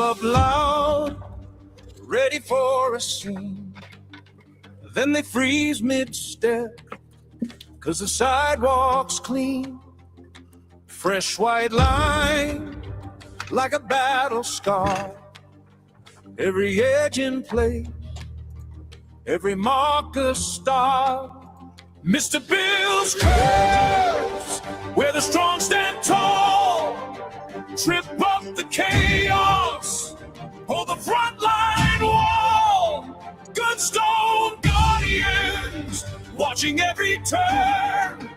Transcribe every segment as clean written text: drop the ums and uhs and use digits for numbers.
all up loud, ready for a scene. Then they freeze mid-step, 'cause the sidewalk's clean. Fresh white line, like a battle scar. Every edge in place, every marker star. Mr. Bill's curves, where the strong stand tall. Trip up the chaos, hold the front line wall. Good stone guardians, watching every turn.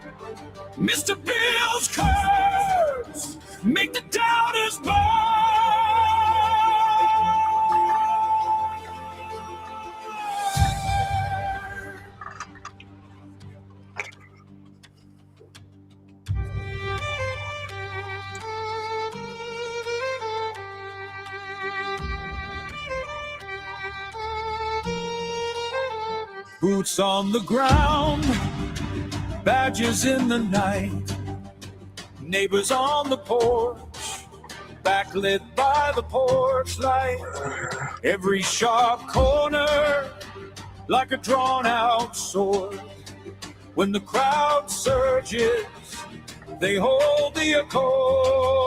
Mr. Bill's curves, make the doubters burn. Boots on the ground, badges in the night, neighbors on the porch, backlit by the porch light. Every sharp corner, like a drawn-out sword. When the crowd surges, they hold the accord.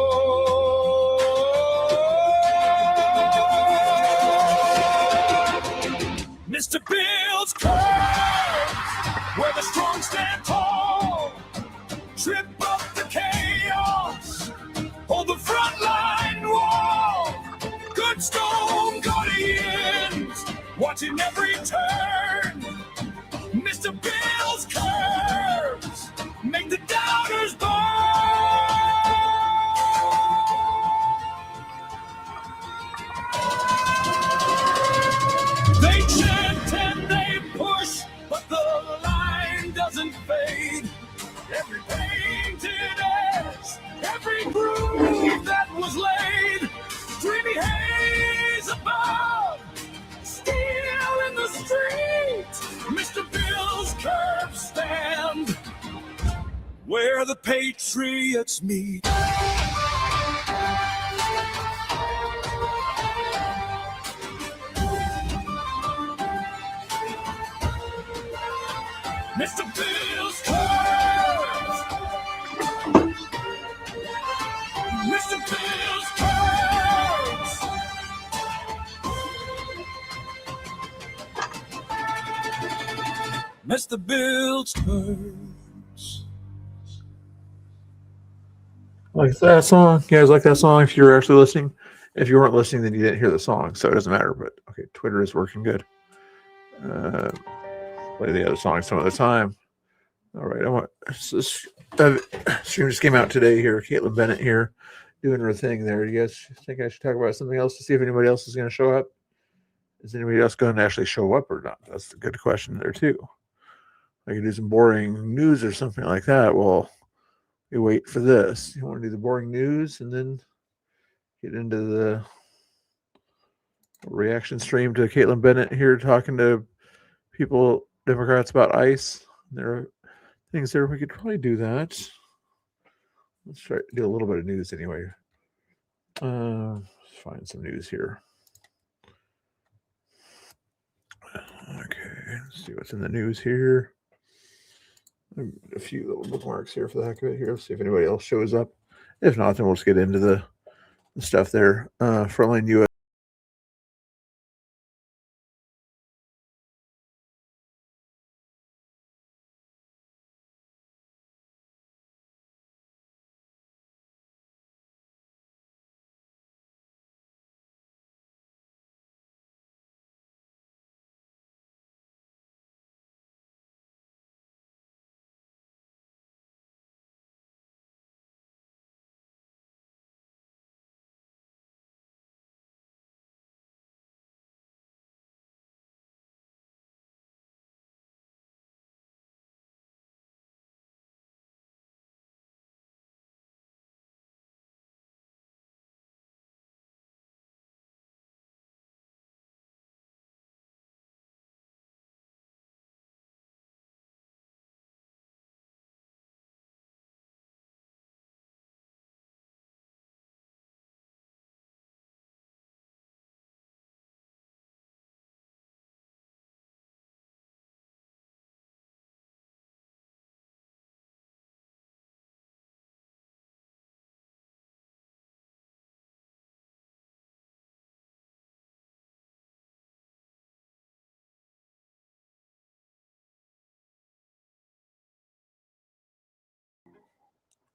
Mr. Bill's curves, where the strong stand tall. Trip up the chaos, hold the front line wall. Good stone guardians, watching every turn. Mr. Bill's curves, make the doubters burn. They chant and they push, but the line doesn't fade. Every painted edge, every groove that was laid. Dreamy haze above, steel in the street. Mr. Bill's curves stand where the patriots meet. Mr. Bill's curves, Mr. Bill's curves. Mr. Bill's curves. Like that song? You guys like that song if you're actually listening? If you weren't listening, then you didn't hear the song, so it doesn't matter. But okay, Twitter is working good. Play the other song some other time. All right, I want this stream just came out today here. Caitlin Bennett here doing her thing there. You guys think I should talk about something else to see if anybody else is going to show up? Is anybody else going to actually show up or not? That's a good question there too. I could do some boring news or something like that. Well, we wait for this. You want to do the boring news and then get into the reaction stream to Caitlin Bennett here talking to people, Democrats, about ICE. There are things there. We could probably do that. Let's try to do a little bit of news anyway. Let's find some news here. Okay, let's see what's in the news here. A few little bookmarks here for the heck of it here. Let's see if anybody else shows up. If not, then we'll just get into the stuff there. Frontline US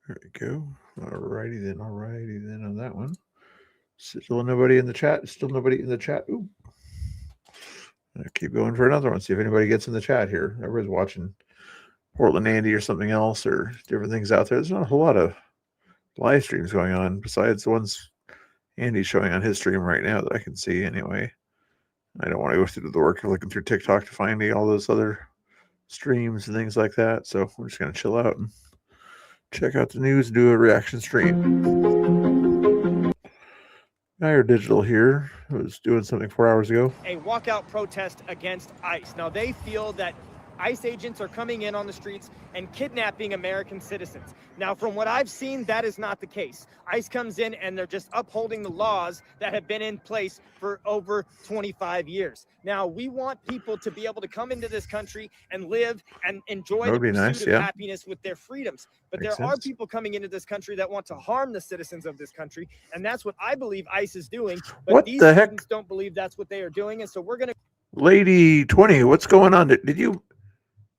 There we go. Alrighty then on that one. Still nobody in the chat. Still nobody in the chat. Ooh. I'll keep going for another one. See if anybody gets in the chat here. Everybody's watching Portland Andy or something else or different things out there. There's not a whole lot of live streams going on besides the ones Andy's showing on his stream right now that I can see anyway. I don't want to go through the work of looking through TikTok to find all those other streams and things like that. So we're just going to chill out and check out the news and do a reaction stream. Nire Digital here was doing something 4 hours ago. A walkout protest against ICE. Now they feel that ICE agents are coming in on the streets and kidnapping American citizens. Now, from what I've seen, that is not the case. ICE comes in and they're just upholding the laws that have been in place for over 25 years. Now, we want people to be able to come into this country and live and enjoy the pursuit of happiness with their freedoms. But there are people coming into this country that want to harm the citizens of this country, and that's what I believe ICE is doing. But what these the students heck? don't believe that's what they are doing, and so we're going to... Lady 20, what's going on? Did you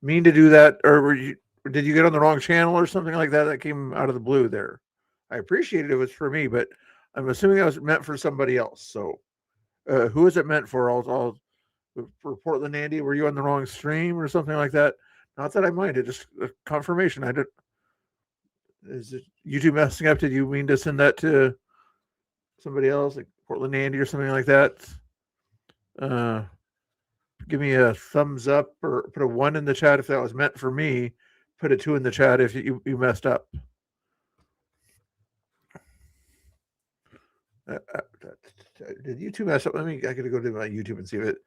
mean to do that, or did you get on the wrong channel or something like that came out of the blue there? I appreciated it was for me, but I'm assuming it was meant for somebody else. So who is it meant for? All for Portland Andy, were you on the wrong stream or something like that? Not that I minded, just a confirmation. Is it YouTube messing up? Did you mean to send that to somebody else, like Portland Andy or something like that? Give me a thumbs up or put a 1 in the chat if that was meant for me. Put a 2 in the chat if you messed up. Did YouTube mess up? I gotta go to my YouTube and see if it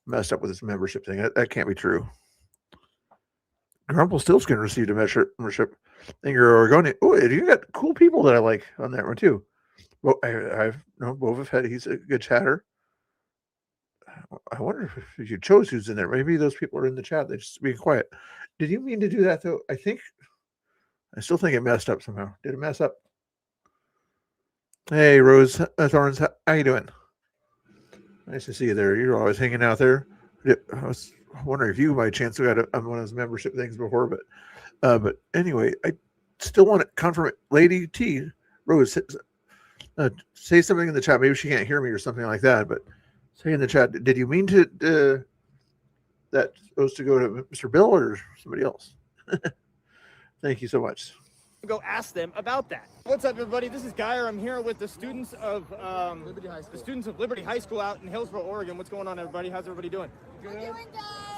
messed up with this membership thing. That can't be true. Grumpelstiltskin received a membership thing. You're going to, you got cool people that I like on that one too. Well, I've known Boba Fett. He's a good chatter. I wonder if you chose who's in there. Maybe those people are in the chat. They're just being quiet. Did you mean to do that though? I still think it messed up somehow. Did it mess up? Hey, Rose Thorns, how you doing? Nice to see you there. You're always hanging out there. I was wondering if you, by chance, got on one of those membership things before, but anyway, I still want to confirm it. Lady T, Rose, say something in the chat. Maybe she can't hear me or something like that, but say in the chat, did you mean to that supposed to go to Mr. Bill or somebody else? Thank you so much. Go ask them about that. What's up, everybody? This is Geyer. I'm here with the students of Liberty High School out in Hillsboro, Oregon. What's going on, everybody? How's everybody doing? Good.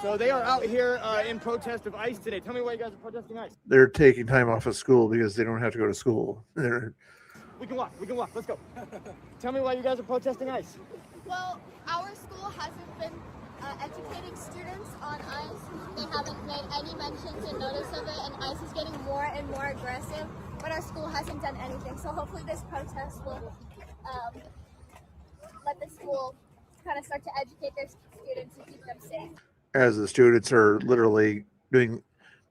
So they are out here in protest of ICE today. Tell me why you guys are protesting ICE. They're taking time off of school because they don't have to go to school. We can walk. Let's go. Tell me why you guys are protesting ICE. Well, our school hasn't been educating students on ICE. They haven't made any mention to notice of it, and ICE is getting more and more aggressive, but our school hasn't done anything. So hopefully this protest will let the school kind of start to educate their students and keep them safe. As the students are literally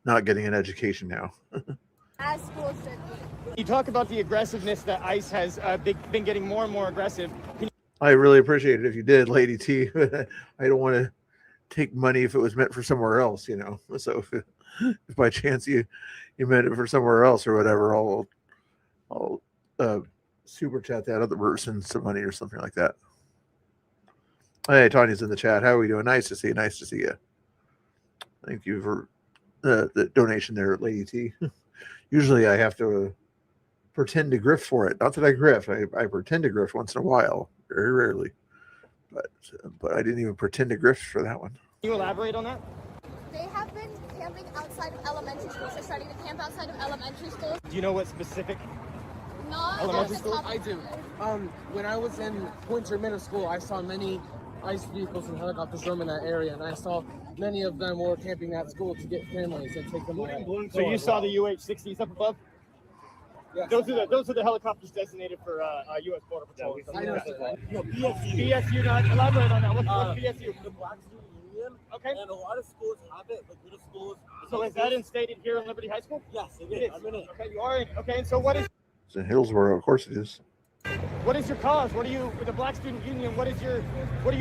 not getting an education now. As schools should be. You talk about the aggressiveness that ICE has been getting more and more aggressive. I really appreciate it if you did, Lady T. I don't want to take money if it was meant for somewhere else, So if by chance you meant it for somewhere else or whatever, I'll super chat that other person some money or something like that. Hey, Tanya's in the chat. How are we doing? Nice to see you. Thank you for the donation there, Lady T. Usually I have to pretend to grift for it. Not that I grift. I pretend to grift once in a while. Very rarely, but I didn't even pretend to grift for that one. Can you elaborate on that? They have been camping outside of elementary schools. They're starting to camp outside of elementary schools. Do you know what specific? Not elementary school? I do. When I was in Pointer Middle School, I saw many ICE vehicles and helicopters roaming that area, and I saw many of them were camping at school to get families and take them away. So you saw the UH-60s up above? Yes. Those are the helicopters designated for U.S. Border Patrol. I know. No, BSU. BSU, not elaborate on that. What's BSU? The Black Student Union. Okay. And a lot of schools have it, like middle schools. So is that instated here in Liberty High School? Yes, it It is. is. I'm in it. Okay, you are in. Okay, and so what is It's in Hillsboro, of course it is. What is your cause? What are you with the Black Student Union? What are you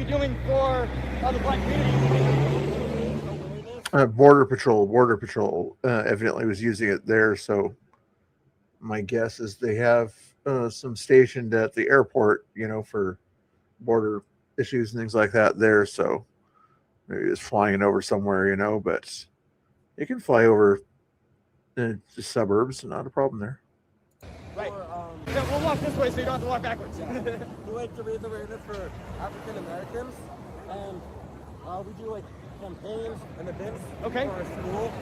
doing for the Black community? Border Patrol evidently was using it there, so my guess is they have some stationed at the airport, for border issues and things like that there. So maybe it's flying over somewhere, but it can fly over the suburbs, not a problem there. Right. Or, Yeah, we'll walk this way so you don't have to walk backwards. we like to raise awareness for African Americans, and we do like campaigns and events Okay. for our school,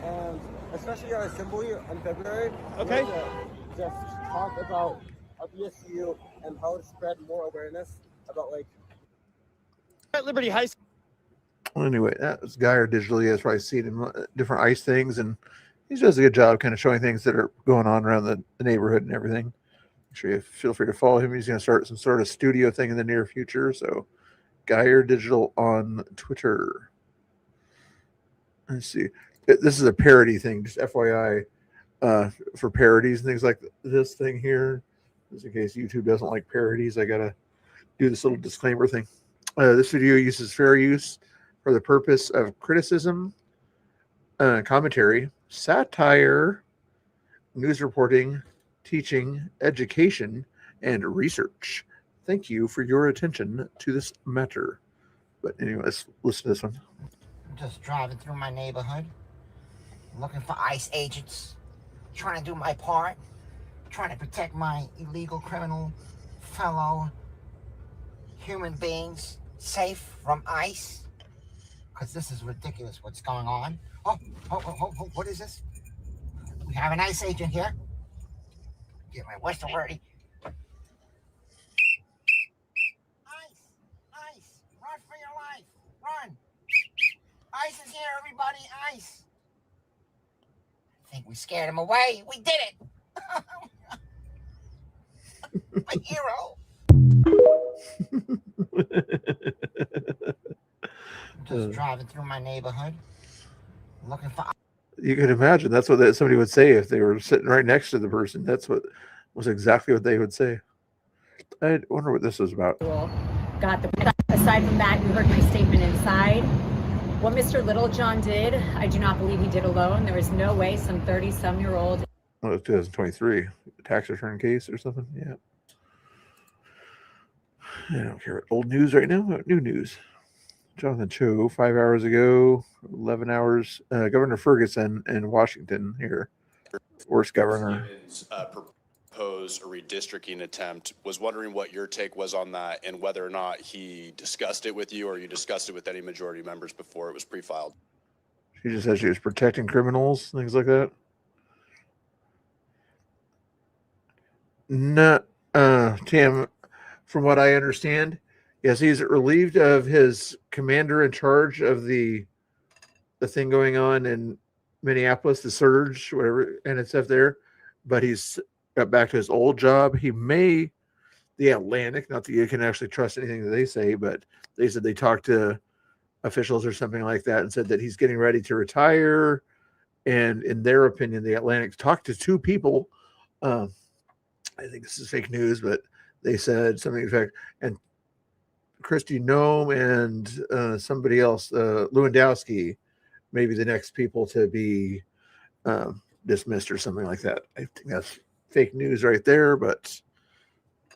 and especially our assembly in February. Okay. We like to just talk about our BSU and how to spread more awareness about like. At Liberty High School. Well, anyway, that was Geyer digitally. That's probably seen him different ICE things, and he does a good job kind of showing things that are going on around the neighborhood and everything. Make sure you feel free to follow him. He's going to start some sort of studio thing in the near future. So, Geyer Digital on Twitter. Let's see. This is a parody thing, just FYI, for parodies and things like this thing here. Just in case YouTube doesn't like parodies, I got to do this little disclaimer thing. This video uses fair use for the purpose of criticism, commentary, satire, news reporting, teaching, education, and research. Thank you for your attention to this matter. But anyway, let's listen to this one. Just driving through my neighborhood, looking for ICE agents, trying to do my part, trying to protect my illegal criminal fellow human beings safe from ICE. Because this is ridiculous what's going on. Oh, what is this? We have an ICE agent here. Get my what's the word? ICE, run for your life, run. ICE is here, everybody, ICE. I think we scared him away. We did it. My hero. Just driving through my neighborhood, looking for. You could imagine that's what somebody would say if they were sitting right next to the person. That's what was exactly what they would say. I wonder what this is about. Got the. Aside from that, you heard my statement inside. What Mr. Littlejohn did, I do not believe he did alone. There is no way some 30-some-year-old. Well, it's 2023 tax return case or something. Yeah. I don't care. Old news right now. New news. Jonathan Cho, 5 hours ago, 11 hours. Governor Ferguson in Washington here. Worst governor. Proposed a redistricting attempt. Was wondering what your take was on that and whether or not he discussed it with you or you discussed it with any majority members before it was pre-filed. She just said she was protecting criminals, things like that. Not, Tim, from what I understand, yes, he's relieved of his commander in charge of the thing going on in Minneapolis, the surge, whatever, and it's up there. But he's got back to his old job. He may, the Atlantic, not that you can actually trust anything that they say, but they said they talked to officials or something like that and said that he's getting ready to retire. And in their opinion, the Atlantic talked to two people. I think this is fake news, but they said something in fact, and Kristi Noem and somebody else, Lewandowski, maybe the next people to be dismissed or something like that. I think that's fake news right there, but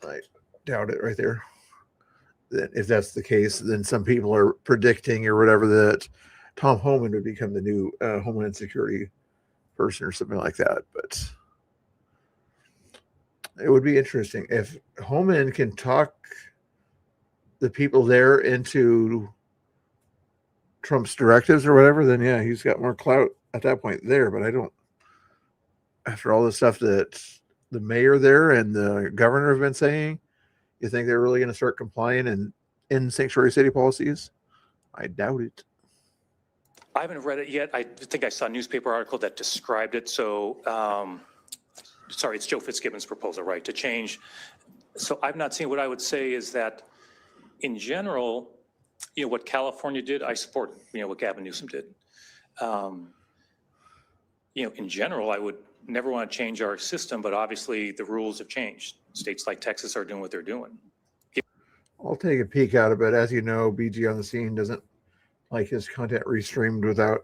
I doubt it right there. That if that's the case, then some people are predicting or whatever that Tom Homan would become the new Homeland Security person or something like that. But it would be interesting if Homan can talk the people there into Trump's directives or whatever, then yeah, he's got more clout at that point there. But I don't, after all the stuff that the mayor there and the governor have been saying, you think they're really going to start complying and in sanctuary city policies? I doubt it. I haven't read it yet. I think I saw a newspaper article that described it. So, sorry, it's Joe Fitzgibbon's proposal, right, to change. So I've not seen. What I would say is that in general, what California did, I support, what Gavin Newsom did. In general, I would never want to change our system, but obviously the rules have changed. States like Texas are doing what they're doing. I'll take a peek at it, but as you know, BG on the Scene doesn't like his content restreamed without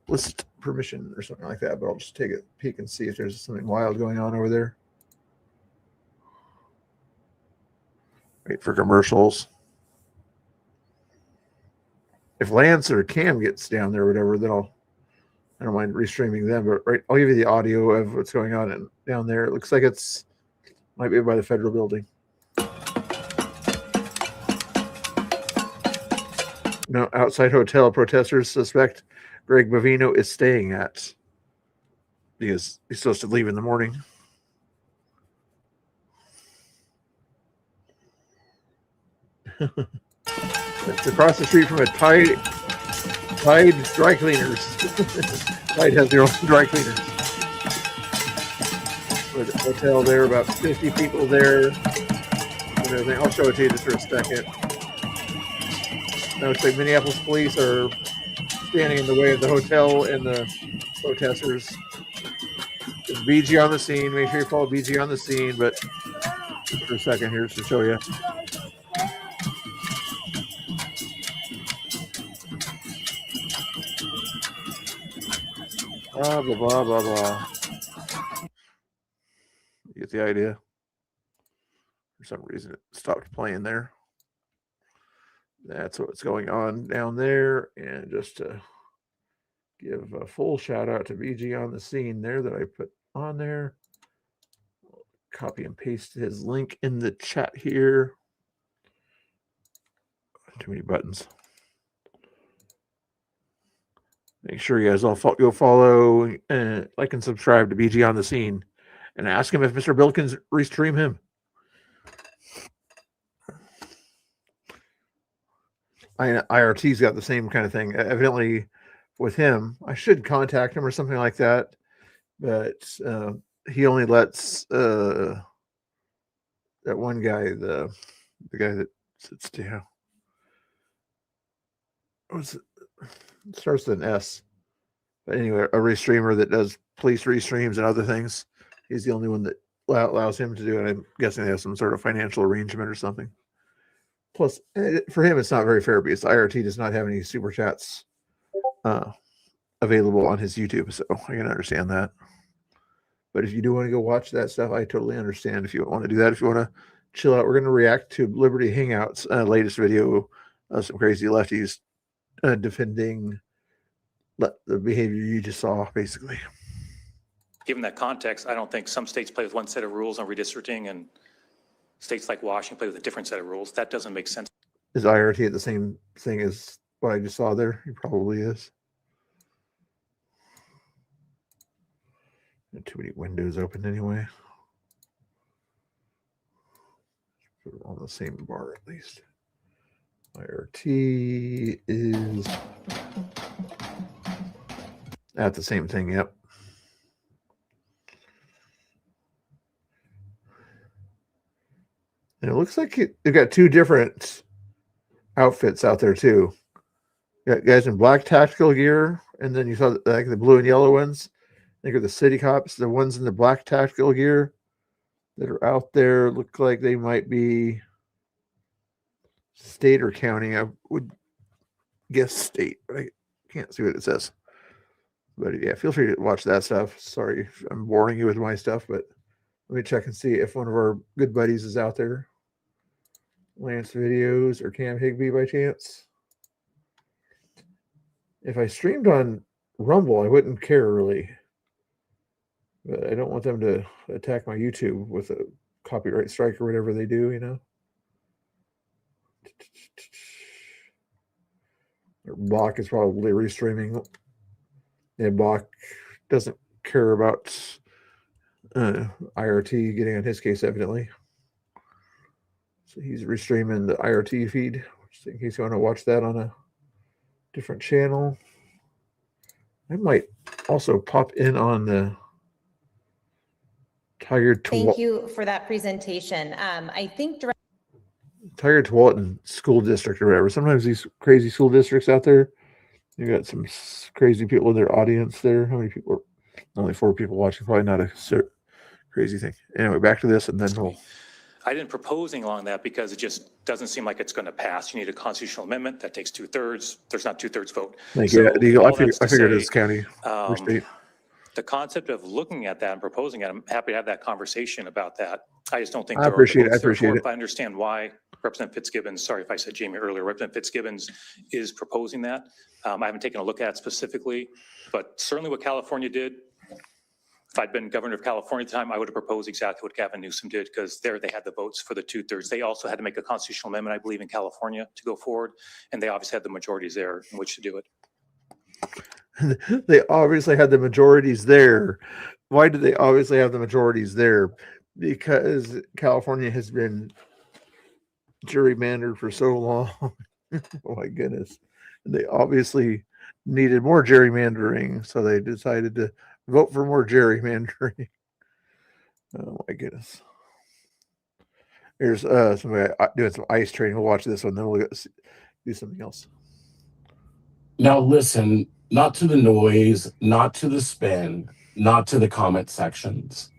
list permission or something like that, but I'll just take a peek and see if there's something wild going on over there. Wait for commercials. If Lance or Cam gets down there or whatever, then I don't mind restreaming them. But right, I'll give you the audio of what's going on down there. It looks like might be by the federal building. No, outside hotel protesters suspect Greg Bovino is staying at because he's supposed to leave in the morning. It's across the street from a Tide dry cleaners. Tide has their own dry cleaners. With a hotel there, about 50 people there. And everything. I'll show it to you just for a second. Now it's like Minneapolis police are standing in the way of the hotel and the protesters. There's BG on the scene. Make sure you follow BG on the scene, but just for a second here just to show you. Blah, blah, blah, blah, blah. You get the idea? For some reason, it stopped playing there. That's what's going on down there. And just to give a full shout out to BG on the scene there that I put on there. Copy and paste his link in the chat here. Too many buttons. Make sure you guys all go follow, like, and subscribe to BG on the scene, and ask him if Mr. Bill can restream him. IRT's got the same kind of thing. Evidently, with him, I should contact him or something like that, but he only lets that one guy, the guy that sits down. What's it? It starts with an S. But anyway, a restreamer that does police restreams and other things. He's the only one that allows him to do it. I'm guessing they have some sort of financial arrangement or something. Plus, for him, it's not very fair because IRT does not have any super chats available on his YouTube, so I can understand that. But if you do want to go watch that stuff, I totally understand if you want to do that. If you want to chill out, we're going to react to Liberty Hangouts' latest video of some crazy lefties defending the behavior you just saw, basically. Given that context, I don't think some states play with one set of rules on redistricting and states like Washington play with a different set of rules. That doesn't make sense. Is IRT at the same thing as what I just saw there? He probably is. Too many windows open anyway. Put it on the same bar at least. IRT is at the same thing, yep. And it looks like they've got two different outfits out there too. You got guys in black tactical gear, and then you saw like the blue and yellow ones. I think are the city cops. The ones in the black tactical gear that are out there look like they might be state or county. I would guess state, but I can't see what it says. But yeah, feel free to watch that stuff. Sorry if I'm boring you with my stuff, but let me check and see if one of our good buddies is out there. Lance Videos or Cam Higby by chance. If I streamed on Rumble, I wouldn't care really. But I don't want them to attack my YouTube with a copyright strike or whatever they do, you know. Bach is probably restreaming. And Bach doesn't care about IRT getting on his case, evidently. So he's restreaming the IRT feed, just in case you want to watch that on a different channel. I might also pop in on the Tiger Thank you for that presentation. I think Tiger Tualatin School District or whatever. Sometimes these crazy school districts out there, you got some crazy people in their audience there. How many people? Only 4 people watching. Probably not a crazy thing. Anyway, back to this, and then we'll. I didn't propose anything along that because it just doesn't seem like it's going to pass. You need a constitutional amendment that takes 2/3. There's not 2/3 vote. Thank you. So Deagle, all that's to I figured say, it's county or state. the concept of looking at that and proposing it, I'm happy to have that conversation about that. I just don't think I there are the appreciate it. votes I there appreciate for it. But I understand why Representative Fitzgibbons, sorry if I said Jamie earlier, Representative Fitzgibbons is proposing that. I haven't taken a look at it specifically, but certainly what California did, if I'd been governor of California at the time, I would have proposed exactly what Gavin Newsom did, because there they had the votes for the 2/3. They also had to make a constitutional amendment, I believe, in California to go forward, and they obviously had the majorities there in which to do it. They obviously had the majorities there. Why did they obviously have the majorities there? Because California has been gerrymandered for so long. Oh my goodness. They obviously needed more gerrymandering, so they decided to vote for more gerrymandering. Oh my goodness. Here's somebody doing some ice training. We'll watch this one, then we'll do something else. Now listen, not to the noise, not to the spin, not to the comment sections.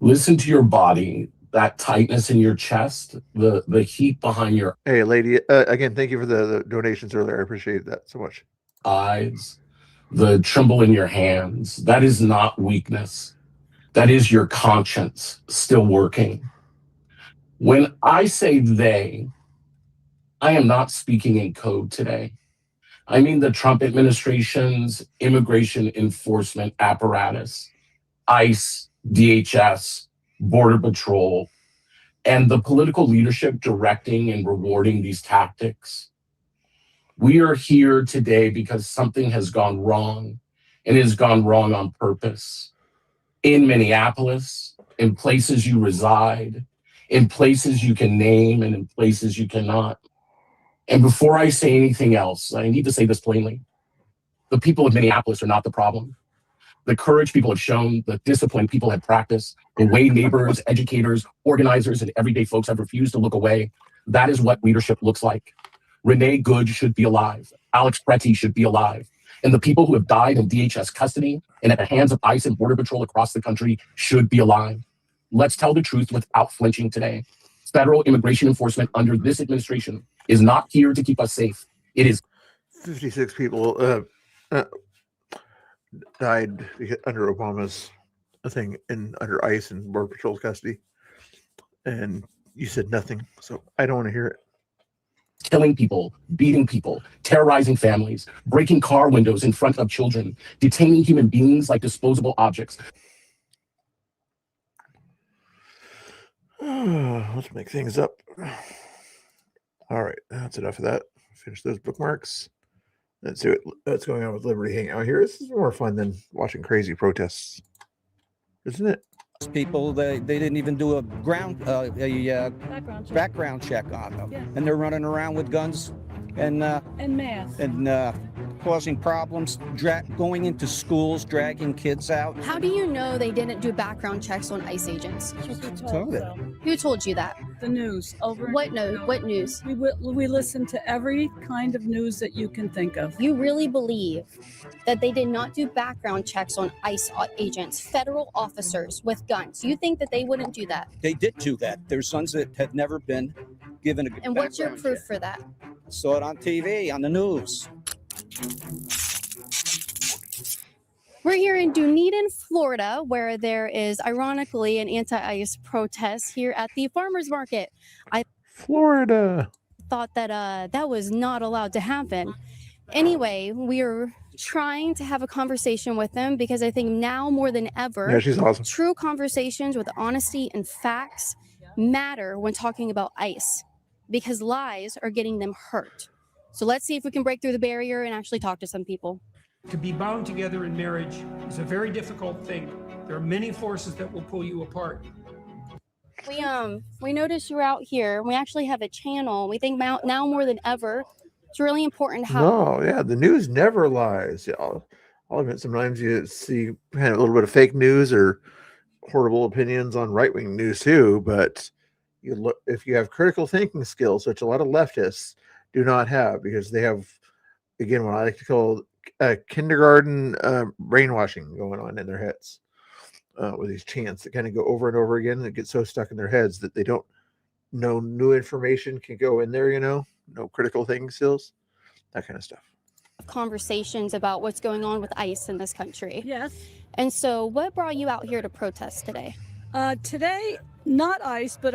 Listen to your body, that tightness in your chest, the heat behind your Hey, lady, again, thank you for the donations earlier. I appreciate that so much. eyes, the tremble in your hands. That is not weakness. That is your conscience still working. When I say they, I am not speaking in code today. I mean the Trump administration's immigration enforcement apparatus, ICE, DHS, Border Patrol, and the political leadership directing and rewarding these tactics. We are here today because something has gone wrong, and it has gone wrong on purpose. In Minneapolis, in places you reside, in places you can name, and in places you cannot. And before I say anything else, I need to say this plainly. The people of Minneapolis are not the problem. The courage people have shown, the discipline people have practiced, the way neighbors, educators, organizers, and everyday folks have refused to look away, that is what leadership looks like. Renee Good should be alive. Alex Pretty should be alive. And the people who have died in DHS custody and at the hands of ICE and Border Patrol across the country should be alive. Let's tell the truth without flinching today. Federal immigration enforcement under this administration is not here to keep us safe. It is 56 people died under Obama's thing and under ICE and Border Patrol's custody. And you said nothing. So I don't want to hear it. killing people, beating people, terrorizing families, breaking car windows in front of children, detaining human beings like disposable objects. Let's make things up. All right, that's enough of that. Finish those bookmarks. Let's see what's going on with Liberty Hangout here. This is more fun than watching crazy protests, isn't it? People, they didn't even do a background check on them, and they're running around with guns and masks and causing problems, going into schools, dragging kids out. How do you know they didn't do background checks on ICE agents? Who told you that? The news. What news? We listen to every kind of news that you can think of. You really believe that they did not do background checks on ICE agents, federal officers with guns? You think that they wouldn't do that? They did do that. There's sons that had never been given a And what's your background proof check. for that? Saw it on TV, on the news. We're here in Dunedin, Florida, where there is ironically an anti-ICE protest here at the farmers market. I Florida thought that that was not allowed to happen. Anyway, we are trying to have a conversation with them because I think now more than ever, Yeah, she's awesome. true conversations with honesty and facts matter when talking about ICE because lies are getting them hurt. So let's see if we can break through the barrier and actually talk to some people. To be bound together in marriage is a very difficult thing. There are many forces that will pull you apart. We noticed you're out here. We actually have a channel. We think now more than ever, it's really important how. No, yeah, the news never lies. Yeah, I'll admit sometimes you see kind of a little bit of fake news or horrible opinions on right-wing news too, but you look if you have critical thinking skills, which a lot of leftists do not have, because they have, again, what I like to call kindergarten brainwashing going on in their heads. with these chants that kind of go over and over again that get so stuck in their heads that they don't know new information can go in there, no critical thinking skills, that kind of stuff. Conversations about what's going on with ICE in this country. Yes. And so, what brought you out here to protest today? Today, not ICE, but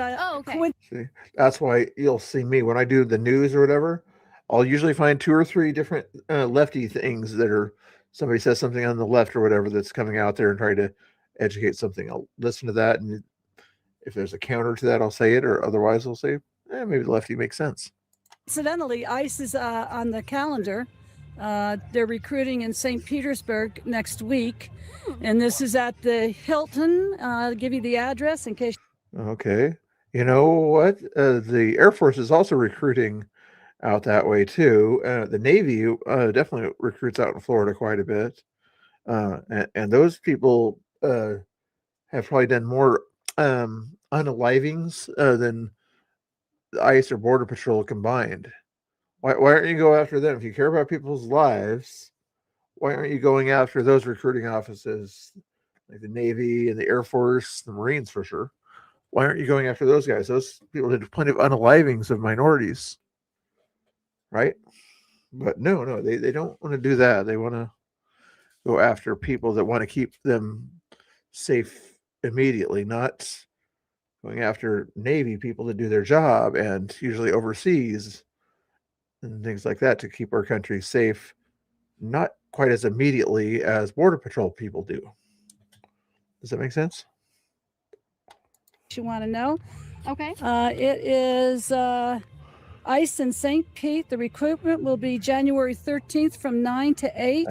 See, that's why you'll see me when I do the news or whatever. I'll usually find 2 or 3 different lefty things that are somebody says something on the left or whatever that's coming out there and try to educate something. I'll listen to that, and if there's a counter to that, I'll say it, or otherwise I'll say, maybe the lefty makes sense. Incidentally, ICE is on the calendar. They're recruiting in St. Petersburg next week, and this is at the Hilton. I'll give you the address in case. Okay. You know what? The Air Force is also recruiting out that way too. The Navy definitely recruits out in Florida quite a bit. And those people have probably done more unalivings than the ICE or Border Patrol combined. Why aren't you go after them? If you care about people's lives, why aren't you going after those recruiting offices like the Navy and the Air Force, the Marines for sure? Why aren't you going after those guys? Those people did plenty of unalivings of minorities, right? But no, they don't want to do that. They want to go after people that want to keep them safe immediately, not going after Navy people to do their job and usually overseas and things like that to keep our country safe, not quite as immediately as Border Patrol people do. Does that make sense? You want to know? Okay. It is ICE in St. Pete. The recruitment will be January 13th from 9 to 8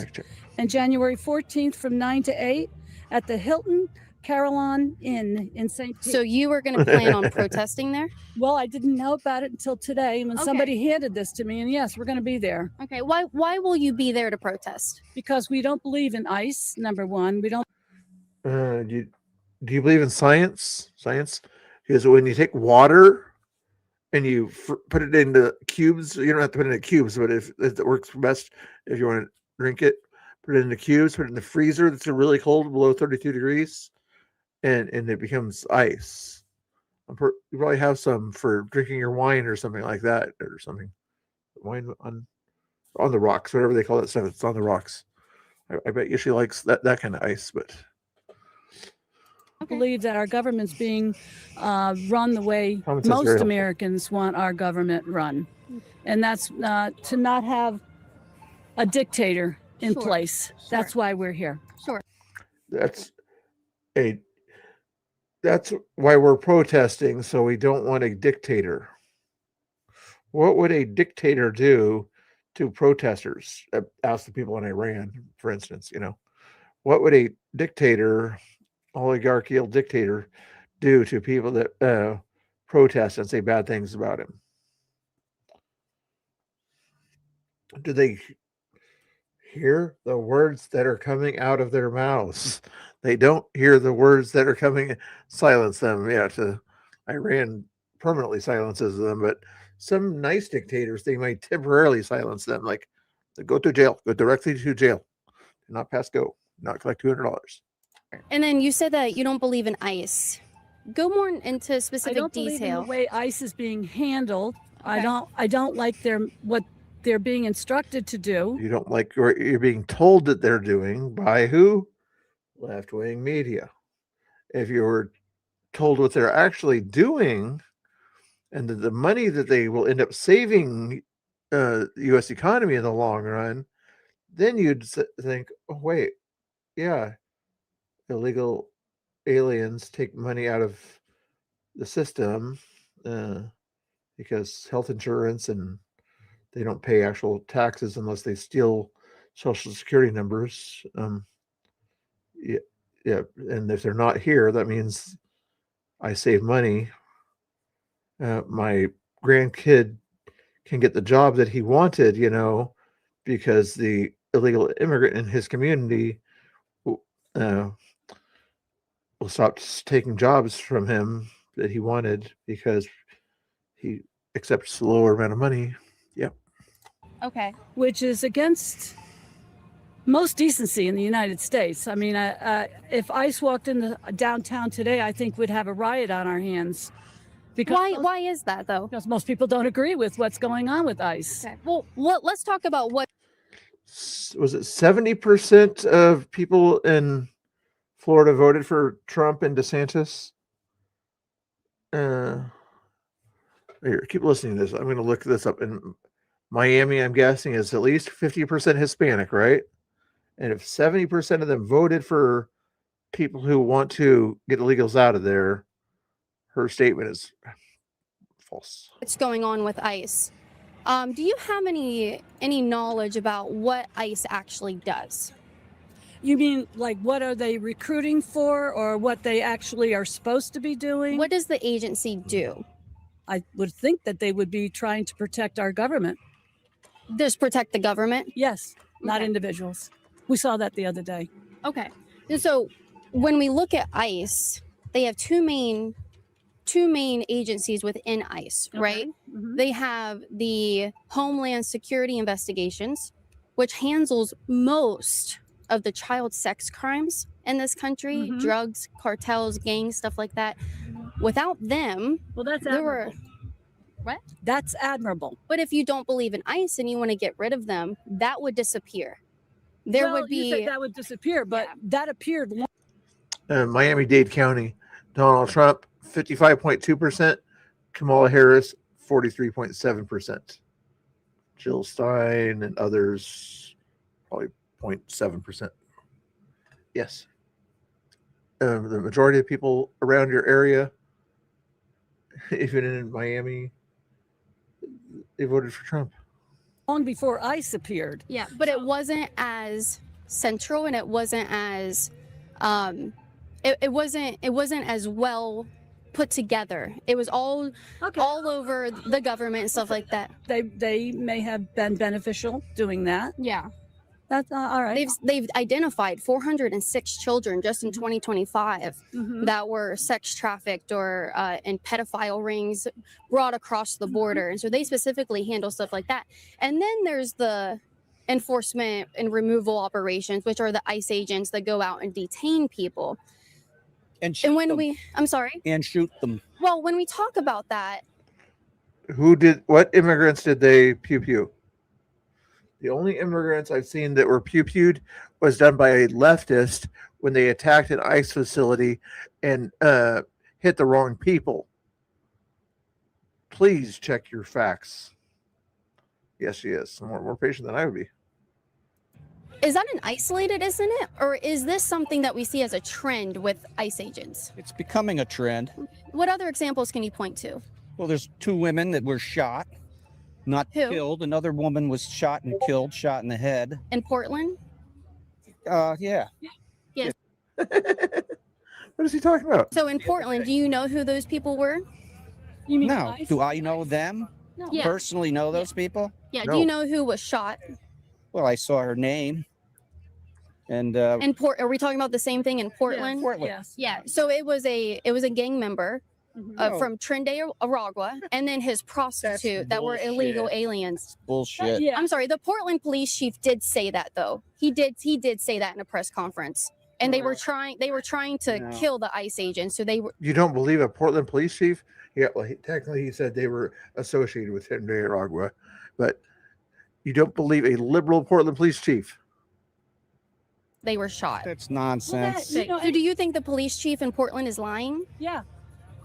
and January 14th from 9 to 8 at the Hilton Carillon Inn in St. Pete. So you were going to plan on protesting there? Well, I didn't know about it until today when somebody handed this to me, and yes, we're going to be there. Okay. Why will you be there to protest? Because we don't believe in ICE, number one. We don't. Do you believe in science? Because when you take water and you put it into cubes, you don't have to put it in cubes, but if it works best, if you want to drink it, put it into cubes, put it in the freezer that's really cold, below 32 degrees, and it becomes ice. You probably have some for drinking your wine or something like that, or something. Wine on the rocks, whatever they call that stuff. It's on the rocks. I bet you she likes that kind of ice, but. Believe that our government's being run the way most Americans want our government run, and that's to not have a dictator in place. That's why we're here. Sure. That's why we're protesting, so we don't want a dictator. What would a dictator do to protesters? Ask the people in Iran, for instance. What would a dictator, oligarchical dictator, do to people that protest and say bad things about him? Do they hear the words that are coming out of their mouths? They don't hear the words that are coming. Silence them. To Iran permanently silences them, but some nice dictators, they might temporarily silence them, like go to jail, go directly to jail, do not pass go, not collect $200. And then you said that you don't believe in ICE. Go more into specific I don't believe in detail. the way ICE is being handled. Okay. I don't like what they're being instructed to do. You don't like what you're being told that they're doing by who? Left-wing media. If you were told what they're actually doing and the money that they will end up saving the U.S. economy in the long run, then you'd think, oh, wait, yeah, illegal aliens take money out of the system because health insurance, and they don't pay actual taxes unless they steal social security numbers. Yeah, and if they're not here, that means I save money. My grandkid can get the job that he wanted, because the illegal immigrant in his community will stop taking jobs from him that he wanted because he accepts a lower amount of money. Yep. Okay. Which is against most decency in the United States. I mean, if ICE walked in the downtown today, I think we'd have a riot on our hands. Because Why is that though? Because most people don't agree with what's going on with ICE. Okay. Well, let's talk about what Was it 70% of people in Florida voted for Trump and DeSantis? Here, keep listening to this. I'm going to look this up. In Miami, I'm guessing is at least 50% Hispanic, right? And if 70% of them voted for people who want to get illegals out of there, her statement is false. what's going on with ICE. Do you have any knowledge about what ICE actually does? You mean like what are they recruiting for, or what they actually are supposed to be doing? What does the agency do? I would think that they would be trying to protect our government. Just protect the government? Yes, not Okay. individuals. We saw that the other day. Okay. And so when we look at ICE, they have two main agencies within ICE, right? Mhm. They have the Homeland Security Investigations, which handles most of the child sex crimes in this country, Mhm. drugs, cartels, gangs, stuff like that. Without them, Well, that's there were admirable. what? That's admirable. But if you don't believe in ICE and you want to get rid of them, that would disappear. There Well, would you said be that would disappear, but that appeared long. Miami-Dade County, Donald Trump, 55.2%. Kamala Harris, 43.7%. Jill Stein and others, probably 0.7%. Yes. The majority of people around your area, even in Miami, they voted for Trump. long before ICE appeared. Yeah, but it wasn't as central and it wasn't as it wasn't as well put together. It was all over the government and stuff like that. They may have been beneficial doing that. Yeah. That's all right. They've identified 406 children just in 2025 Mhm. that were sex trafficked or in pedophile rings brought across the border, and so they specifically handle stuff like that. And then there's the enforcement and removal operations, which are the ICE agents that go out and detain people. And shoot And when them. I'm sorry. And shoot them. Well, when we talk about that, What immigrants did they pew-pew? The only immigrants I've seen that were pew-pewed was done by a leftist when they attacked an ICE facility and hit the wrong people. Please check your facts. Yes, she is. More patient than I would be. is that an isolated incident, or is this something that we see as a trend with ICE agents? It's becoming a trend. What other examples can you point to? Well, there's 2 women that were shot, not Who? killed. Another woman was shot and killed, shot in the head. In Portland? Yeah. Yes. What is he talking about? So in Portland, do you know who those people were? You mean No. ICE? Do I know them? No. Yeah. Personally know those people? Yeah. No. Do you know who was shot? Well, I saw her name. And In Are we talking about the same thing in Portland? Portland. Yes. Yeah. So it was a gang member Oh. from Trinidad, Aragua, and then his prostitute that were illegal bullshit. aliens. Bullshit. Yeah. I'm sorry. The Portland police chief did say that though. He did say that in a press conference. And they were trying to No. kill the ICE agents. So they were You don't believe a Portland police chief? Yeah, well, technically he said they were associated with Henry Aragua, but you don't believe a liberal Portland police chief? shot. That's nonsense. You know, So do you think the police chief in Portland is lying? Yeah.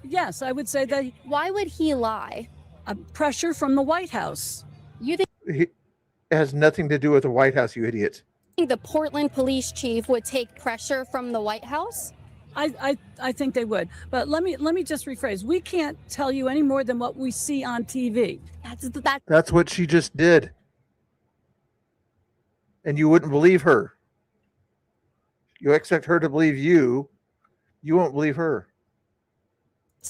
Yes, I would say that Why would he lie? pressure from the White House. You think It has nothing to do with the White House, you idiot. the Portland police chief would take pressure from the White House? I think they would. But let me just rephrase. We can't tell you any more than what we see on TV. That's That's what she just did. And you wouldn't believe her. You expect her to believe you. You won't believe her.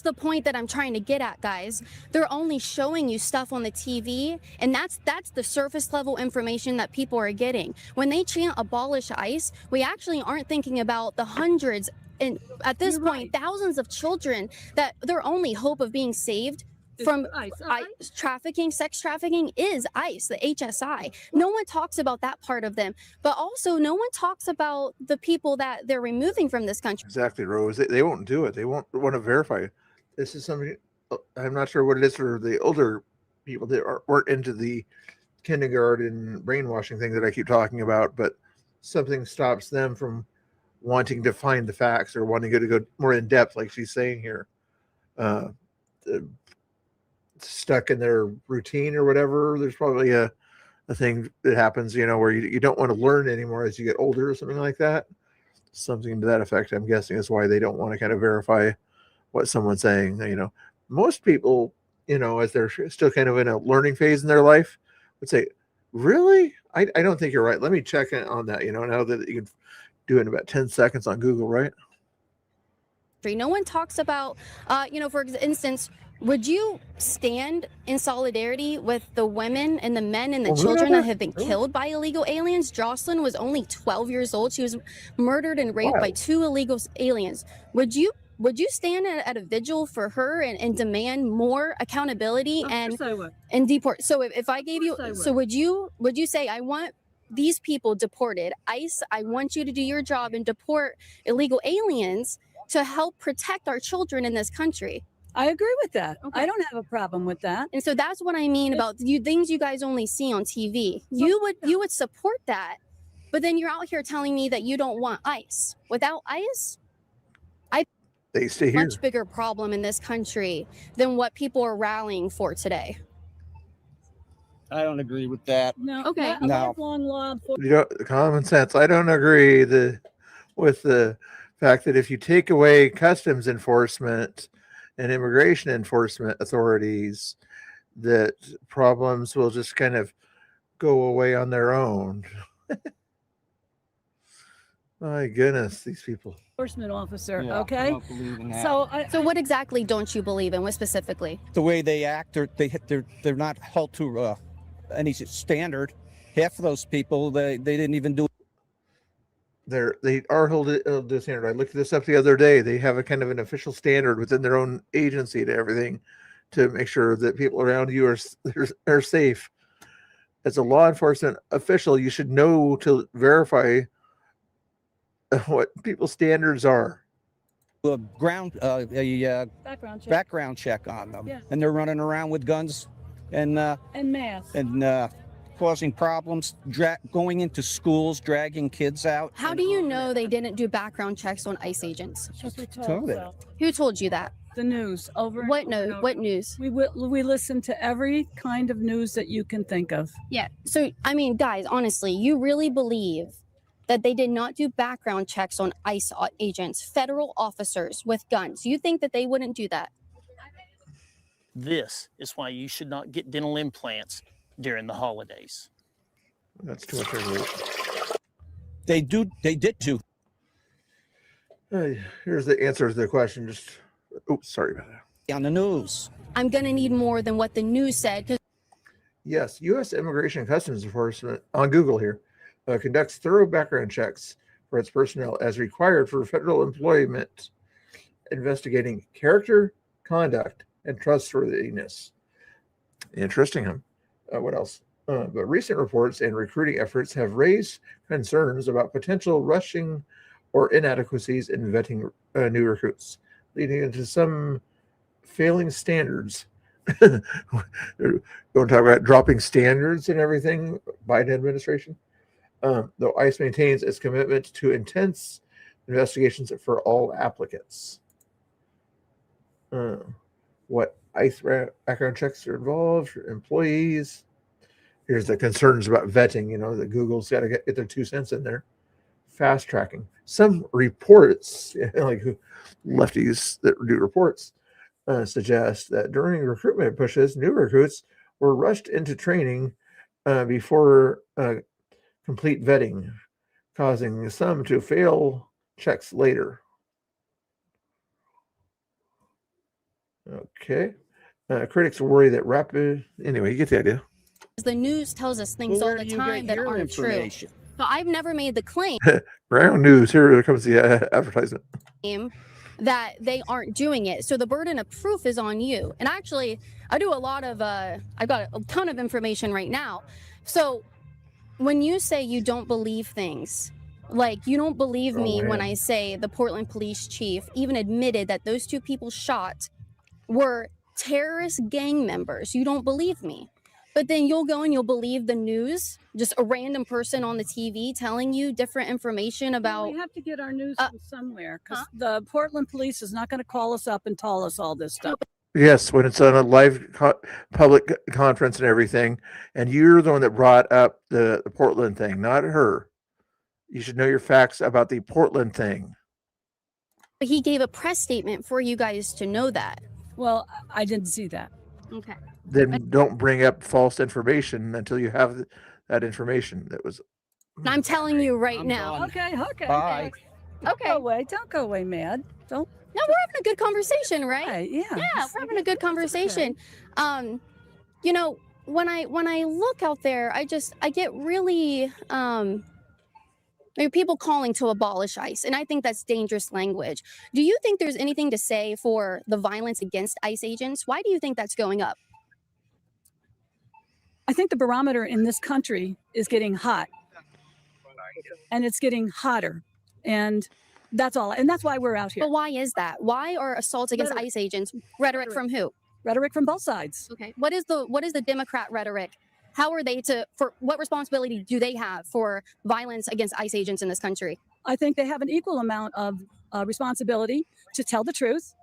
the point that I'm trying to get at, guys. They're only showing you stuff on the TV, and that's the surface level information that people are getting. When they chant abolish ICE, we actually aren't thinking about the hundreds and at this You're point thousands of children that their only hope of being saved from ICE. trafficking, sex trafficking is ICE, the HSI. No one talks about that part of them, but also no one talks about the people that they're removing from this country. Exactly, Rose. They won't do it. They won't want to verify. This is something I'm not sure what it is for the older people that weren't into the kindergarten brainwashing thing that I keep talking about, but something stops them from wanting to find the facts or wanting to go more in depth, like she's saying here. Stuck in their routine or whatever. There's probably a thing that happens, where you don't want to learn anymore as you get older or something like that. Something to that effect, I'm guessing, is why they don't want to kind of verify what someone's saying. Most people, as they're still kind of in a learning phase in their life, would say, really? I don't think you're right. Let me check in on that, now that you can do it in about 10 seconds on Google, right? No one talks about, for instance, would you stand in solidarity with the women and the men and the children that have been killed by illegal aliens? Jocelyn was only 12 years old. She was murdered and raped by 2 illegal aliens. Would you stand at a vigil for her and demand more accountability and deport? So if I gave you, so would you say, I want these people deported? ICE, I want you to do your job and deport illegal aliens to help protect our children in this country. I agree with that. Okay. I don't have a problem with that. And so that's what I mean about things you guys only see on TV. You would support that, but then you're out here telling me that you don't want ICE. Without ICE, they stay here. Much bigger problem in this country than what people are rallying for today. I don't agree with that. No. Okay. A lifelong law Common sense. I don't agree with the fact that if you take away customs enforcement and immigration enforcement authorities, that problems will just kind of go away on their own. My goodness, these people. Enforcement officer. Yeah, Okay. I don't believe in that. So what exactly don't you believe in? What specifically? The way they act, they're not held to any standard. Half of those people, they didn't even do. They are held to the standard. I looked this up the other day. They have a kind of an official standard within their own agency to everything to make sure that people around you are safe. As a law enforcement official, you should know to verify what people's standards are. A background check. background check on them, Yeah. and they're running around with guns and masks causing problems, going into schools, dragging kids out. How do you know they didn't do background checks on ICE agents? Told it. Who told you that? The news over. What and over and over. What news? We listen to every kind of news that you can think of. Yeah. So I mean, guys, honestly, you really believe that they did not do background checks on ICE agents, federal officers with guns? You think that they wouldn't do that? This is why you should not get dental implants during the holidays. That's too much information. They did too. Here's the answer to the question. Sorry about that. On the news. I'm going to need more than what the news said. 'Cause Yes, U.S. Immigration and Customs Enforcement on Google here conducts thorough background checks for its personnel as required for federal employment, investigating character, conduct, and trustworthiness. Interesting. What else? But recent reports and recruiting efforts have raised concerns about potential rushing or inadequacies in vetting new recruits, leading into some failing standards. You want to talk about dropping standards and everything, Biden administration? Though ICE maintains its commitment to intense investigations for all applicants. What ICE background checks are involved for employees? Here's the concerns about vetting, that Google's got to get their 2 cents in there. Fast tracking. Some reports, like lefties that do reports, suggest that during recruitment pushes, new recruits were rushed into training before complete vetting, causing some to fail checks later. Okay. Critics worry that anyway, you get the idea. the news tells us things all the time that aren't true. So I've never made the claim Ground news. Here comes the advertisement. that they aren't doing it. So the burden of proof is on you. And actually, I do a lot of, I've got a ton of information right now. So when you say you don't believe things, like you don't believe me when I say the Portland police chief even admitted that those two people shot were terrorist gang members. You don't believe me. But then you'll go and you'll believe the news, just a random person on the TV telling you different information about. We have to get our news from somewhere because the Portland police is not going to call us up and tell us all this stuff. Yes, when it's on a live public conference and everything, and you're the one that brought up the Portland thing, not her. You should know your facts about the Portland thing. But he gave a press statement for you guys to know that. Well, I didn't see that. Okay. Then don't bring up false information until you have that information. That was. And I'm telling you right now. Okay. Bye. Okay. Don't go away, mad. Don't. No, we're having a good conversation, right? Right, yeah. Yeah, we're having a good conversation. You know, when I look out there, I get really there are people calling to abolish ICE, and I think that's dangerous language. Do you think there's anything to say for the violence against ICE agents? Why do you think that's going up? I think the barometer in this country is getting hot, and it's getting hotter, and that's all. And that's why we're out here. But why is that? Why are assaults against ICE agents rhetoric from who? Rhetoric from both sides. Okay. What is the Democrat rhetoric? How are they for what responsibility do they have for violence against ICE agents in this country? I think they have an equal amount of responsibility to tell the truth.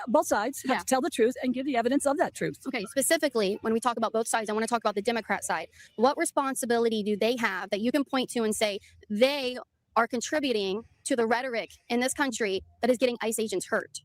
Both sides have to tell the truth and give the evidence of that truth. Okay, specifically, when we talk about both sides, I want to talk about the Democrat side. What responsibility do they have that you can point to and say they are contributing to the rhetoric in this country that is getting ICE agents hurt?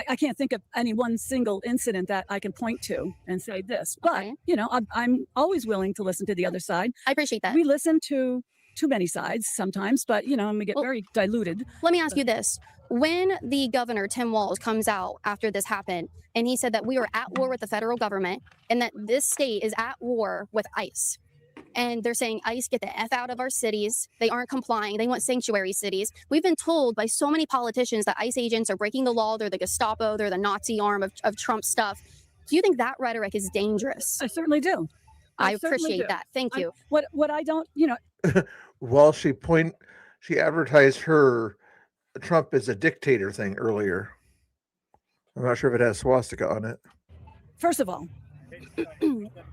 I can't think of any one single incident that I can point to and say this, but you know, I'm always willing to listen to the other side. I appreciate that. We listen to too many sides sometimes, but you know, and we get very diluted. Let me ask you this. When the governor, Tim Walz, comes out after this happened, and he said that we are at war with the federal government and that this state is at war with ICE, and they're saying, ICE, get the F out of our cities. They aren't complying. They want sanctuary cities. We've been told by so many politicians that ICE agents are breaking the law. They're the Gestapo. They're the Nazi arm of Trump stuff. Do you think that rhetoric is dangerous? I certainly do. I appreciate that. Thank you. What I don't, you know. While she advertised her Trump is a dictator thing earlier. I'm not sure if it has swastika on it. First of all,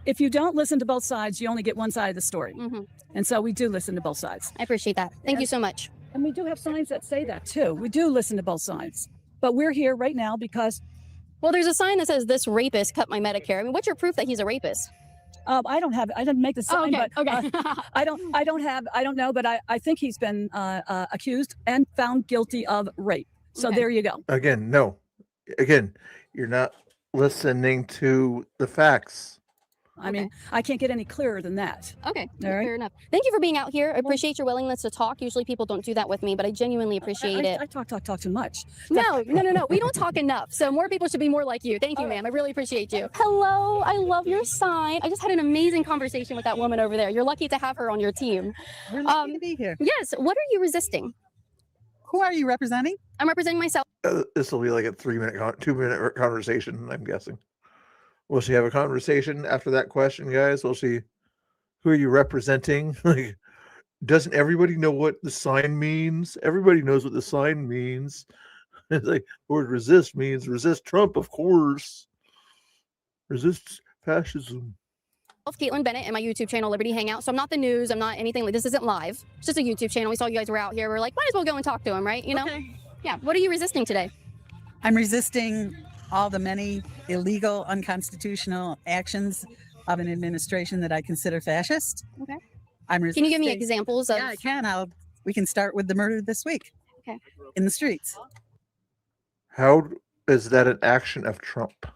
if you don't listen to both sides, you only get one side of the story. And so we do listen to both sides. I appreciate that. Thank you so much. And we do have signs that say that too. We do listen to both sides. But we're here right now because... Well, there's a sign that says this rapist cut my Medicare. I mean, what's your proof that he's a rapist? I didn't make the sign, okay, but okay. I don't know, but I think he's been accused and found guilty of rape. So there you go. Again, you're not listening to the facts. I mean, I can't get any clearer than that. Okay, All right. fair enough. Thank you for being out here. I appreciate your willingness to talk. Usually people don't do that with me, but I genuinely appreciate it. I talk too much. No. We don't talk enough. So more people should be more like you. Thank you, ma'am. I really appreciate you. Hello. I love your sign. I just had an amazing conversation with that woman over there. You're lucky to have her on your team. We're lucky to be here. Yes. What are you resisting? Who are you representing? I'm representing myself. This will be like a 2-minute conversation, I'm guessing. Will she have a conversation after that question, guys? Will she? Who are you representing? Like, doesn't everybody know what the sign means? Everybody knows what the sign means. It's like, the word resist means resist Trump, of course. Resist fascism. Caitlin Bennett and my YouTube channel, Liberty Hangout. So I'm not the news. I'm not anything like this. Isn't live. It's just a YouTube channel. We saw you guys were out here. We're like, might as well go and talk to him, right? You know? Okay. Yeah. What are you resisting today? I'm resisting all the many illegal, unconstitutional actions of an administration that I consider fascist. Okay. I'm Can you give me resisting- examples of? Yeah, I can. We can start with the murder this week. Okay. In the streets. How is that an action of Trump?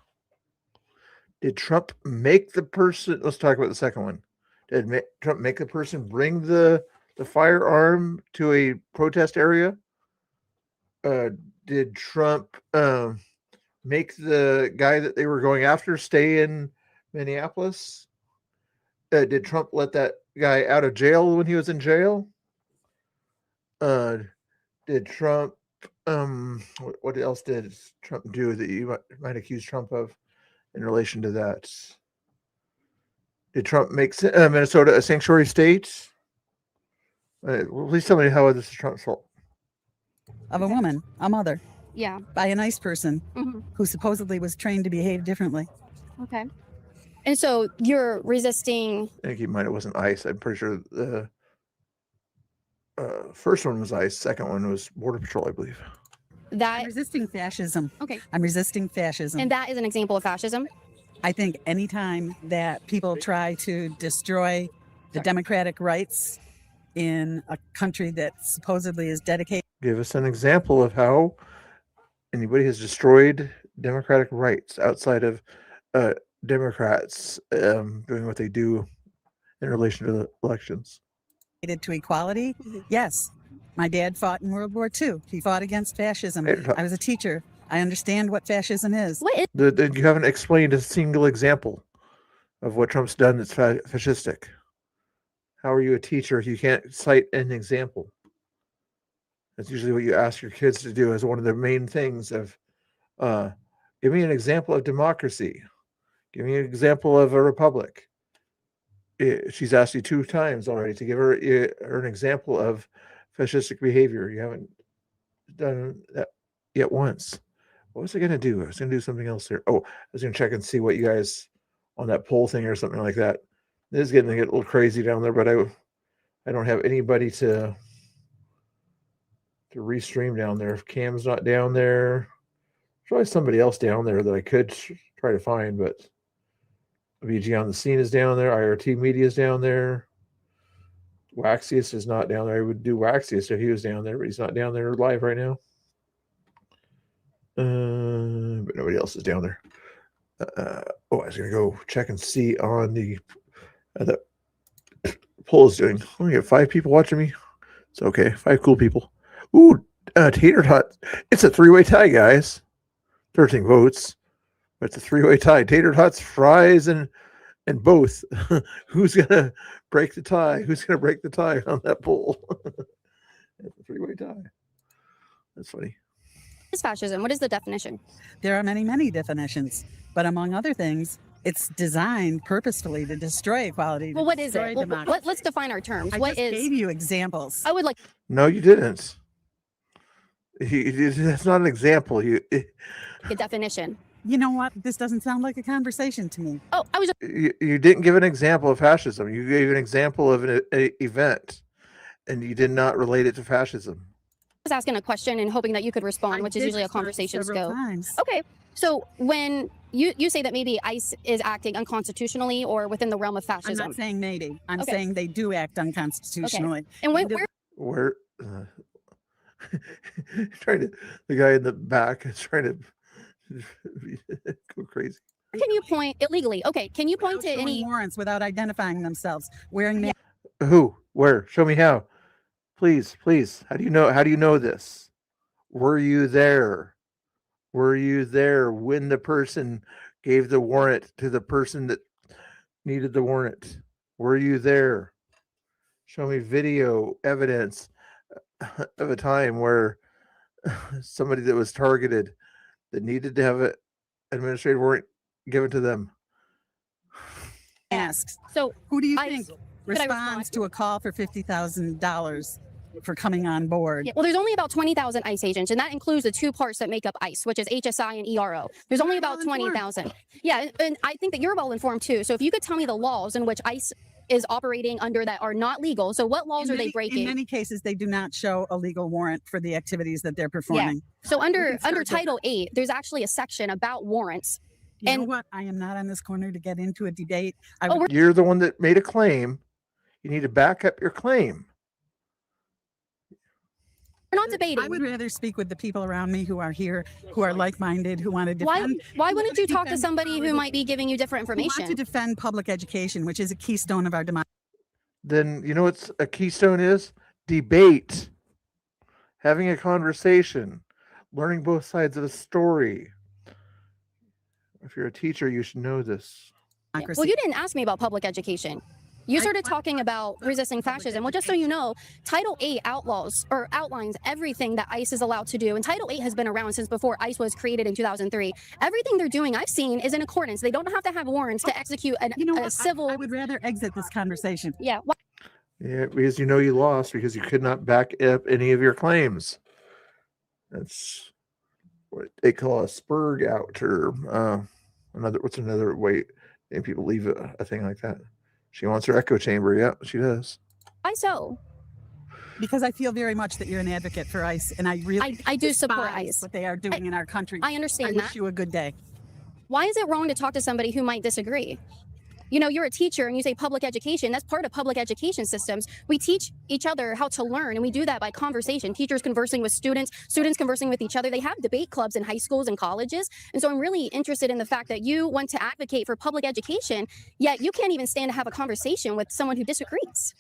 Did Trump make the person? Let's talk about the second one. Did Trump make the person bring the firearm to a protest area? Did Trump make the guy that they were going after stay in Minneapolis? Did Trump let that guy out of jail when he was in jail? Did Trump what else did Trump do that you might accuse Trump of in relation to that? Did Trump make Minnesota a sanctuary state? Well, please tell me how this is Trump's fault. Of a woman, a mother, Yeah. by a nice person Mhm. who supposedly was trained to behave differently. Okay. And so you're resisting. I think keep in mind it wasn't ICE. I'm pretty sure the first one was ICE. Second one was Border Patrol, I believe. That. I'm resisting fascism. Okay. I'm resisting fascism. And that is an example of fascism. I think anytime that people try to destroy the democratic rights in a country that supposedly is dedicated. Give us an example of how anybody has destroyed democratic rights outside of Democrats doing what they do in relation to the elections. To equality. Yes. My dad fought in World War II. He fought against fascism. I was a teacher. I understand what fascism is. You haven't explained a single example of what Trump's done that's fascistic. How are you a teacher if you can't cite an example? That's usually what you ask your kids to do as one of the main things of, give me an example of democracy. Give me an example of a republic. She's asked you 2 times already to give her an example of fascistic behavior. You haven't done that yet once. What was I going to do? I was going to do something else there. Oh, I was going to check and see what you guys on that poll thing or something like that. This is getting to get a little crazy down there, but I don't have anybody to restream down there. If Cam's not down there, there's probably somebody else down there that I could try to find, but VG on the Scene is down there. IRT Media is down there. Waxius is not down there. I would do Waxius if he was down there, but he's not down there live right now. But nobody else is down there. I was going to go check and see on the poll is doing. Let me get 5 people watching me. It's okay. 5 cool people. Ooh, Tater Tot. It's a 3-way tie, guys. 13 votes. But it's a 3-way tie. Tater Tots, fries, and both. Who's going to break the tie? Who's going to break the tie on that poll? It's a 3-way tie. That's funny. What is fascism? What is the definition? There are many, many definitions, but among other things, it's designed purposefully to destroy equality. Well, what is it? Well, let's define our terms. I just gave you examples. I would like No, you didn't. That's not an example. a definition. You know what? This doesn't sound like a conversation to me. Oh, I was just You didn't give an example of fascism. You gave an example of an event, and you did not relate it to fascism. asking a question and hoping that you could respond, which is usually how conversations go. Okay. So when you say that maybe ICE is acting unconstitutionally or within the realm of fascism. I'm not saying maybe. I'm Okay. saying they do act unconstitutionally. Okay. And Where trying to the guy in the back is trying to go crazy. can you point illegally? Okay. Can you point to Showing any warrants without identifying themselves, wearing Who? Where? Show me how. Please. How do you know this? Were you there? Were you there when the person gave the warrant to the person that needed the warrant? Were you there? Show me video evidence of a time where somebody that was targeted that needed to have an administrative warrant given to them. asks. So who do you I- think could I respond? responds to a call for $50,000 for coming on board? Yeah, well, there's only about 20,000 ICE agents, and that includes the 2 parts that make up ICE, which is HSI and ERO. There's only about 20,000. Yeah, and I think that you're well informed too. So if you could tell me the laws in which ICE is operating under that are not legal. So what laws are they breaking? In many cases, they do not show a legal warrant for the activities that they're performing. So We under can start Title 8, there's actually a section about warrants. You know what? I am not on this corner to get into a debate. I Oh, would You're the one that made a claim. You need to back up your claim. We're not debating. I would rather speak with the people around me who are here, who are like-minded, who want to Why defend. why wouldn't you talk to defend somebody who might be giving you different who want information? to defend public education, which is a keystone of our democracy. Then you know what's a keystone is? Debate. Having a conversation. Learning both sides of the story. If you're a teacher, you should know this. Well, you didn't ask me about public education. You started talking about resisting fascism. Well, just so you know, Title VIII outlines everything that ICE is allowed to do. And Title VIII has been around since before ICE was created in 2003. Everything they're doing, I've seen, is in accordance. They don't have to have warrants to execute a civil. I would rather exit this conversation. Yeah. Yeah, because you know you lost because you could not back up any of your claims. That's what they call a spurg out, or what's another way and people leave a thing like that. She wants her echo chamber. Yeah, she does. Why so? Because I feel very much that you're an advocate for ICE, and I really I do support despise ICE. what they are doing in our country. I understand I that. wish you a good day. Why is it wrong to talk to somebody who might disagree? You know, you're a teacher and you say public education. That's part of public education systems. We teach each other how to learn, and we do that by conversation. Teachers conversing with students, students conversing with each other. They have debate clubs in high schools and colleges. And so I'm really interested in the fact that you want to advocate for public education, yet you can't even stand to have a conversation with someone who disagrees.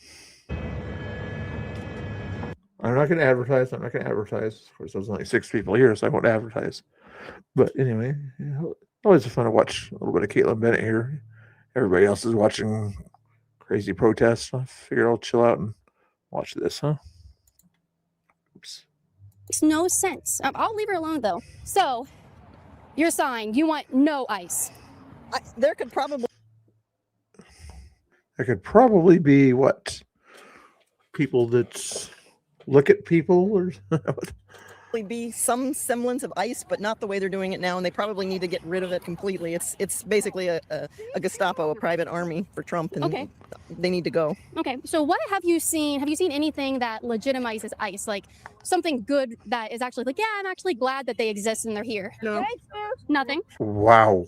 I'm not going to advertise. Of course, there's only 6 people here, so I won't advertise. But anyway, always fun to watch a little bit of Caitlin Bennett here. Everybody else is watching crazy protests. I figured I'll chill out and watch this, huh? Oops. Makes no sense. I'll leave her alone, though. So, your sign, you want no ICE. There could probably be what? People that look at people, or be some semblance of ICE, but not the way they're doing it now, and they probably need to get rid of it completely. It's basically a Gestapo, a private army for Trump, and Okay. they need to go. Okay, so what have you seen? Have you seen anything that legitimizes ICE? Like something good that is actually like, yeah, I'm actually glad that they exist and they're here. No. Nothing. wow.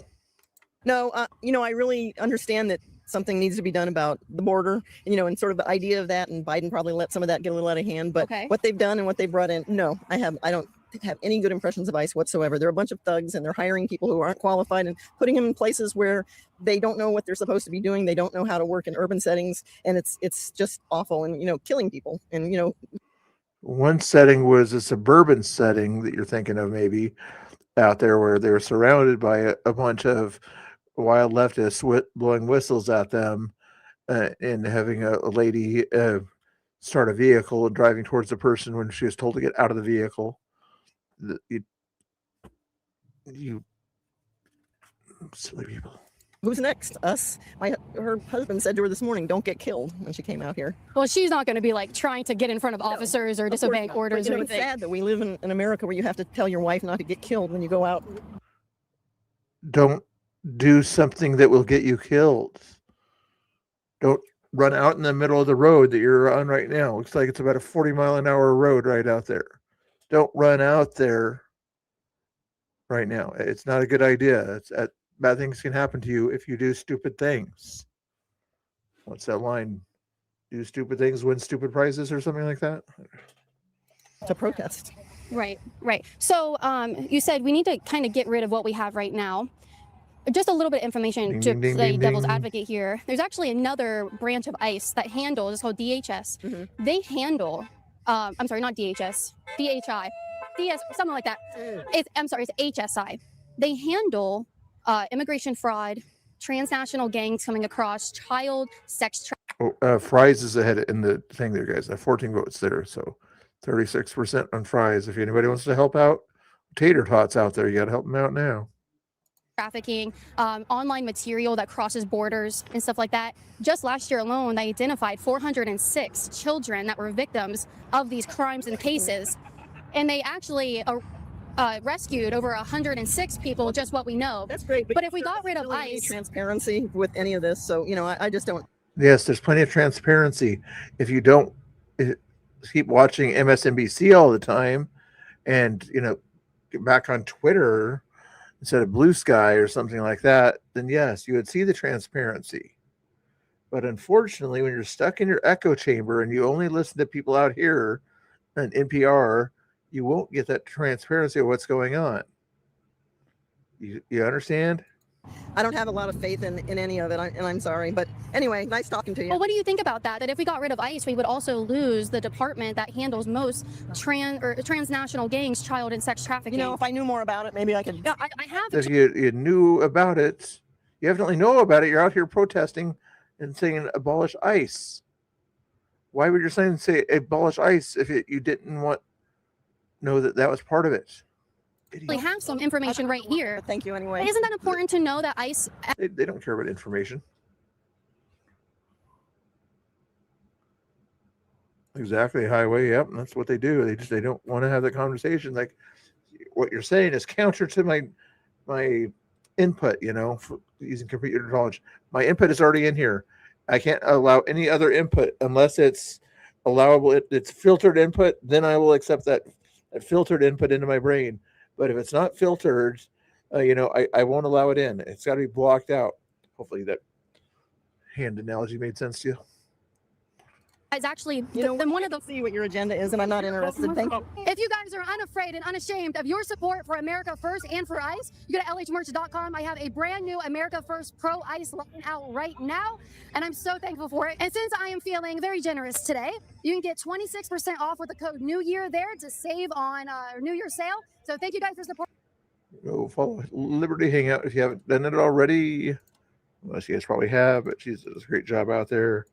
No, I really understand that something needs to be done about the border, and sort of the idea of that, and Biden probably let some of that get a little out of hand, but Okay. what they've done and what they brought in, no, I don't have any good impressions of ICE whatsoever. They're a bunch of thugs, and they're hiring people who aren't qualified and putting them in places where they don't know what they're supposed to be doing. They don't know how to work in urban settings, and it's just awful, and killing people, and One setting was a suburban setting that you're thinking of, maybe out there where they were surrounded by a bunch of wild leftists blowing whistles at them, and having a lady start a vehicle and driving towards the person when she was told to get out of the vehicle. You silly people. who's next? Us. Her husband said to her this morning, "Don't get killed," when she came out here. Well, she's not going to be like trying to get in front of officers or Of course disobeying not. orders But, or it's anything. sad that we live in America where you have to tell your wife not to get killed when you go out. Don't do something that will get you killed. Don't run out in the middle of the road that you're on right now. Looks like it's about a 40-mile-an-hour road right out there. Don't run out there right now. It's not a good idea. Bad things can happen to you if you do stupid things. What's that line? Do stupid things, win stupid prizes, or something like that? To protest. Right. So you said we need to kind of get rid of what we have right now. Just a little bit of information Ding, to ding, ding, play ding, devil's ding. advocate here. There's actually another branch of ICE that handles, it's called DHS. They handle, I'm sorry, not DHS, DHI, something like that. It's HSI. They handle immigration fraud, transnational gangs coming across, child sex trafficking. Fries is ahead in the thing there, guys. 14 votes there, so 36% on Fries. If anybody wants to help out, Tater Tots out there, you got to help them out now. Online material that crosses borders and stuff like that. Just last year alone, they identified 406 children that were victims of these crimes and cases. And they actually rescued over 106 people, just what we know. That's great. But if we got rid of Really any ICE, transparency with any of this, so I just don't. Yes, there's plenty of transparency. If you don't keep watching MSNBC all the time and, get back on Twitter instead of Blue Sky or something like that, then yes, you would see the transparency. But unfortunately, when you're stuck in your echo chamber and you only listen to people out here on NPR, you won't get that transparency of what's going on. You understand? I don't have a lot of faith in any of it, and I'm sorry. But anyway, nice talking to you. well, what do you think about that? That if we got rid of ICE, we would also lose the department that handles most transnational gangs, child and sex trafficking. If I knew more about it, maybe I could. Yeah, I have. If you knew about it, you definitely know about it. You're out here protesting and saying abolish ICE. Why would your sign say abolish ICE if you didn't know that was part of it? We have some information right here. Thank you anyway. Isn't that important to know that ICE? They don't care about information. Exactly, highway. Yep, that's what they do. They don't want to have the conversation. Like what you're saying is counter to my input. For using computer knowledge, my input is already in here. I can't allow any other input unless it's allowable. It's filtered input. Then I will accept that filtered input into my brain. But if it's not filtered, I won't allow it in. It's got to be blocked out. Hopefully that hand analogy made sense to you. Is actually then one of the see what your agenda is, and I'm not interested. Thank you. If you guys are unafraid and unashamed of your support for America First and for ICE, you go to lhmerch.com. I have a brand new America First Pro ICE line out right now, and I'm so thankful for it. And since I am feeling very generous today, you can get 26% off with the code New Year there to save on New Year sale. So thank you guys for supporting. Go follow Liberty Hangout if you haven't done it already. Well, you guys probably have, but she does a great job out there.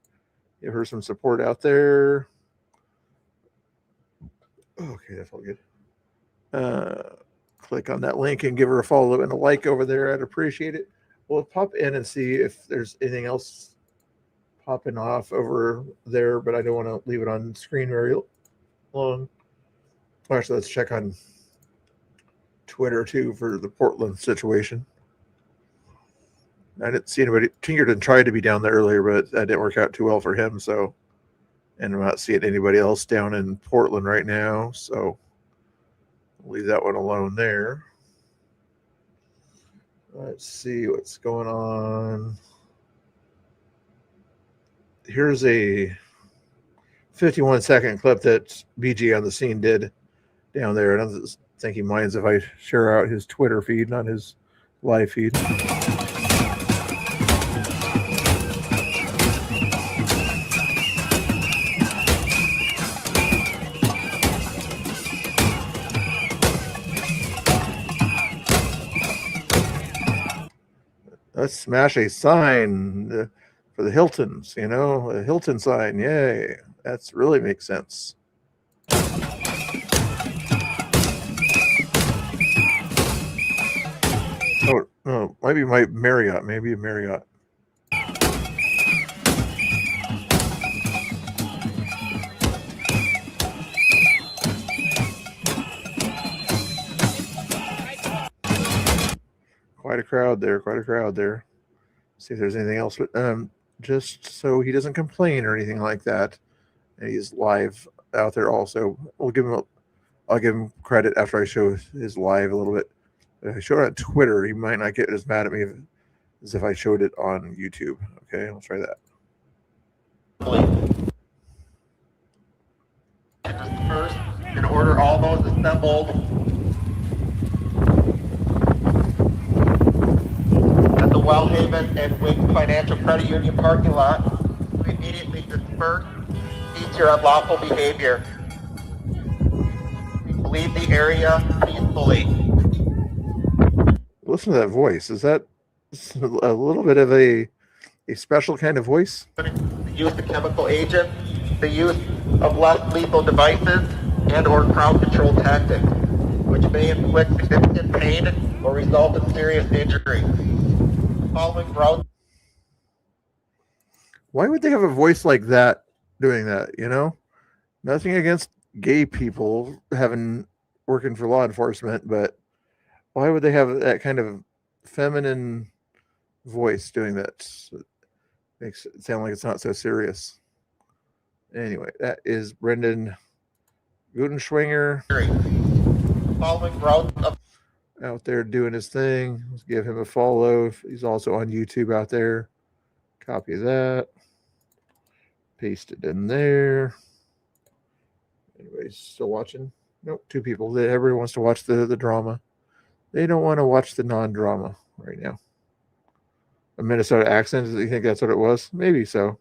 Give her some support out there. Okay, that's all good. Click on that link and give her a follow and a like over there. I'd appreciate it. We'll pop in and see if there's anything else popping off over there, but I don't want to leave it on screen very long. Actually, let's check on Twitter too for the Portland situation. I didn't see anybody. Tinkerton tried to be down there earlier, but that didn't work out too well for him. So, and I'm not seeing anybody else down in Portland right now. So, I'll leave that one alone there. Let's see what's going on. Here's a 51-second clip that BG on the scene did down there. And I don't think he minds if I share out his Twitter feed, not his live feed. Let's smash a sign for the Hiltons, a Hilton sign. Yay. That's really makes sense. Oh, no, might be my Marriott. Maybe a Marriott. Quite a crowd there. See if there's anything else. But just so he doesn't complain or anything like that. And he's live out there also. I'll give him credit after I show his live a little bit. If I show it on Twitter, he might not get as mad at me as if I showed it on YouTube. Okay, I'll try that. First, in order all those assembled at the Wellhaven and Wing Financial Credit Union parking lot, we immediately disperse cease your unlawful behavior. Leave the area peacefully. Listen to that voice. Is that a little bit of a special kind of voice? The use of chemical agents, the use of less lethal devices, and or crowd control tactics, which may inflict significant pain or result in serious injury. Following routes. Why would they have a voice like that doing that, Nothing against gay people working for law enforcement, but why would they have that kind of feminine voice doing that? It makes it sound like it's not so serious. Anyway, that is Brendan Gutenschwinger Following routes out there doing his thing. Let's give him a follow. He's also on YouTube out there. Copy that. Paste it in there. Anybody's still watching? Nope, 2 people. Everybody wants to watch the drama. They don't want to watch the non-drama right now. A Minnesota accent? Do you think that's what it was? Maybe so.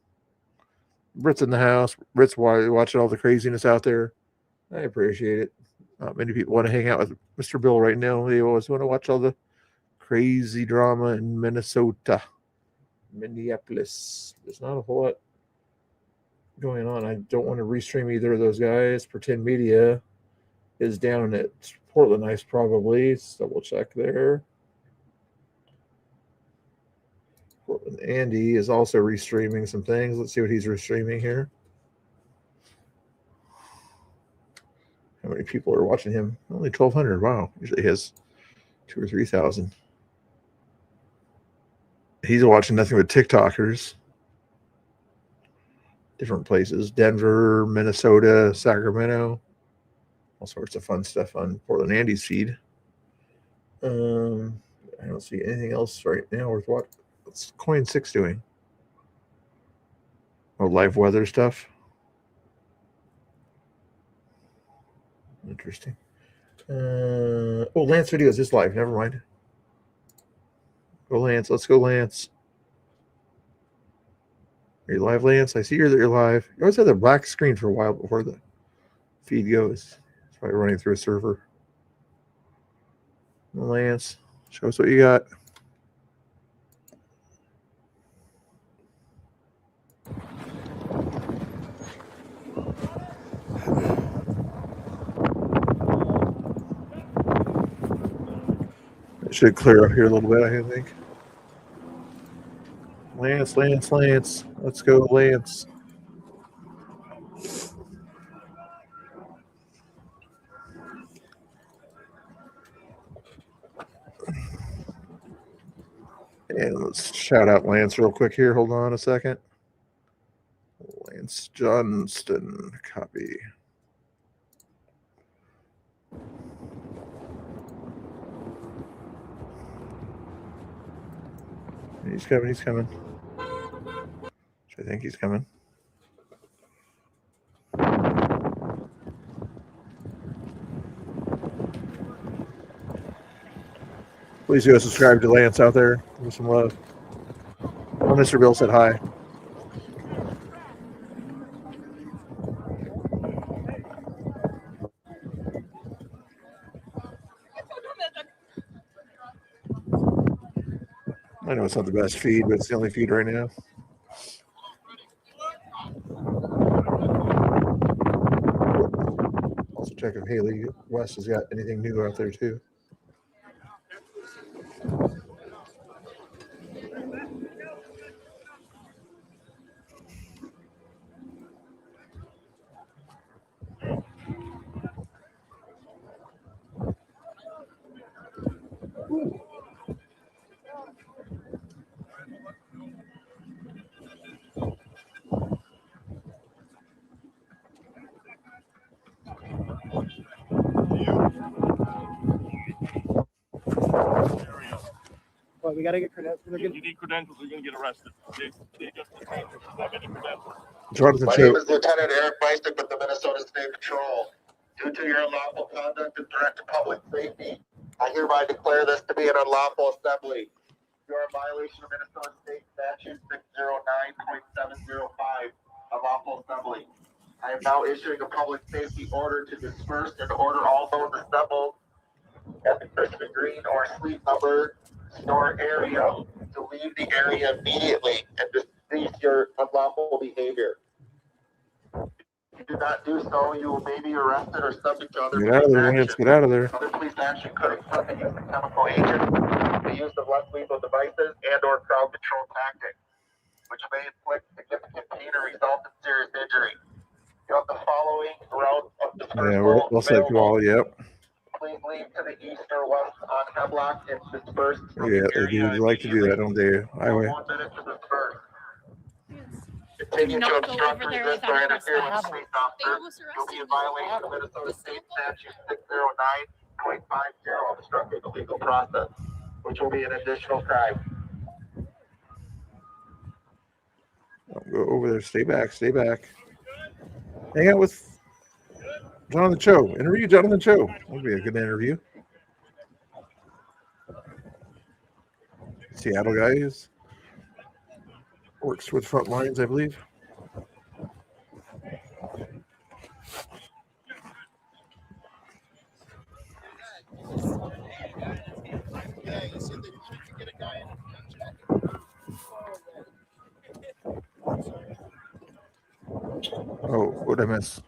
Brit's in the house. Brit's watching all the craziness out there. I appreciate it. Not many people want to hang out with Mr. Bill right now. They always want to watch all the crazy drama in Minnesota. Minneapolis. There's not a whole lot going on. I don't want to restream either of those guys. Pretend Media is down at Portland Ice probably. Let's double check there. Portland Andy is also restreaming some things. Let's see what he's restreaming here. How many people are watching him? Only 1,200. Wow. Usually he has 2,000 or 3,000. He's watching nothing but TikTokers. Different places. Denver, Minnesota, Sacramento. All sorts of fun stuff on Portland Andy's feed. I don't see anything else right now worth what. What's Coin 6 doing? Oh, live weather stuff. Interesting. Oh, Lance Videos is live. Never mind. Go, Lance. Let's go, Lance. Are you live, Lance? I see that you're live. You always have the black screen for a while before the feed goes. It's probably running through a server. Lance, show us what you got. It should clear up here a little bit, I think. Lance. Let's go, Lance. And let's shout out Lance real quick here. Hold on a second. Lance Johnston, copy. He's coming. I think he's coming. Please go subscribe to Lance out there. Give him some love. Oh, Mr. Bill said hi. I know it's not the best feed, but it's the only feed right now. Also check if Haley West has got anything new out there too. But we gotta get credentials. You need credentials, you're gonna get arrested. They just detained you. Have any credentials? Jonathan My Cho. name is Lieutenant Eric Bisick with the Minnesota State Patrol. Due to your unlawful conduct and threat to public safety, I hereby declare this to be an unlawful assembly. You are in violation of Minnesota State Statute 609.705, unlawful assembly. I am now issuing a public safety order to disperse and order all those assembled at the Christmas Green or Suite Number store area to leave the area immediately and to cease your unlawful behavior. If you do not do so, you may be arrested or subject to other Get out of there, police Lance. action. Get out of there. Other police action could include the use of chemical agents, the use of less lethal devices, and/or crowd control tactics, which may inflict significant pain or result in serious injury. You have the following routes of dispersal. Yeah, we'll set you all. Yep. Please leave to the east or west on Hemlock and disperse. from Yeah, the they area do like to do that, don't they? Highway. 1 minute to disperse. Continue to obstruct, resist, or interfere with a police officer. You'll be in violation of Minnesota State Statute 609.50, obstructing the legal process, which will be an additional crime. Don't go over there. Stay back. Stay back. Hang out with Jonathan Cho. Interview Jonathan Cho. That'd be a good interview. Seattle guy who's works with Front Lines, I believe. What did I miss?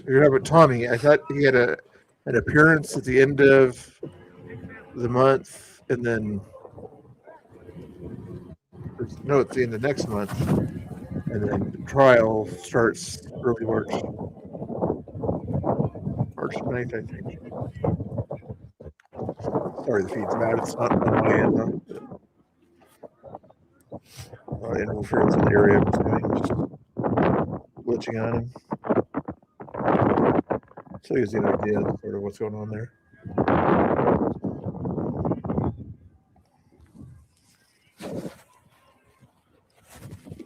You're talking about Tommy. I thought he had an appearance at the end of the month, and then no, it's the end of next month, and then the trial starts early March 9th, I think. Sorry, the feed's bad. It's not on my end though. Interference in the area. It's just glitching on him. So it gives you an idea of sort of what's going on there.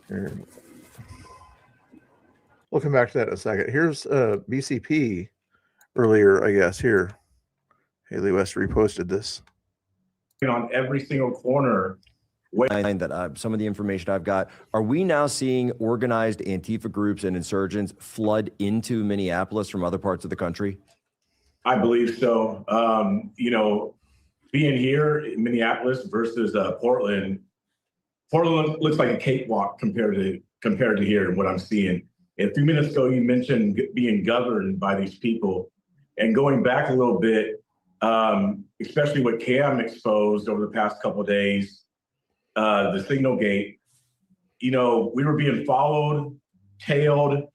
And we'll come back to that in a second. Here's BCP earlier, I guess. Here, Haley West reposted this. On every single corner. That some of the information I've got, are we now seeing organized Antifa groups and insurgents flood into Minneapolis from other parts of the country? I believe so. Being here in Minneapolis versus Portland looks like a cakewalk compared to here and what I'm seeing. A few minutes ago, you mentioned being governed by these people, and going back a little bit, especially what Cam exposed over the past couple of days. The signal gate, we were being followed, tailed,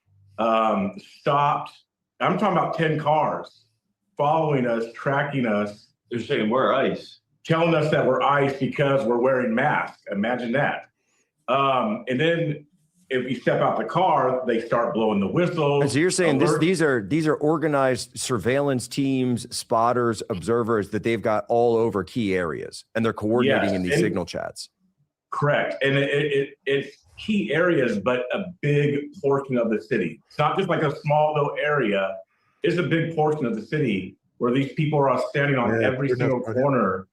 stopped. I'm talking about 10 cars following us, tracking us. They're saying we're ICE. Telling us that we're ICE because we're wearing masks. Imagine that. And then if we step out the car, they start blowing the whistles. And so you're saying these are organized surveillance teams, spotters, observers that they've got all over key areas, and they're coordinating in these signal chats. Correct. And it's key areas, but a big portion of the city. It's not just like a small little area. It's a big portion of the city where these people are standing on every single corner,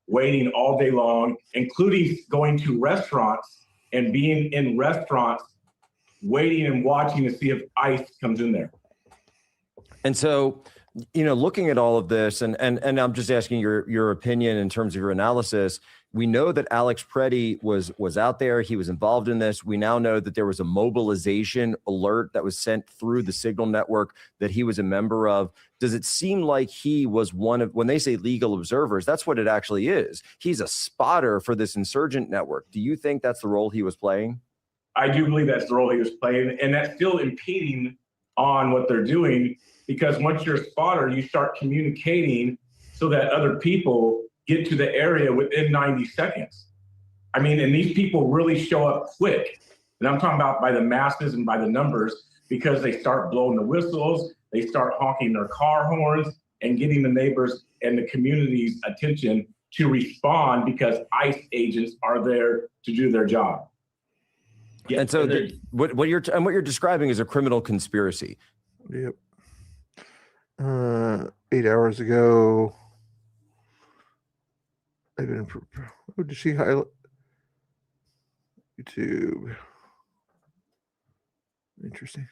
waiting all day long, including going to restaurants and being in restaurants, waiting and watching to see if ICE comes in there. And so, looking at all of this, and I'm just asking your opinion in terms of your analysis. We know that Alex Preddy was out there. He was involved in this. We now know that there was a mobilization alert that was sent through the Signal network that he was a member of. Does it seem like he was one of, when they say legal observers, that's what it actually is. He's a spotter for this insurgent network. Do you think that's the role he was playing? I do believe that's the role he was playing, and that's still impeding on what they're doing, because once you're a spotter, you start communicating so that other people get to the area within 90 seconds. And these people really show up quick. And I'm talking about by the masses and by the numbers, because they start blowing the whistles, they start honking their car horns and getting the neighbors and the community's attention to respond, because ICE agents are there to do their job. Yeah, and so what you're describing is a criminal conspiracy. Yep. 8 hours ago, who did she highlight? YouTube. Interesting.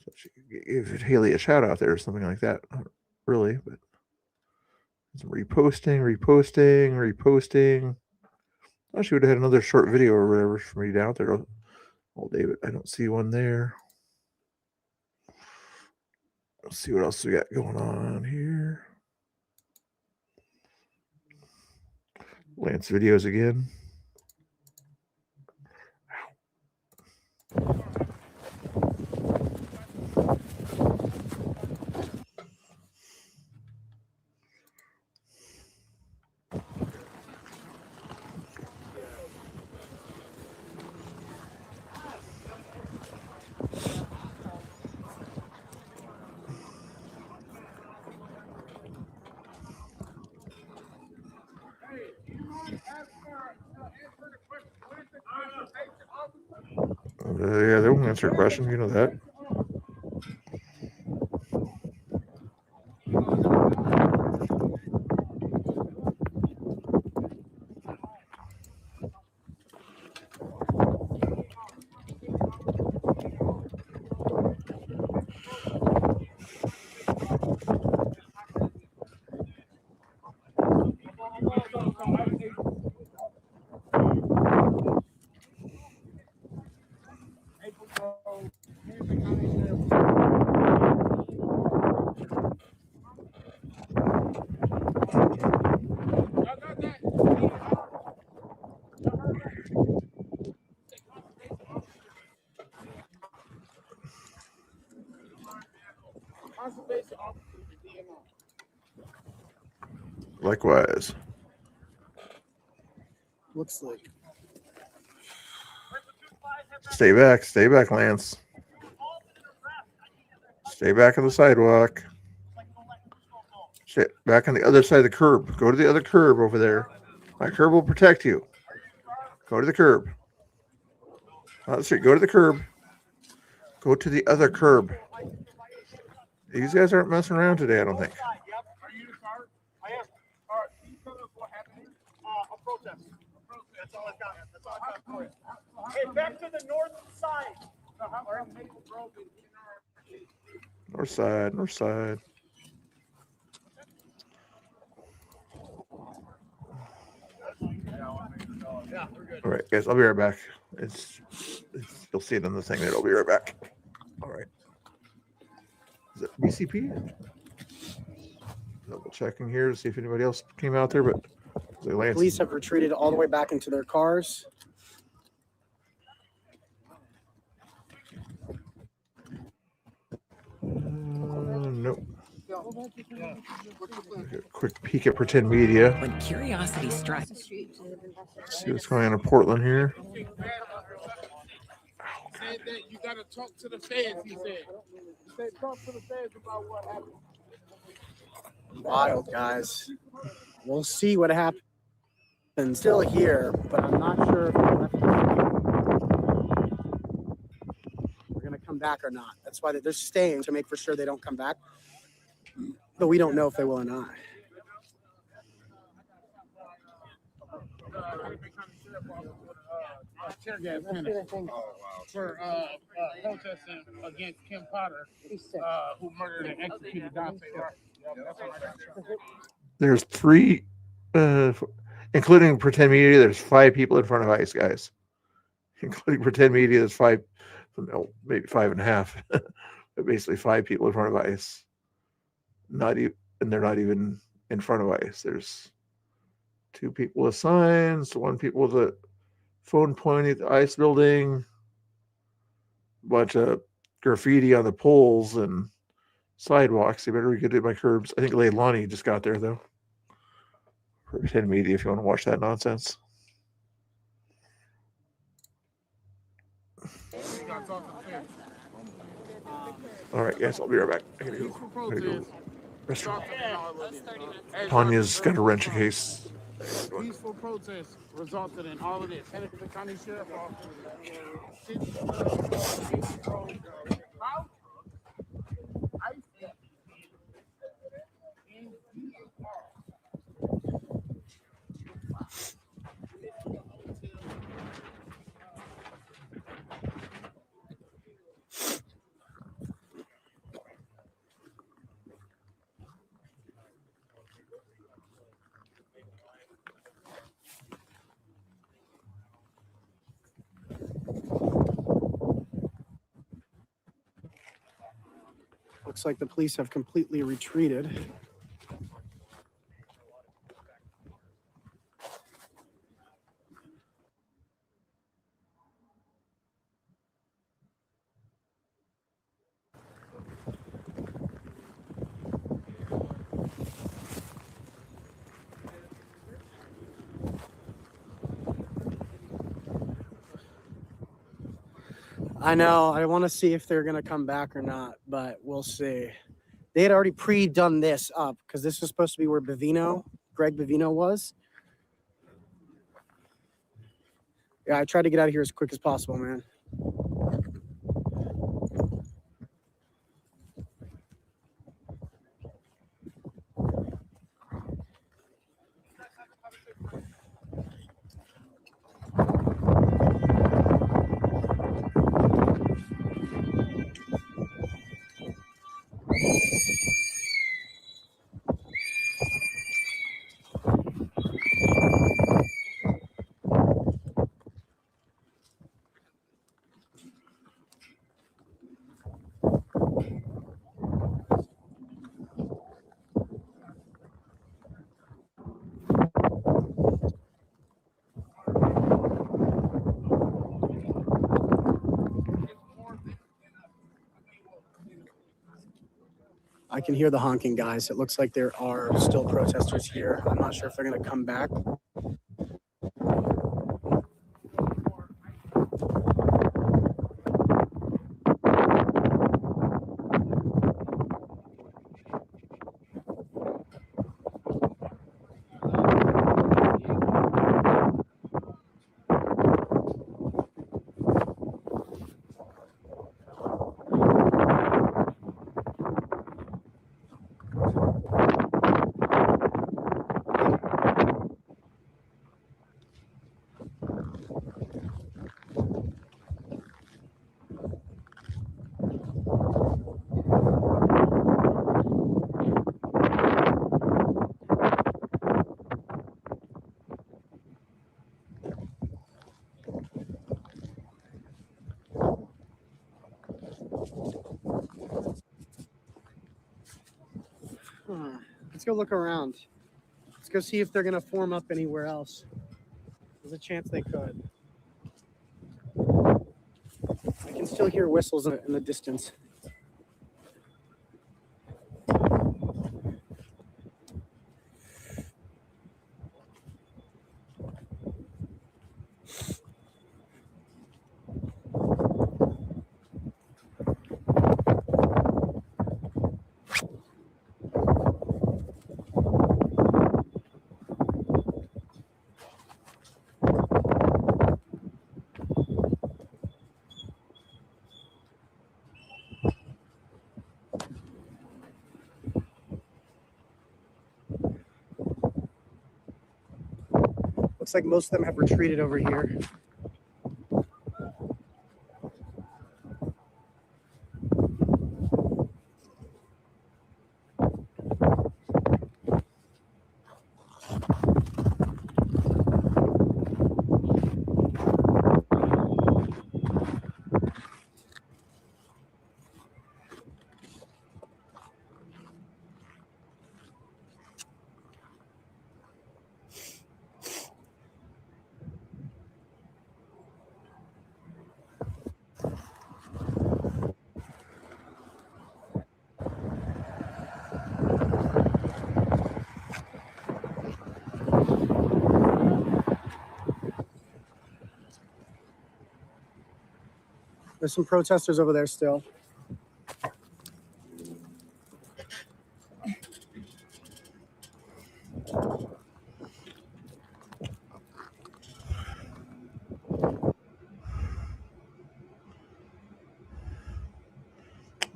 So she gave Haley a shout out there or something like that. Not really, but some reposting. I she would have had another short video or whatever for me down there all day, but I don't see one there. Let's see what else we got going on here. Lance videos again. Yeah, they won't answer a question. You know that. likewise. Looks like. Stay back, Lance. Stay back on the sidewalk. Stay back on the other side of the curb. Go to the other curb over there. My curb will protect you. Go to the curb. Let's see. Go to the curb. Go to the other curb. These guys aren't messing around today, I don't think. Hey, back to the north side. North side, north side. All right, guys, I'll be right back. It's you'll see it on the thing that I'll be right back. All right. Is it BCP? Double checking here to see if anybody else came out there, but Police have retreated all the way back into their cars. Nope. A quick peek at Pretend Media. When curiosity strikes. See what's going on in Portland here. Said that you gotta talk to the feds, he said. He said talk to the feds about what happened. Wild, guys. We'll see what happens. Still here, but I'm not sure if we're going to come back or not. That's why they're staying, to make for sure they don't come back. But we don't know if they will or not. Tear gas for protesting against Kim Potter, who murdered and executed Dante Rush. There's 3, including Pretend Media, there's 5 people in front of ICE, guys. Including Pretend Media, there's 5, maybe 5.5, but basically 5 people in front of ICE. Not even, and they're not even in front of ICE. There's 2 people with signs, 1 people with a phone pointing at the ICE building, a bunch of graffiti on the poles and sidewalks. They better get it by curbs. I think Leilani just got there though. Pretend Media, if you want to watch that nonsense. All right, guys, I'll be right back. I gotta go. Restaurant. Tanya's got a wrench case. Peaceful protests resulted in all of this. Hennepin County Sheriff Looks like the police have completely retreated. I know. I want to see if they're going to come back or not, but we'll see. They had already pre-done this up because this was supposed to be where Greg Bavino was. Yeah, I tried to get out of here as quick as possible, man. I can hear the honking, guys. It looks like there are still protesters here. I'm not sure if they're going to come back. Let's go look around. Let's go see if they're going to form up anywhere else. There's a chance they could. I can still hear whistles in the distance. Looks like most of them have retreated over here. There's some protesters over there still.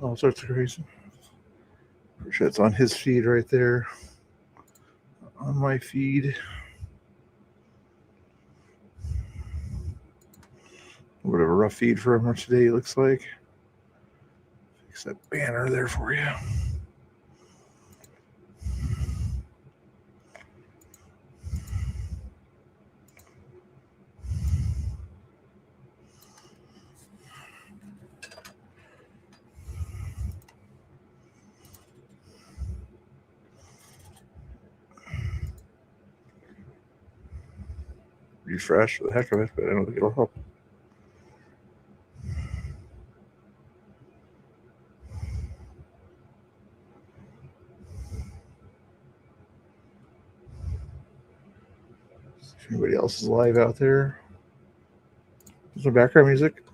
All sorts of crazy. Pretty sure it's on his feed right there. On my feed. A bit of a rough feed for him today, it looks like. Fix that banner there for you. Refresh for the heck of it, but I don't think it'll help. If anybody else is live out there. There's some background music.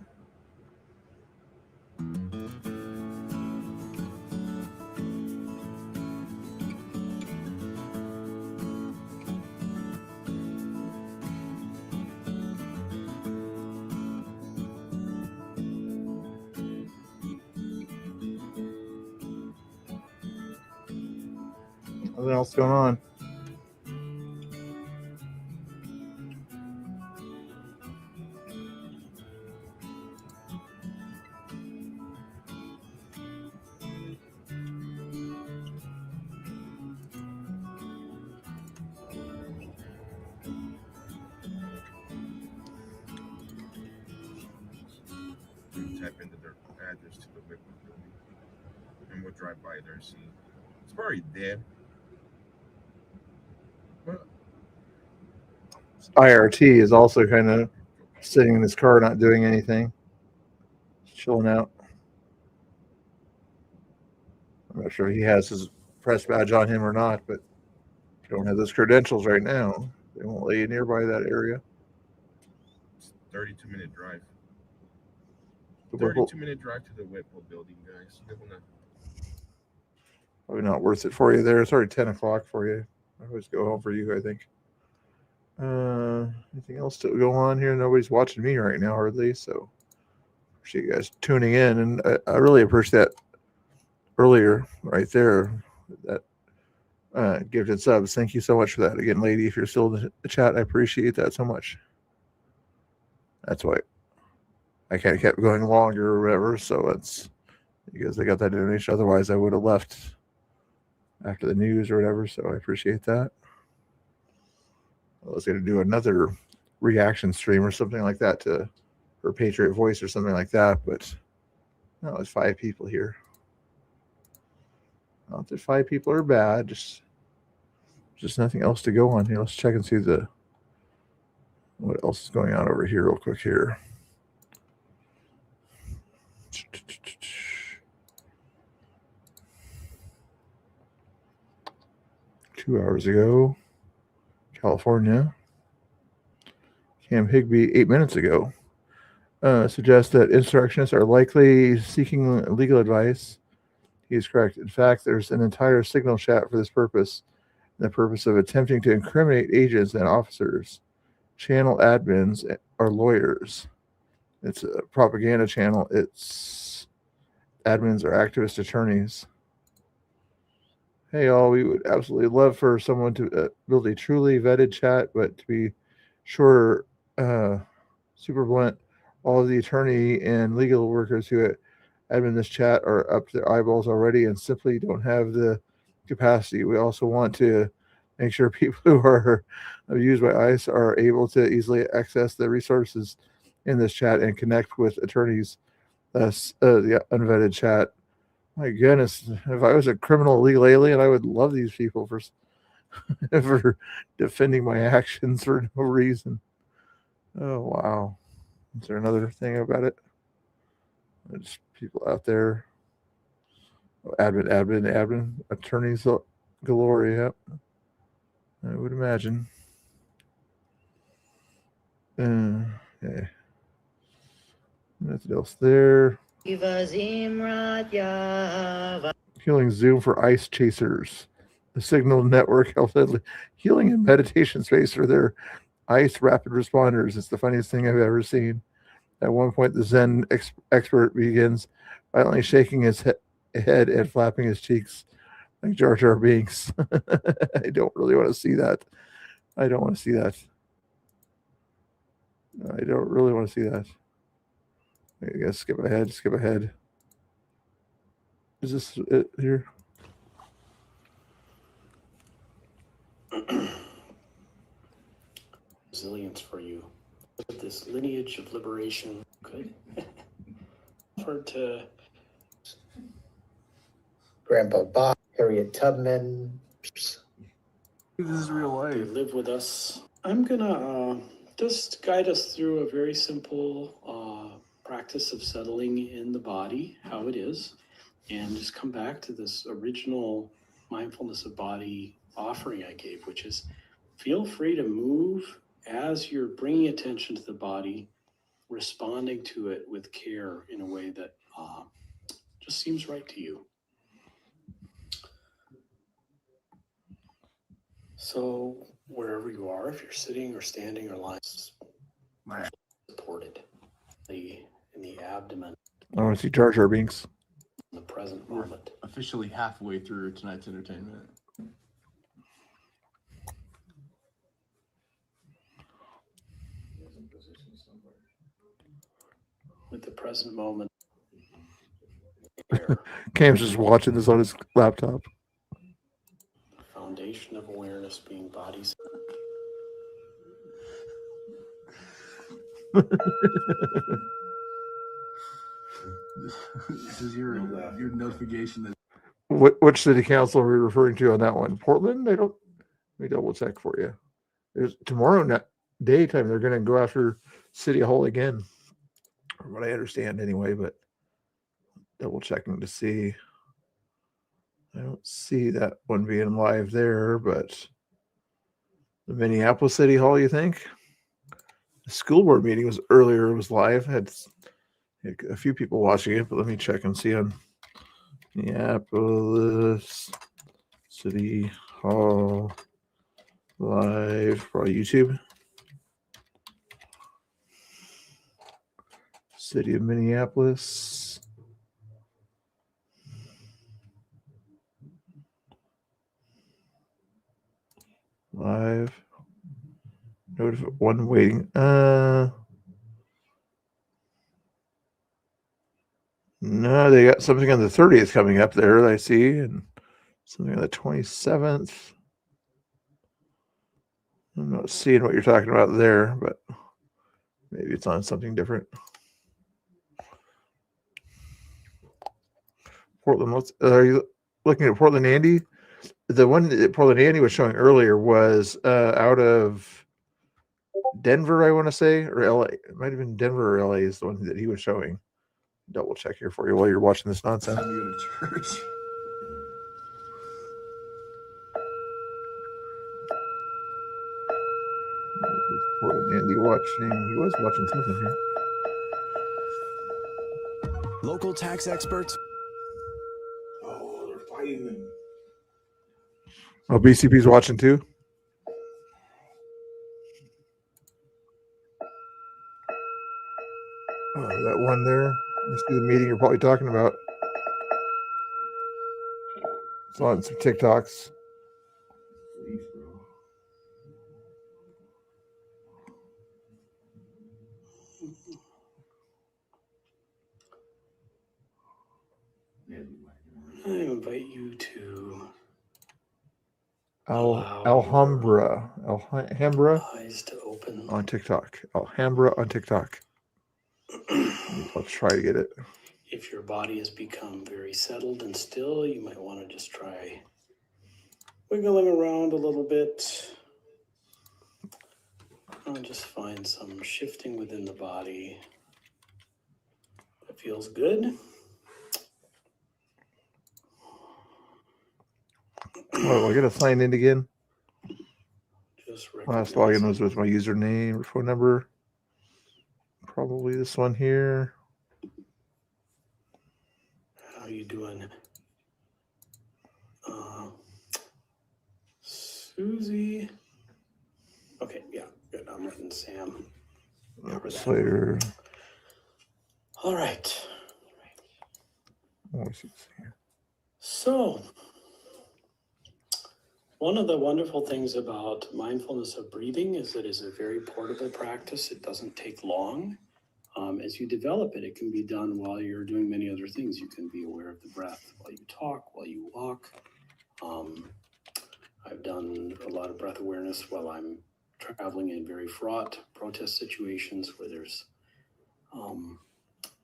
Nothing else going on. Type into their address to the Wickwood building, and we'll drive by there and see. It's probably dead. But IRT is also kind of sitting in his car, not doing anything, chilling out. I'm not sure if he has his press badge on him or not, but if you don't have those credentials right now, they won't let you nearby that area. 32-minute drive. The Whipple- 32-minute drive to the Whipple building, guys. You don't wanna- Probably not worth it for you there. It's already 10 o'clock for you. I always go home for you, I think. Anything else to go on here? Nobody's watching me right now, hardly. So appreciate you guys tuning in. And I really appreciate that earlier right there, that gifted subs. Thank you so much for that. Again, lady, if you're still in the chat, I appreciate that so much. That's why I kind of kept going longer or whatever. So it's because they got that donation. Otherwise, I would have left after the news or whatever. So I appreciate that. I was going to do another reaction stream or something like that to her Patriot Voice or something like that. But no, it's 5 people here. Not that 5 people are bad. Just nothing else to go on here. Let's check and see what else is going on over here real quick here. Two hours ago, California. Cam Higbee, 8 minutes ago, suggests that insurrectionists are likely seeking legal advice. He is correct. In fact, there's an entire signal chat for this purpose, the purpose of attempting to incriminate agents and officers, channel admins, or lawyers. It's a propaganda channel. It's admins or activist attorneys. Hey, all, we would absolutely love for someone to build a truly vetted chat, but to be sure, super blunt, all of the attorney and legal workers who admin this chat are up to their eyeballs already and simply don't have the capacity. We also want to make sure people who are abused by ICE are able to easily access the resources in this chat and connect with attorneys. Thus, the unvetted chat. My goodness, if I was a criminal illegal alien, I would love these people for defending my actions for no reason. Oh, wow. Is there another thing about it? There's people out there. Oh, admin, attorneys galore, yep. I would imagine. Okay. Nothing else there. Healing Zoom for ICE chasers. The Signal Network healing and meditation space for their ICE rapid responders. It's the funniest thing I've ever seen. At one point, the Zen expert begins violently shaking his head and flapping his cheeks like Jar Jar Binks. I don't really want to see that. I don't want to see that. I don't really want to see that. I guess skip ahead. Is this it here? Resilience for you. This lineage of liberation could offer to Grandpa Bob, Harriet Tubman. This is real life. They live with us. I'm gonna just guide us through a very simple practice of settling in the body, how it is, and just come back to this original mindfulness of body offering I gave, which is feel free to move as you're bringing attention to the body, responding to it with care in a way that just seems right to you. So wherever you are, if you're sitting or standing or lying, supported in the abdomen, I want to see Jar Jar Binks. in the present moment. Officially halfway through tonight's entertainment. With the present moment. Cam's just watching this on his laptop. Foundation of awareness being body This is your notification that Which city council are we referring to on that one? Portland? Let me double check for you. There's tomorrow daytime they're going to go after City Hall again, from what I understand anyway. But double checking to see. I don't see that one being live there, but the Minneapolis City Hall, you think? The school board meeting was earlier, it was live. Had a few people watching it, but let me check and see on Minneapolis City Hall live, probably YouTube. City of Minneapolis. Live. Notify one waiting. No, they got something on the 30th coming up there, I see, and something on the 27th. I'm not seeing what you're talking about there, but maybe it's on something different. Portland, are you looking at Portland Andy? The one that Portland Andy was showing earlier was out of Denver, I want to say, or LA. It might have been Denver or LA is the one that he was showing. Double check here for you while you're watching this nonsense. Time to go to church. Portland Andy watching. He was watching something here. Local tax experts. Oh, they're fighting them. Oh, BCP's watching too. Oh, that one there. Must be the meeting you're probably talking about. It's on some TikToks. I invite you to Alhambra eyes to open. on TikTok. Alhambra on TikTok. Let's try to get it. If your body has become very settled and still, you might want to just try wiggling around a little bit. And just find some shifting within the body that feels good. Oh, I gotta sign in again. Just Last login was with my username or phone number. Probably this one here. How are you doing? Susie. Okay, yeah, good. I'm letting Sam. Slater. All right. Oh, I see this here. So, one of the wonderful things about mindfulness of breathing is that it's a very portable practice. It doesn't take long. As you develop it, it can be done while you're doing many other things. You can be aware of the breath while you talk, while you walk. I've done a lot of breath awareness while I'm traveling in very fraught protest situations where there's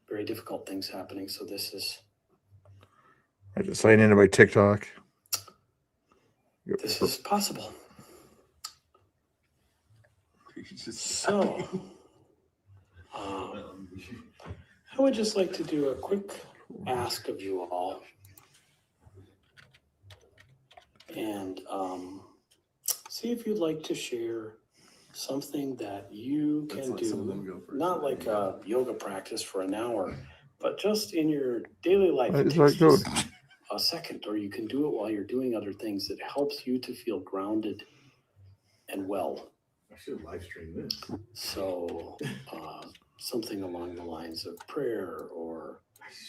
very difficult things happening. So this is... I just signed into my TikTok. This is possible. So, I would just like to do a quick ask of you all. And see if you'd like to share something that you can do, not like a yoga practice for an hour, but just in your daily life. It takes just a second, or you can do it while you're doing other things that helps you to feel grounded and well. I should live stream this. So something along the lines of prayer, or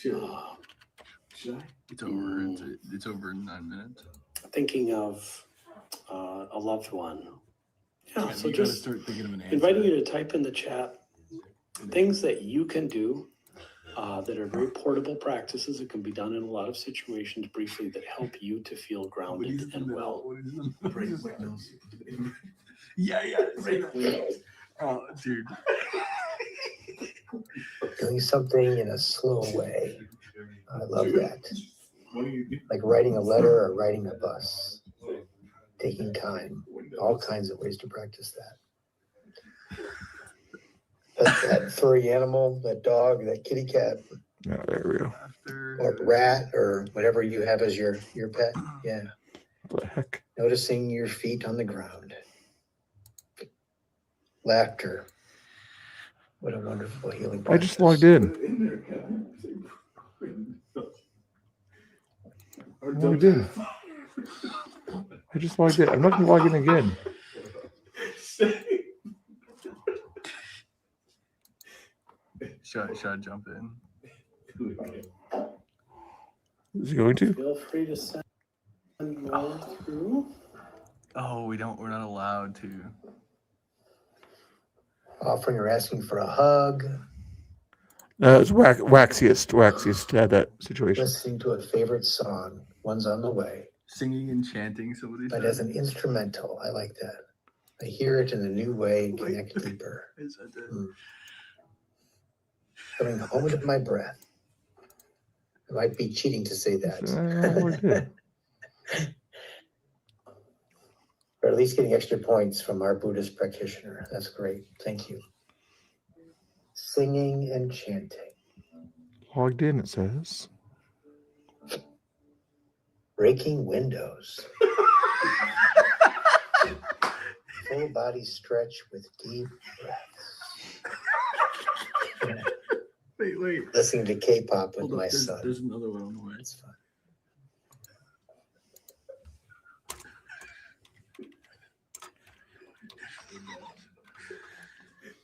should I? It's over. It's over in 9 minutes. Thinking of a loved one. Yeah, so you gotta just start thinking of an answer. inviting you to type in the chat things that you can do that are very portable practices that can be done in a lot of situations briefly that help you to feel grounded and well. Yeah. Oh, dude. Doing something in a slow way. I love that. Like writing a letter or riding a bus. Taking time. All kinds of ways to practice that. That furry animal, that dog, that kitty cat, Oh, there we go. Or rat, or whatever you have as your pet. Yeah. What the heck? Noticing your feet on the ground. Laughter. What a wonderful healing I just process. logged in. Logged in. I just logged in. I'm not going to log in again. Should I jump in? Is he going to? Feel free to send more through. Oh, we're not allowed to. Offering or asking for a hug. It's Waxiest had that situation. Listening to a favorite song. One's on the way. Singing and chanting, somebody But said. as an instrumental, I like that. I hear it in a new way and connect deeper. Is that it? Having the moment of my breath. I might be cheating to say that. Or at least getting extra points from our Buddhist practitioner. That's great. Thank you. Singing and chanting. Logged in, it says. Breaking windows. Full body stretch with deep breaths. Wait. Listening to K-pop with Hold up, my there's, son. There's another one on the way. It's fun.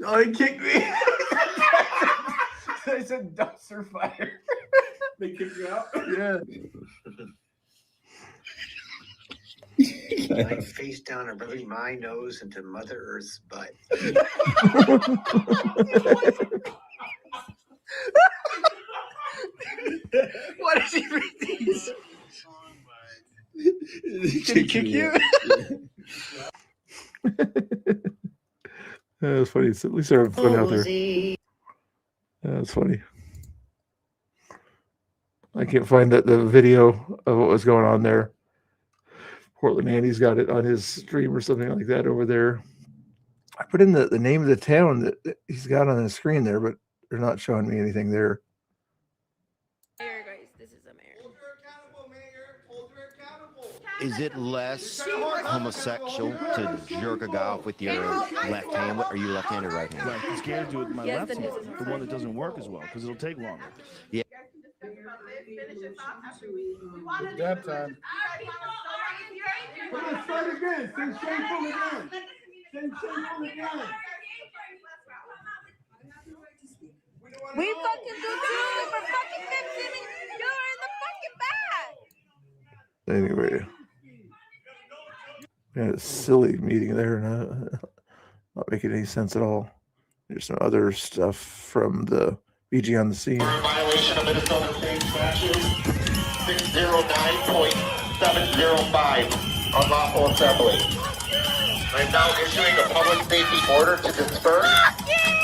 Oh, he kicked me. I said dumpster fire. They kicked you out? Yeah. Lying face down and rubbing my nose into Mother Earth's butt. Why did he read these? Did he kick you? That's funny. At least they're fun out there. That's funny. I can't find the video of what was going on there. Portland Andy's got it on his stream or something like that over there. I put in the name of the town that he's got on the screen there, but they're not showing me anything there. Is it less homosexual to jerk a guy off with your left hand? Are you left-handed or right-handed? Right, I'm scared to do it with my left hand, the one that doesn't work as well, because it'll take longer. Yeah. Dab time. Come on, start again. Say shameful again. Say shameful again. We fucking do too. We're fucking 15. You're in the fucking back. Anyway. Yeah, a silly meeting there, not making any sense at all. There's some other stuff from the BG on the scene. Violation of Minnesota State Statute 609.705, unlawful assembly. I am now issuing a public safety order to disperse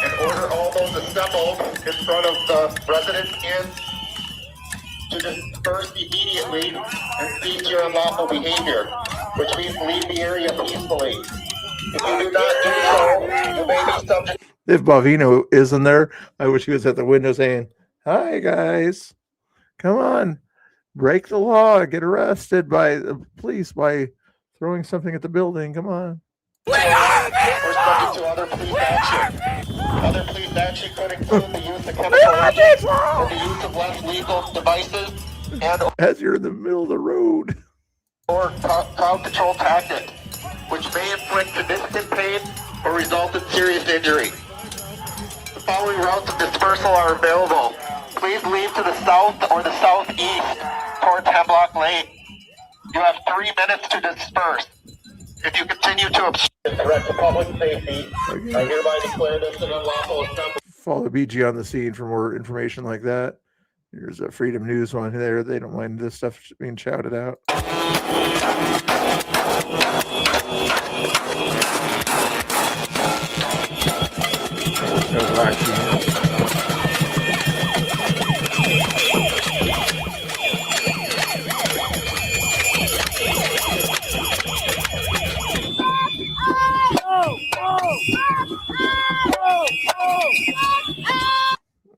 and order all those assembled in front of the residence inn to disperse immediately and cease your unlawful behavior, which means leave the area peacefully. If you do not do so, you may be subject. If Bavino is in there, I wish he was at the window saying, "Hi guys, come on, break the law, get arrested by the police by throwing something at the building. Come on." We're subject to other police action. Other police action could include the use of chemical agents or the use of less lethal devices and As you're in the middle of the road. or crowd control tactic, which may inflict significant pain or result in serious injury. The following routes of dispersal are available. Please leave to the south or the southeast towards Hemlock Lane. You have 3 minutes to disperse. If you continue to obstruct the threat to public safety, I hereby declare this an unlawful assembly. Follow BG on the scene for more information like that. There's a Freedom News one there. They don't mind this stuff being shouted out.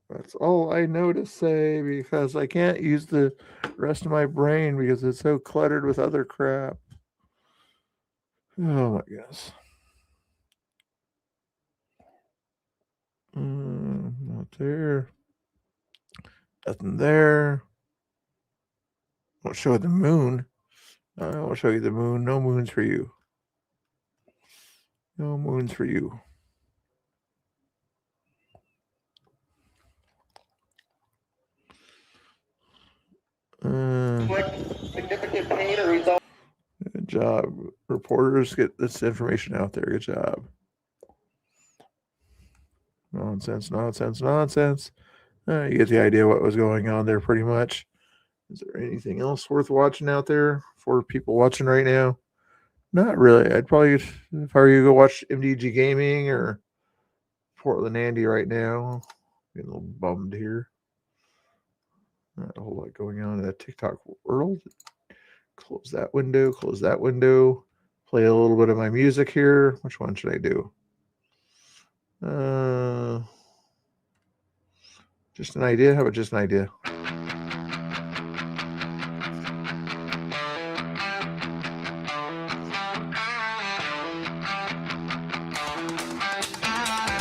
That's all I know to say because I can't use the rest of my brain because it's so cluttered with other crap. Oh my goodness. Not there. Nothing there. Won't show the moon. I won't show you the moon. No moons for you. No moons for you. Significant pain or result. Good job. Reporters, get this information out there. Good job. Nonsense, nonsense, nonsense. You get the idea what was going on there pretty much. Is there anything else worth watching out there for people watching right now? Not really. I'd probably, if I were you, go watch MDG Gaming or Portland Andy right now. Getting a little bummed here. Not a whole lot going on in the TikTok world. Close that window, close that window. Play a little bit of my music here. Which one should I do? Just an idea? How about just an idea?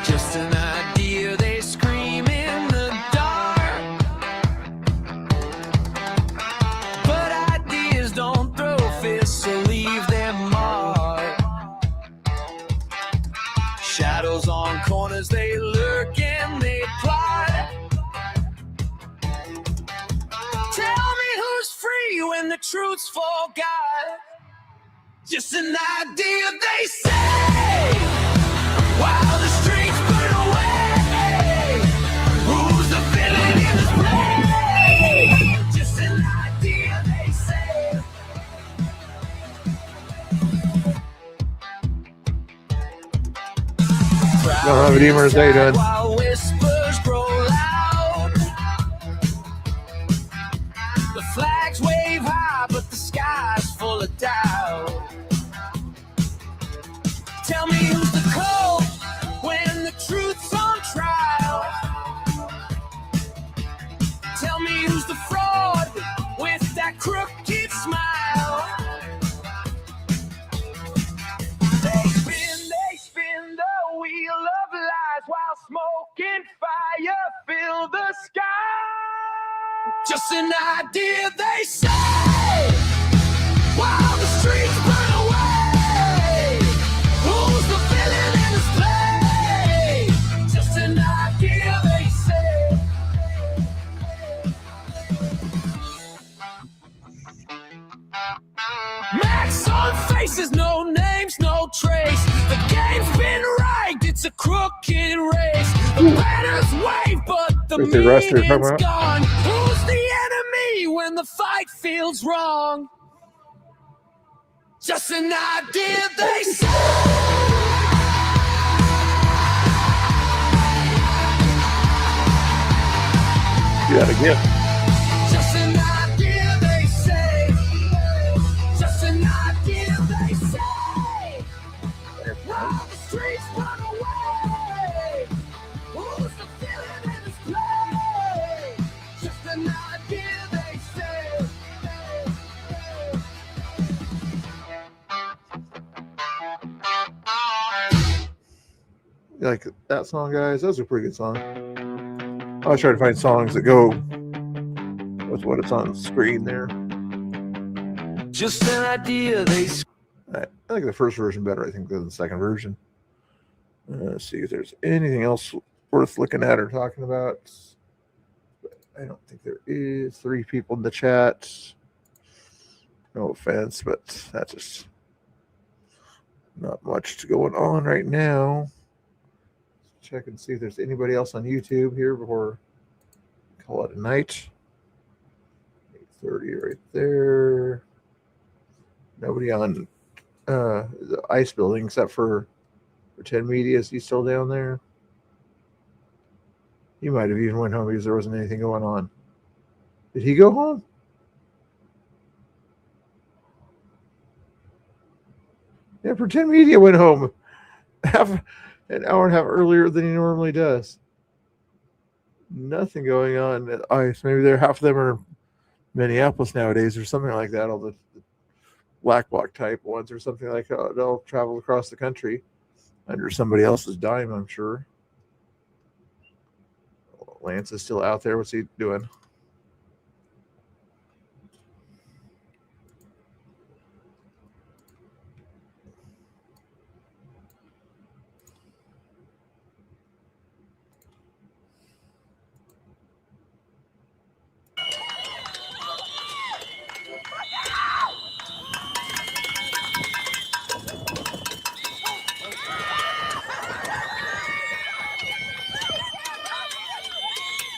Just an idea, they scream in the dark. But ideas don't throw fists or leave their mark. Shadows on corners, they lurk and they plot. Tell me who's free when the truth's forgot. Just an idea, they say. While the streets burn away, who's the villain in this play? Just an idea, they say. No, Redeemers, how you doing? While whispers grow loud, the flags wave high, but the sky's full of doubt. Tell me who's the cold when the truth's on trial. Tell me who's the fraud with that crooked smile. They spin the wheel of lies while smoke and fire fill the sky. Just an idea, they say. While the streets burn away, who's the villain in this play? Just an idea, they say. Max on faces, no names, no trace. The game's been rigged, it's a crooked race. The banners wave, but the Where's the rest you're talking meaning's about? gone. Who's the enemy when the fight feels wrong? Just an idea, they say. Do that again. Just an idea, they say. Just an idea, they say. While the streets run away, who's the villain in this play? Just an idea, they say. You like that song, guys? That was a pretty good song. I was trying to find songs that go with what it's on the screen there. Just an idea, they say. I like the first version better, I think, than the second version. Let's see if there's anything else worth looking at or talking about. But I don't think there is. 3 people in the chat. No offense, but that's just not much going on right now. Check and see if there's anybody else on YouTube here before we call it a night. 8:30 right there. Nobody on the ice building except for Pretend Media. Is he still down there? He might have even went home because there wasn't anything going on. Did he go home? Yeah, Pretend Media went home half an hour and a half earlier than he normally does. Nothing going on at ICE. Maybe they're half of them are Minneapolis nowadays or something like that. All the black bloc type ones or something like that. They'll travel across the country under somebody else's dime, I'm sure. Lance is still out there. What's he doing?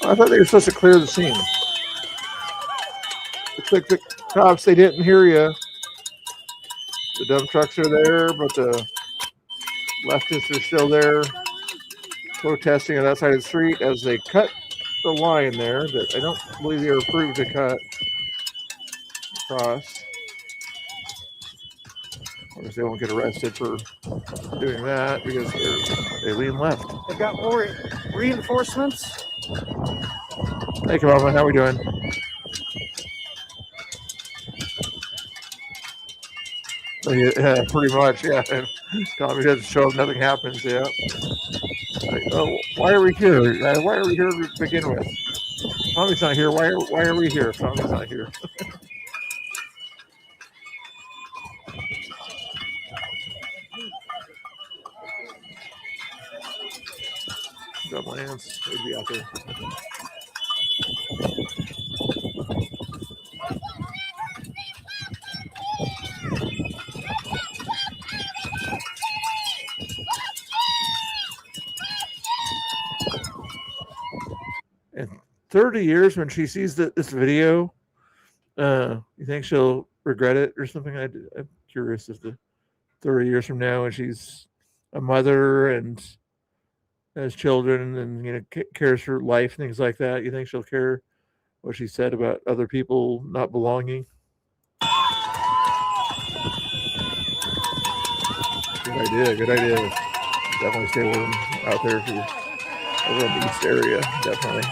I thought they were supposed to clear the scene. Looks like the cops, they didn't hear you. The dump trucks are there, but the leftists are still there protesting on that side of the street as they cut the line there that I don't believe they were approved to cut across. Of course, they won't get arrested for doing that because they lean left. They've got more reinforcements. Hey, Kamala, how we doing? Yeah, pretty much, yeah. Tommy doesn't show up, nothing happens, yeah. Like, oh, why are we here? Why are we here to begin with? Tommy's not here. Why are we here? Tommy's not here. Got Lance. He'd be out there. In 30 years, when she sees this video, you think she'll regret it or something? I'm curious if the 30 years from now, when she's a mother and has children and cares for life, things like that, you think she'll care what she said about other people not belonging? Good idea. Definitely stay with them out there if you're over in the east area, definitely.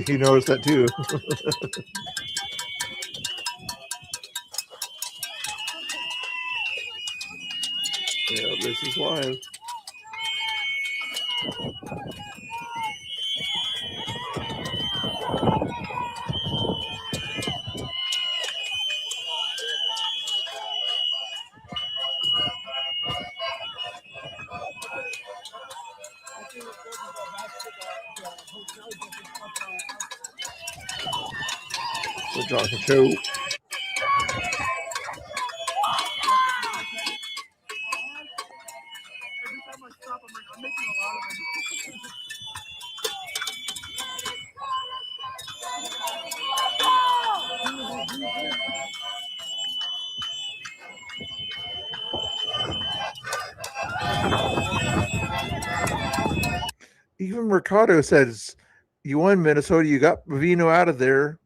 He noticed that too. Yeah, this is live. The Jonathan Show. Even Mercado says, you won, Minnesota. You got Bovino out of there.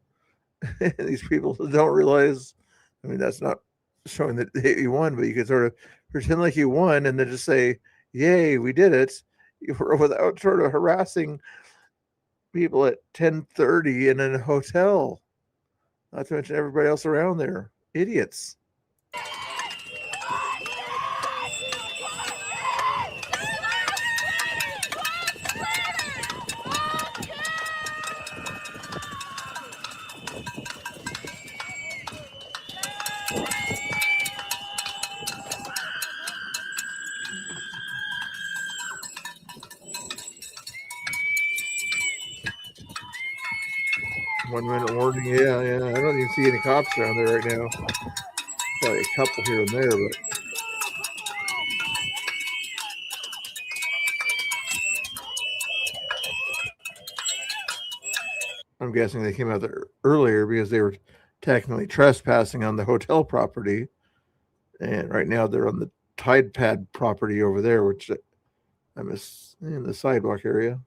These people don't realize. I mean, that's not showing that you won, but you can sort of pretend like you won and then just say, yay, we did it, without sort of harassing people at 10:30 in a hotel. Not to mention everybody else around there. Idiots. One minute warning. Yeah. I don't even see any cops around there right now. Probably a couple here and there, but I'm guessing they came out there earlier because they were technically trespassing on the hotel property. And right now they're on the Tide Pad property over there, which I'm in the sidewalk area.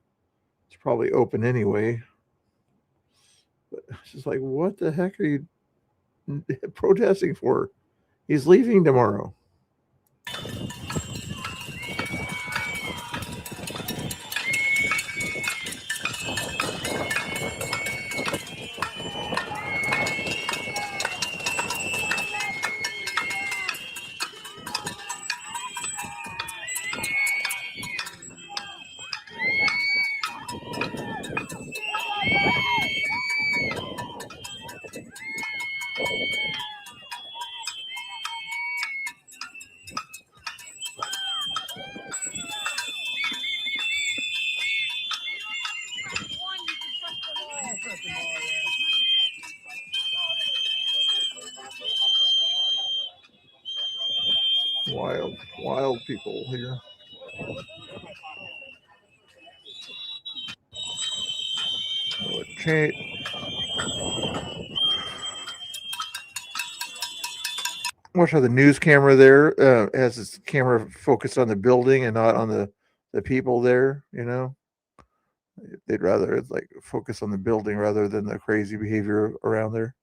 It's probably open anyway. But it's just like, what the heck are you protesting for? He's leaving tomorrow. Wild people here. Watch how the news camera there has its camera focused on the building and not on the people there. You know, they'd rather like focus on the building rather than the crazy behavior around there.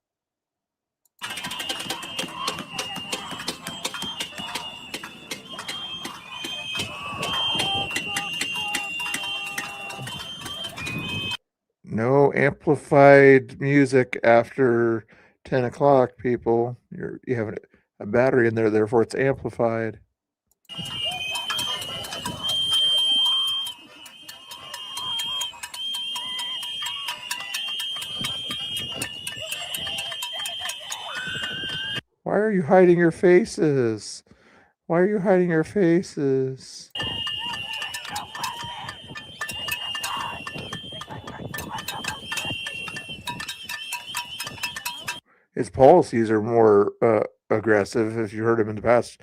No amplified music after 10 o'clock, people. You have a battery in there, therefore it's amplified. Why are you hiding your faces? Why are you hiding your faces? His policies are more aggressive. If you heard him in the past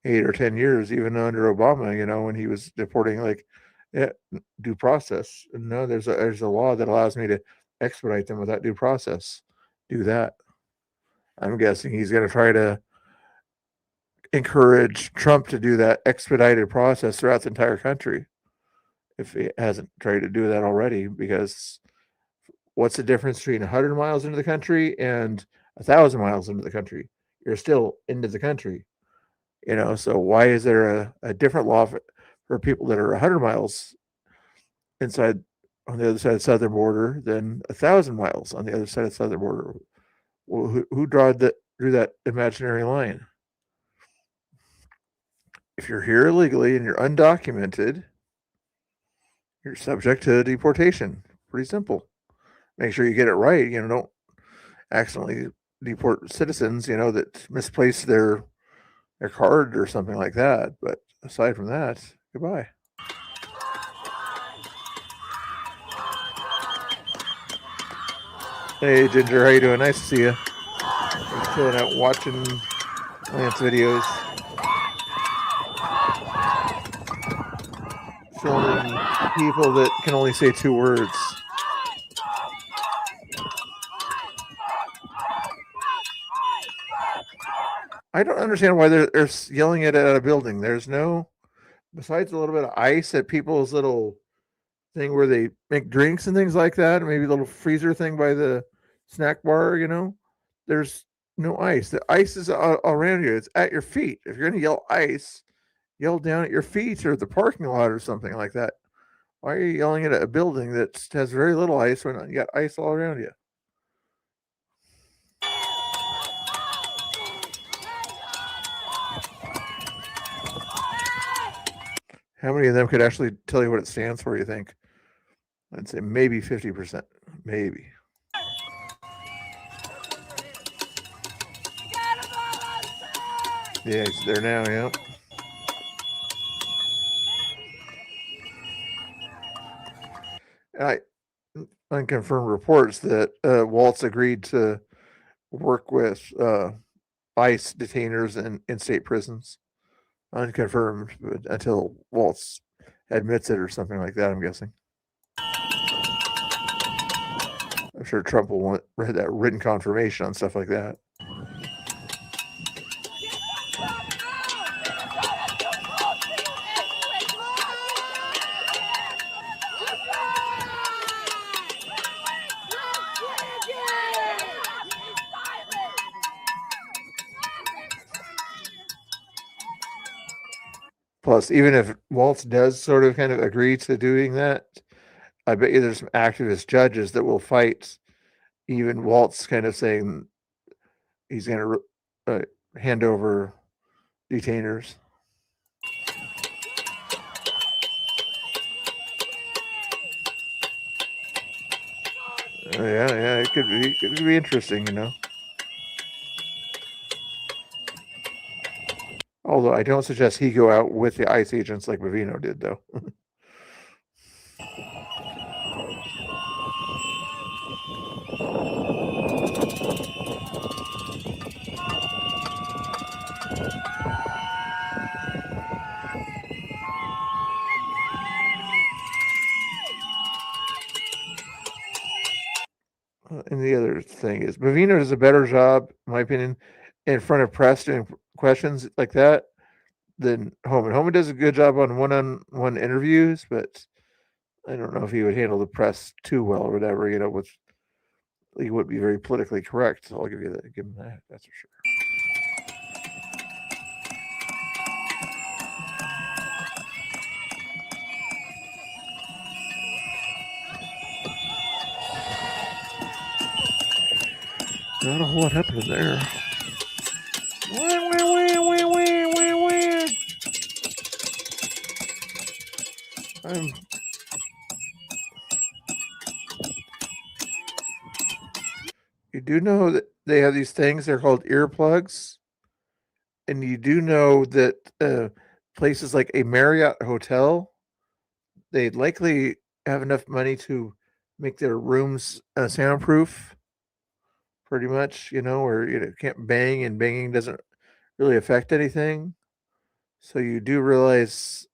8 or 10 years, even under Obama, you know, when he was deporting like due process. No, there's a law that allows me to expedite them without due process. Do that. I'm guessing he's going to try to encourage Trump to do that expedited process throughout the entire country, if he hasn't tried to do that already. Because what's the difference between 100 miles into the country and 1,000 miles into the country? You're still into the country, you know. So why is there a different law for people that are 100 miles inside on the other side of the southern border than 1,000 miles on the other side of the southern border? Well, who drew that imaginary line? If you're here illegally and you're undocumented, you're subject to deportation. Pretty simple. Make sure you get it right. You know, don't accidentally deport citizens, you know, that misplace their card or something like that. But aside from that, goodbye. Hey Ginger, how you doing? Nice to see you. Just chilling out watching Lance videos. Filming people that can only say 2 words. I don't understand why they're yelling it at a building. There's no, besides a little bit of ice at people's little thing where they make drinks and things like that, maybe a little freezer thing by the snack bar, you know, there's no ice. The ice is around you. It's at your feet. If you're going to yell ice, yell down at your feet or the parking lot or something like that. Why are you yelling at a building that has very little ice when you got ice all around you? How many of them could actually tell you what it stands for, you think? I'd say maybe 50%. Maybe. Yeah, he's there now, yeah. Unconfirmed reports that Waltz agreed to work with ICE detainers in state prisons. Unconfirmed, but until Waltz admits it or something like that, I'm guessing. I'm sure Trump will want that written confirmation on stuff like that. Plus, even if Waltz does sort of kind of agree to doing that, I bet you there's some activist judges that will fight even Waltz kind of saying he's going to hand over detainers. Yeah, it could be interesting, you know. Although I don't suggest he go out with the ICE agents like Bavino did, though. And the other thing is, Bavino does a better job, in my opinion, in front of press doing questions like that than Homan. Homan does a good job on one-on-one interviews, but I don't know if he would handle the press too well or whatever. You know, he would be very politically correct. So I'll give him that. That's for sure. Not a whole lot happening there. You do know that they have these things, they're called earplugs. And you do know that places like a Marriott hotel, they likely have enough money to make their rooms soundproof. Pretty much, you know, or you can't bang, and banging doesn't really affect anything. So you do realize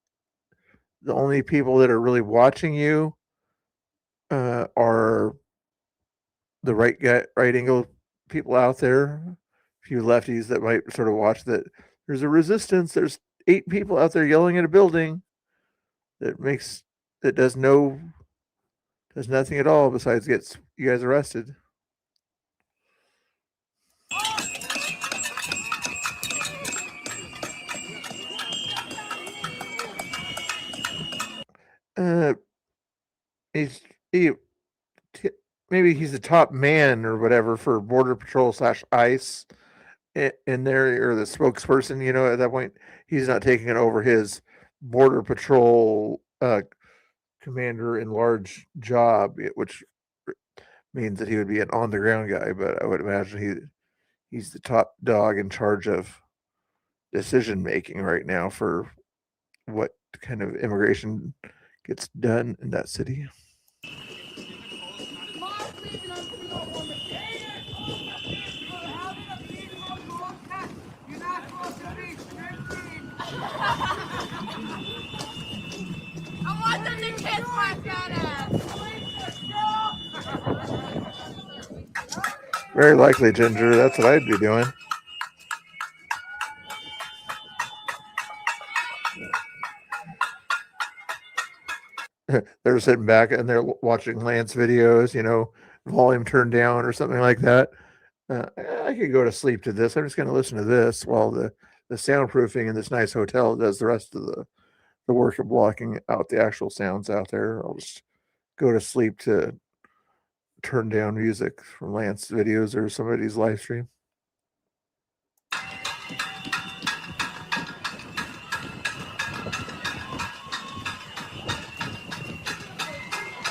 the only people that are really watching you are the right angle people out there. A few lefties that might sort of watch that. There's a resistance. There's 8 people out there yelling at a building that does nothing at all besides gets you guys arrested. Maybe he's the top man or whatever for Border Patrol / ICE in there, or the spokesperson. You know, at that point, he's not taking it over his Border Patrol commander in large job, which means that he would be an on the ground guy. But I would imagine he's the top dog in charge of decision making right now for what kind of immigration gets done in that city. I want them to kiss my fat ass. Very likely, Ginger. That's what I'd be doing. They're sitting back and they're watching Lance videos, you know, volume turned down or something like that. I could go to sleep to this. I'm just going to listen to this while the soundproofing in this nice hotel does the rest of the work of blocking out the actual sounds out there. I'll just go to sleep to turn down music from Lance videos or somebody's live stream.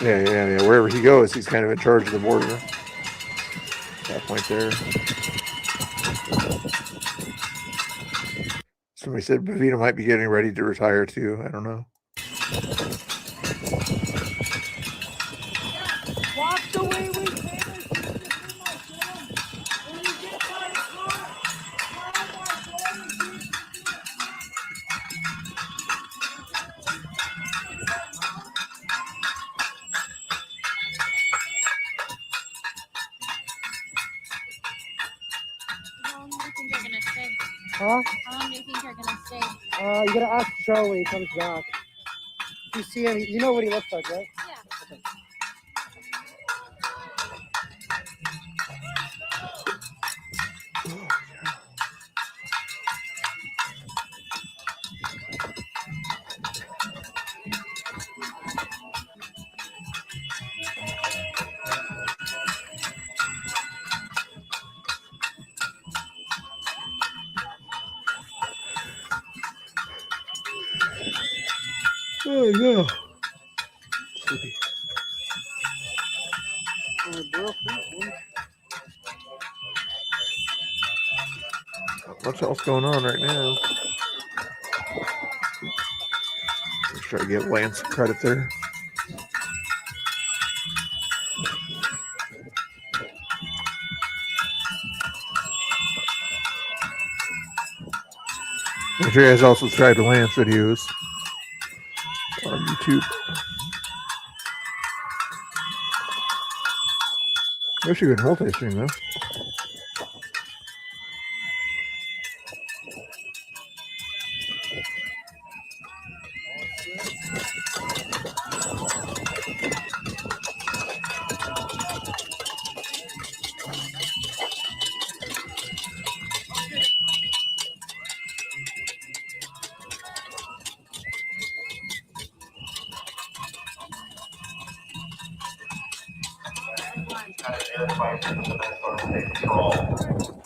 Yeah. Wherever he goes, he's kind of in charge of the border. That point there. Somebody said Bavino might be getting ready to retire too. I don't know. Walk the way we came. Huh? How long do you think you're gonna stay? You gotta ask Joe when he comes back. If you see him, you know what he looks like, right? Yeah. Okay. Oh no. Not much else going on right now. Let's try to give Lance credit there. Make sure you guys also subscribe to Lance videos on YouTube. I wish you could multi-stream though.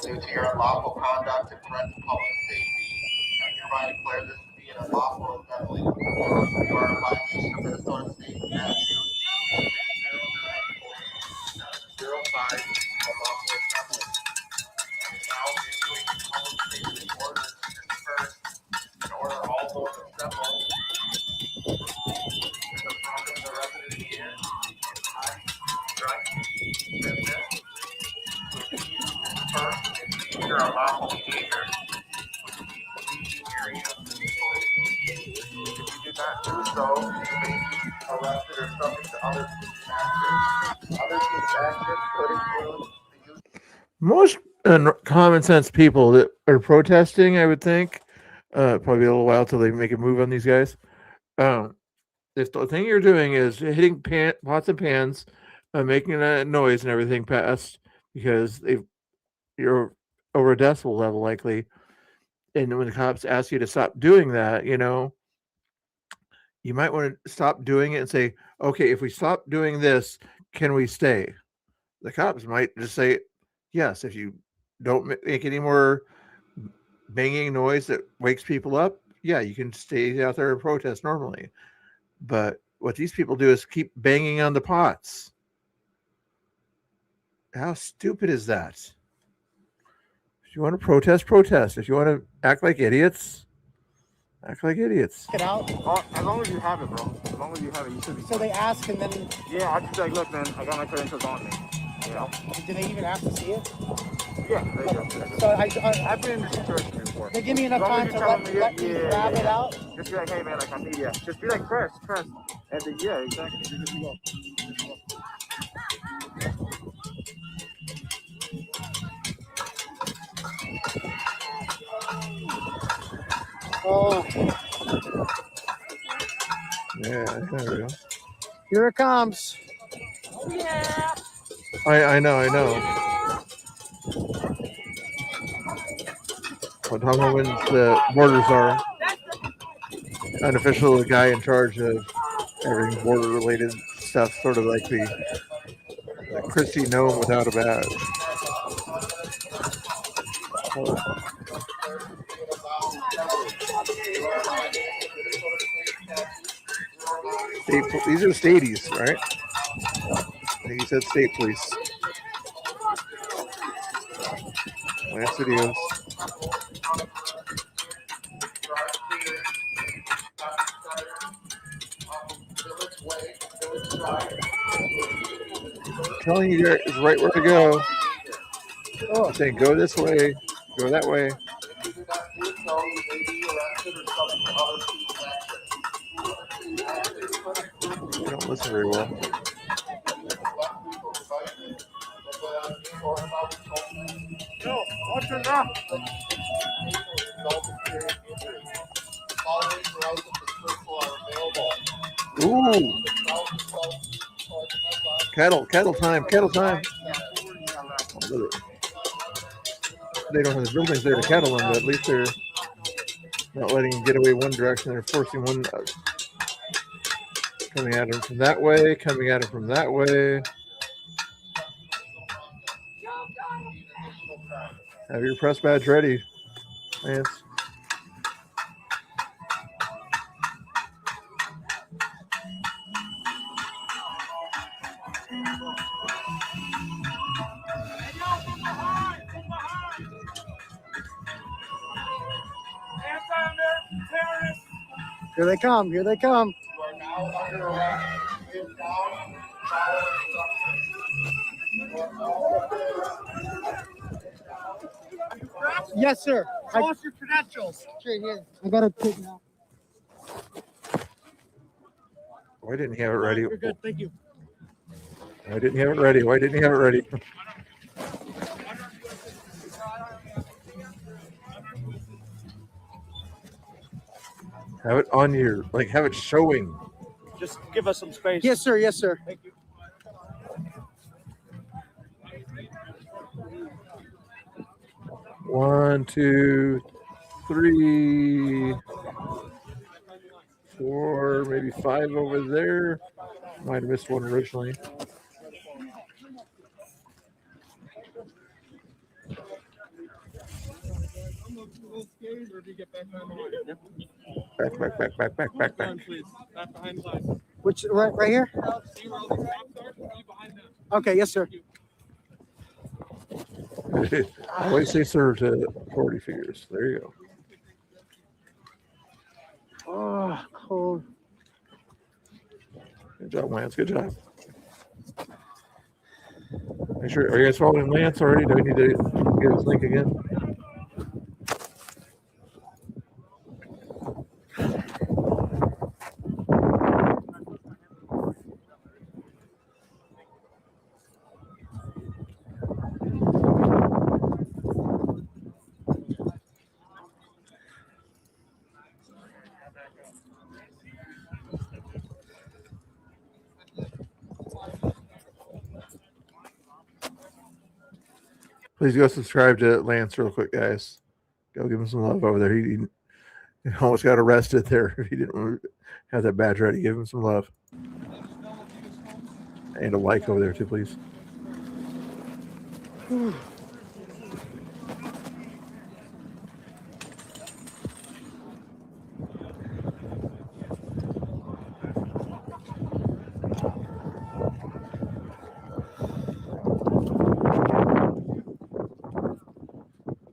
Due to your unlawful conduct and threat to public safety, I hereby declare this to be an unlawful assembly. You are in violation of Minnesota State Statute 0905 unlawful assembly. Now issuing public safety orders to disperse and order all those assembled in the front of the resident here, high, drug, business, disperse and your unlawful behavior, which means leaving area. If you do not do so, you may be arrested or subject to other police action. Other police action could include the use Most common sense people that are protesting, I would think, probably a little while till they make a move on these guys. If the thing you're doing is hitting pots and pans, making a noise and everything past because you're over a decibel level likely, and when the cops ask you to stop doing that, you know, you might want to stop doing it and say, okay, if we stop doing this, can we stay? The cops might just say, yes, if you don't make any more banging noise that wakes people up, yeah, you can stay out there and protest normally. But what these people do is keep banging on the pots. How stupid is that? If you want to protest, protest. If you want to act like idiots, act like idiots. It out. as long as you have it, bro. As long as you have it, you should be. So they ask and then. Yeah, I just be like, look, man, I got my credentials on me. You know? Do they even have to see it? Yeah, they do. So I've been in this situation before. They give me enough As long time as to you tell let me me grab it out? Just be like, hey, man, like, I'm media. Just be like, press. And then, yeah, exactly. You're good to go. Oh, Yeah, there we go. here it comes. I know. But how long when the borders are unofficial, the guy in charge of everything border related stuff, sort of like the Christy gnome without a badge. These are stadies, right? I think he said state police. Last videos. I'm telling you, there is right where to go. I'm saying go this way, go that way. You don't listen very well. No, what's enough? Ooh. Kettle time. They don't have the buildings there to kettle them, but at least they're not letting them get away one direction. They're forcing one coming at him from that way, coming at him from that way. Have your press badge ready, Lance. Here they come. Here they come. Yes, sir. Show us your credentials. Straight here. I got to take now. Why didn't he have it ready? You're good. Thank you. Why didn't he have it ready? Why didn't he have it ready? Have it on your, like, have it showing. Just give us some space. Yes, sir. Yes, sir. Thank you. One, two, three, four, maybe five over there. Might have missed one originally. Back. Which right here? Okay, yes, sir. Always say serve to 40 figures. There you go. Oh, cold. Good job, Lance. Good job. Make sure. Are you guys following Lance already? Do we need to get his link again? Please go subscribe to Lance real quick, guys. Go give him some love over there. He almost got arrested there if he didn't have that badge ready. Give him some love. And a like over there too, please.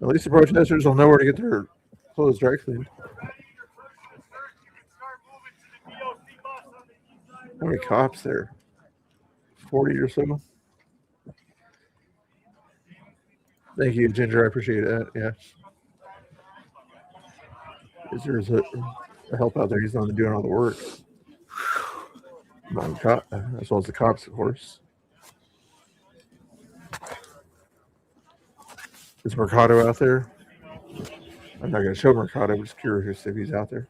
At least the protesters will know where to get their clothes dry cleaned. How many cops there? 40 or so. Thank you, Ginger. I appreciate that. Yeah. There's a help out there. He's not doing all the work. As well as the cops, of course. Is Mercado out there? I'm not going to show Mercado. I'm just curious if he's out there.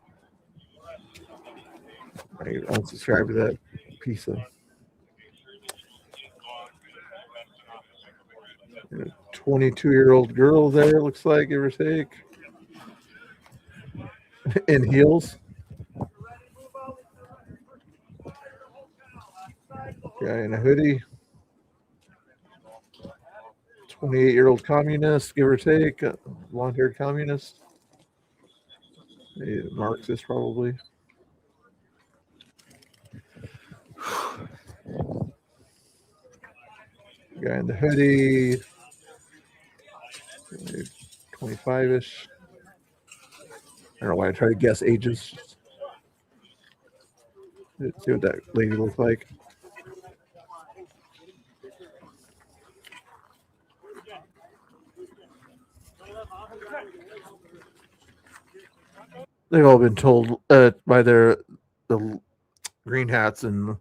I unsubscribe to that piece of 22-year-old girl there, looks like, give or take. In heels. Guy in a hoodie. 28-year-old communist, give or take, blonde-haired communist, a Marxist probably. Guy in the hoodie, 25-ish. I don't know why I try to guess ages. Let's see what that lady looks like. They've all been told by the green hats and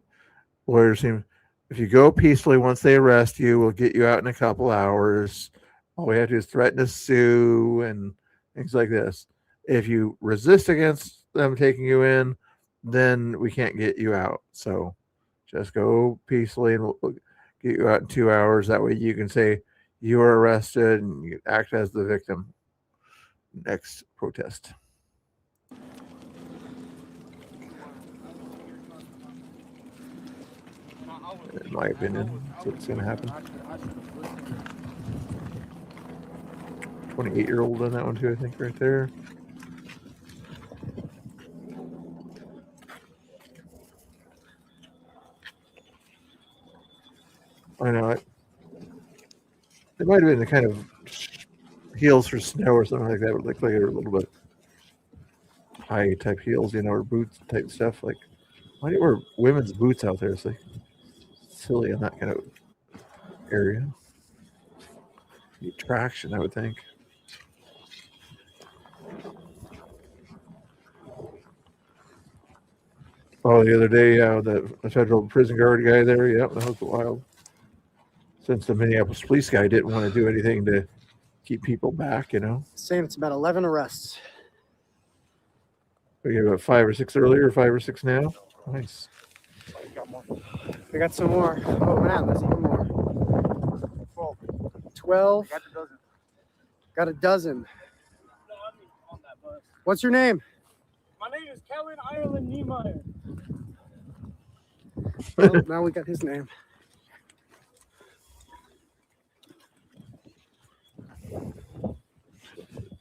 lawyers team, if you go peacefully, once they arrest you, we'll get you out in a couple hours. All we have to do is threaten to sue and things like this. If you resist against them taking you in, then we can't get you out. So just go peacefully and we'll get you out in 2 hours. That way you can say you were arrested and you act as the victim. Next protest. In my opinion, that's what's going to happen. 28-year-old on that one too, I think, right there. I know it. It might have been the kind of heels for snow or something like that. It would look like they were a little bit high type heels, you know, or boots type stuff. Like, why do you wear women's boots out there? It's like silly in that kind of area. Need traction, I would think. Oh, the other day, the federal prison guard guy there, yep, that was wild. Since the Minneapolis police guy didn't want to do anything to keep people back, you know. Saying it's about 11 arrests. We got about 5 or 6 earlier, 5 or 6 now. Nice. We got some more. Oh man, there's even more. 12. Got a dozen. What's your name? My name is Kellen Ireland Niemeyer. Well, now we got his name.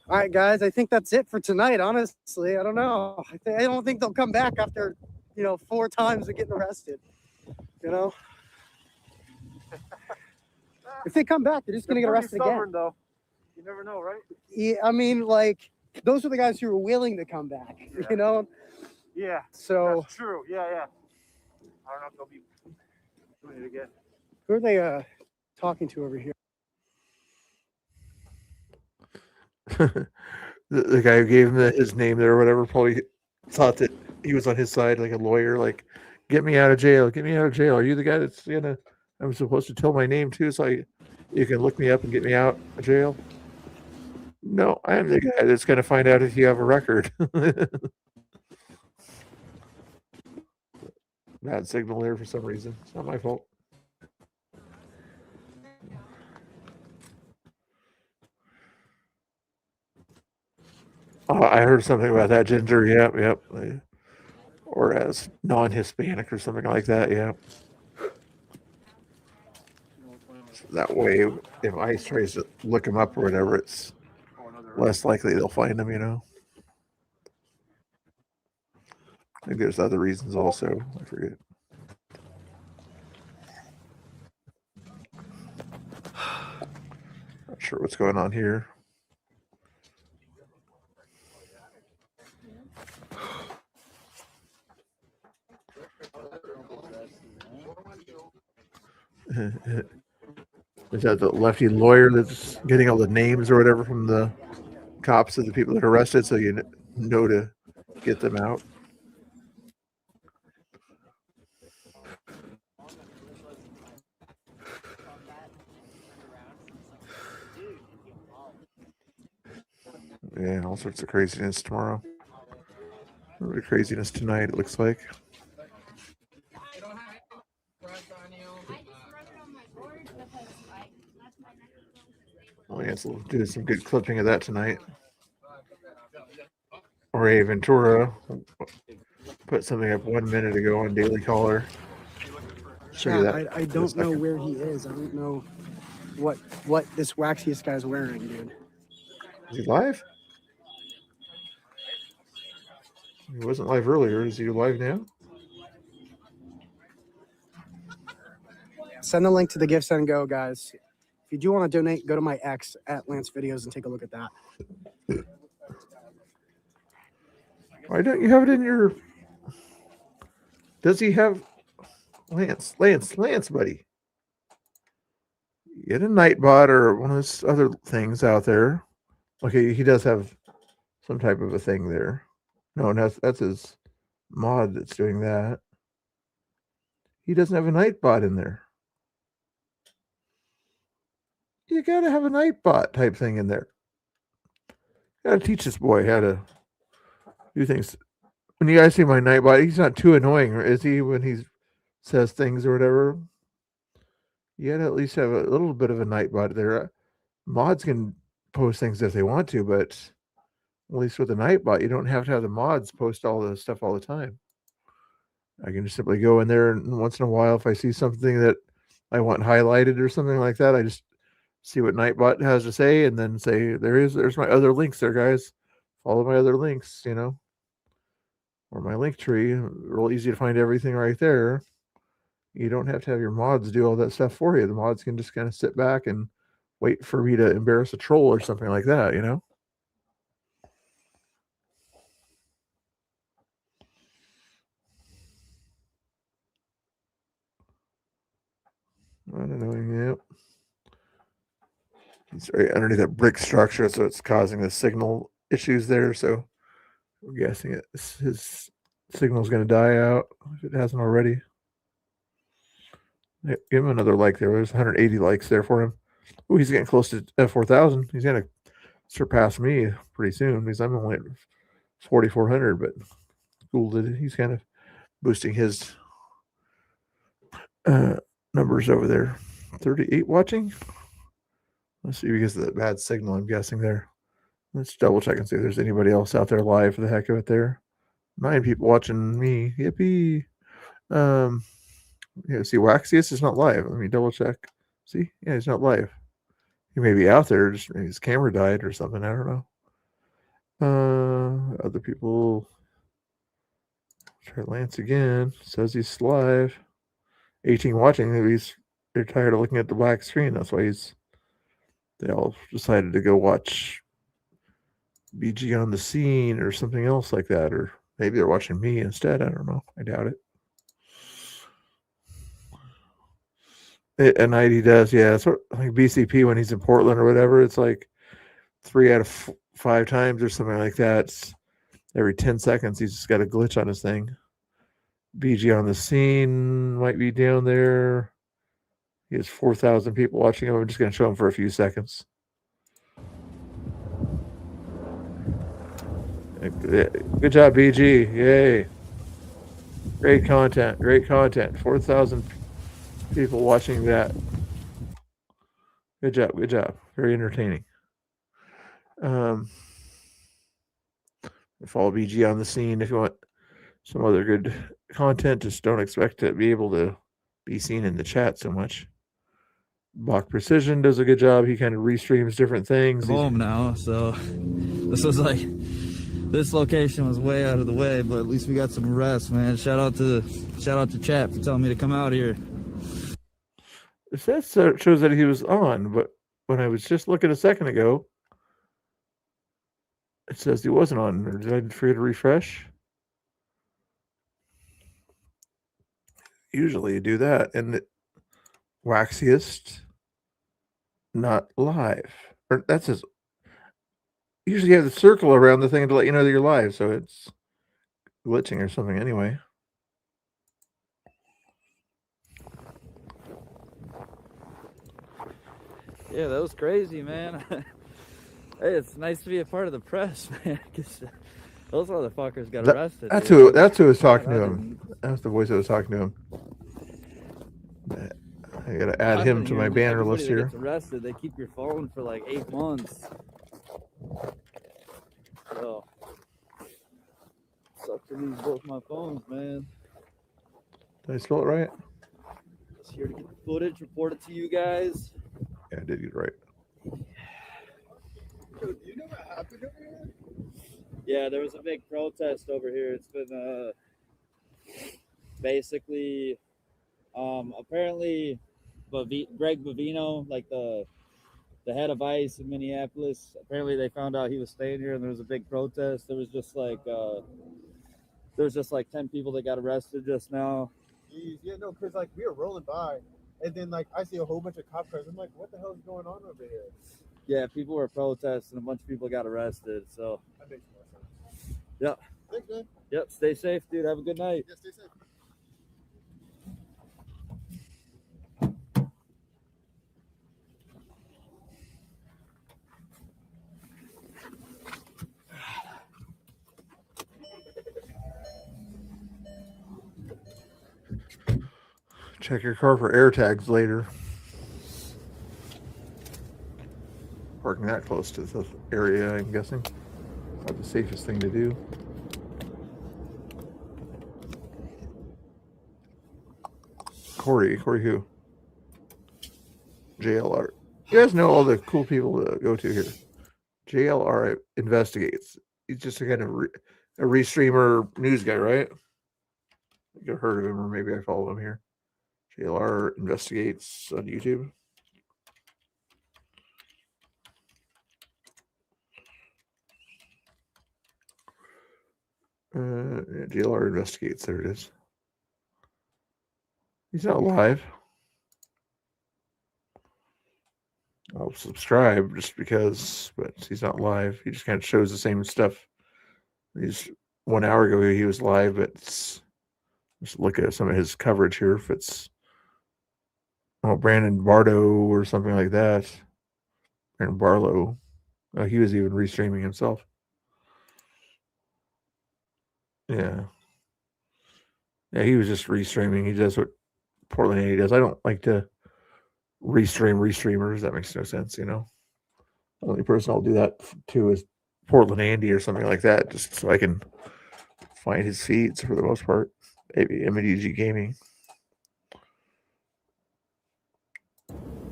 All right, guys. I think that's it for tonight. Honestly, I don't know. I don't think they'll come back after 4 times of getting arrested. You know, if they come back, they're just gonna get arrested again. Though. You never know, right? Yeah, I mean, like those are the guys who are willing to come back. Yeah. You know. Yeah. So that's true. Yeah. I don't know if they'll be doing it again. who are they talking to over here? the guy who gave him his name there or whatever probably thought that he was on his side, like a lawyer, like, get me out of jail, get me out of jail. Are you the guy that's gonna, I'm supposed to tell my name too, so you can look me up and get me out of jail? No, I am the guy that's gonna find out if you have a record. Bad signal there for some reason. It's not my fault. I heard something about that, Ginger. Yep. Or as non-Hispanic or something like that. Yeah. So that way, if ICE tries to look him up or whatever, it's less likely they'll find him. You know. I think there's other reasons also. I forget. Not sure what's going on here. Is that the lefty lawyer that's getting all the names or whatever from the cops of the people that are arrested, so you know to get them out? Yeah, all sorts of craziness tomorrow. A little bit of craziness tonight, it looks like. Lance will do some good clipping of that tonight. Ray Ventura put something up 1 minute ago on Daily Caller. Show you that. I don't know where he is. I don't know what this waxiest guy's wearing, dude. Is he live? He wasn't live earlier. Is he live now? Send the link to the Gifts and Go, guys. If you do want to donate, go to my X at Lance Videos and take a look at that. Why don't you have it in your... Does he have... Lance, buddy. Get a Nightbot or one of those other things out there. Okay, he does have some type of a thing there. No, that's his mod that's doing that. He doesn't have a Nightbot in there. You gotta have a Nightbot type thing in there. Gotta teach this boy how to do things. When you guys see my Nightbot, he's not too annoying, is he? When he says things or whatever, you gotta at least have a little bit of a Nightbot there. Mods can post things if they want to, but at least with a Nightbot, you don't have to have the mods post all the stuff all the time. I can just simply go in there, and once in a while, if I see something that I want highlighted or something like that, I just see what Nightbot has to say, and then say, there's my other links there, guys. Follow my other links, you know, or my link tree. Real easy to find everything right there. You don't have to have your mods do all that stuff for you. The mods can just kind of sit back and wait for me to embarrass a troll or something like that, you know. I don't know. Yep. It's right underneath that brick structure, so it's causing the signal issues there. So I'm guessing his signal's going to die out if it hasn't already. Yeah, give him another like there. There's 180 likes there for him. Oh, he's getting close to 4,000. He's going to surpass me pretty soon because I'm only at 4,400. But cool that he's kind of boosting his numbers over there. 38 watching. Let's see, because of that bad signal, I'm guessing there. Let's double check and see if there's anybody else out there live for the heck of it there. 9 people watching me. Yippee. Yeah, see, Waxius is not live. Let me double check. See? Yeah, he's not live. He may be out there, just maybe his camera died or something. I don't know. Other people. Try Lance again. Says he's live. 18 watching. They're tired of looking at the black screen. That's why they all decided to go watch BG on the scene or something else like that. Or maybe they're watching me instead. I don't know. I doubt it. At night he does, yeah. It's like BCP when he's in Portland or whatever. It's like 3 out of 5 times or something like that. It's every 10 seconds he's just got a glitch on his thing. BG on the scene might be down there. He has 4,000 people watching him. I'm just going to show him for a few seconds. Good job, BG. Yay. Great content. Great content. 4,000 people watching that. Good job. Good job. Very entertaining. Follow BG on the scene if you want some other good content. Just don't expect to be able to be seen in the chat so much. Bach Precision does a good job. He kind of restreams different things. I'm home now, so this was like, this location was way out of the way, but at least we got some rest, man. Shout out to chat for telling me to come out here. That shows that he was on, but when I was just looking a second ago, it says he wasn't on. Or did I forget to refresh? Usually you do that, and the Waxiest not live. Or that says usually you have the circle around the thing to let you know that you're live, so it's glitching or something anyway. Yeah, that was crazy, man. Hey, it's nice to be a part of the press, man. Because those motherfuckers got arrested. That's who was talking to him. That's the voice that was talking to him. I gotta add him to my banner list here. Gets arrested, they keep your phone for like 8 months. So, suck to lose both my phones, man. Did I spell it right? Just here to get the footage, report it to you guys. Yeah, I did get it right. Yo, do you know what happened over here? Yeah, there was a big protest over here. It's been basically apparently Greg Bavino, like the head of ICE in Minneapolis, apparently they found out he was staying here and there was a big protest. There was just like 10 people that got arrested just now. Jeez, yeah, no, because like we were rolling by and then like I see a whole bunch of cop cars. I'm like, what the hell is going on over here? Yeah, people were protesting. A bunch of people got arrested. So, That makes more sense. yeah. Thanks, man. Yep. Stay safe, dude. Have a good night. Yeah, stay safe. Check your car for air tags later. Parking that close to the area, I'm guessing. Not the safest thing to do. Corey who? JLR. You guys know all the cool people to go to here. JLR Investigates. He's just a kind of a restreamer news guy, right? I've heard of him, or maybe I follow him here. JLR Investigates on YouTube. Yeah, JLR Investigates. There it is. He's not live. I'll subscribe just because, but he's not live. He just kind of shows the same stuff. He's 1 hour ago he was live, but just look at some of his coverage here. If it's Brandon Bardo or something like that, Brandon Barlow, he was even restreaming himself. Yeah, he was just restreaming. He does what Portland Andy does. I don't like to restream restreamers. That makes no sense, The only person I'll do that to is Portland Andy or something like that, just so I can find his feeds for the most part. Maybe MDG Gaming.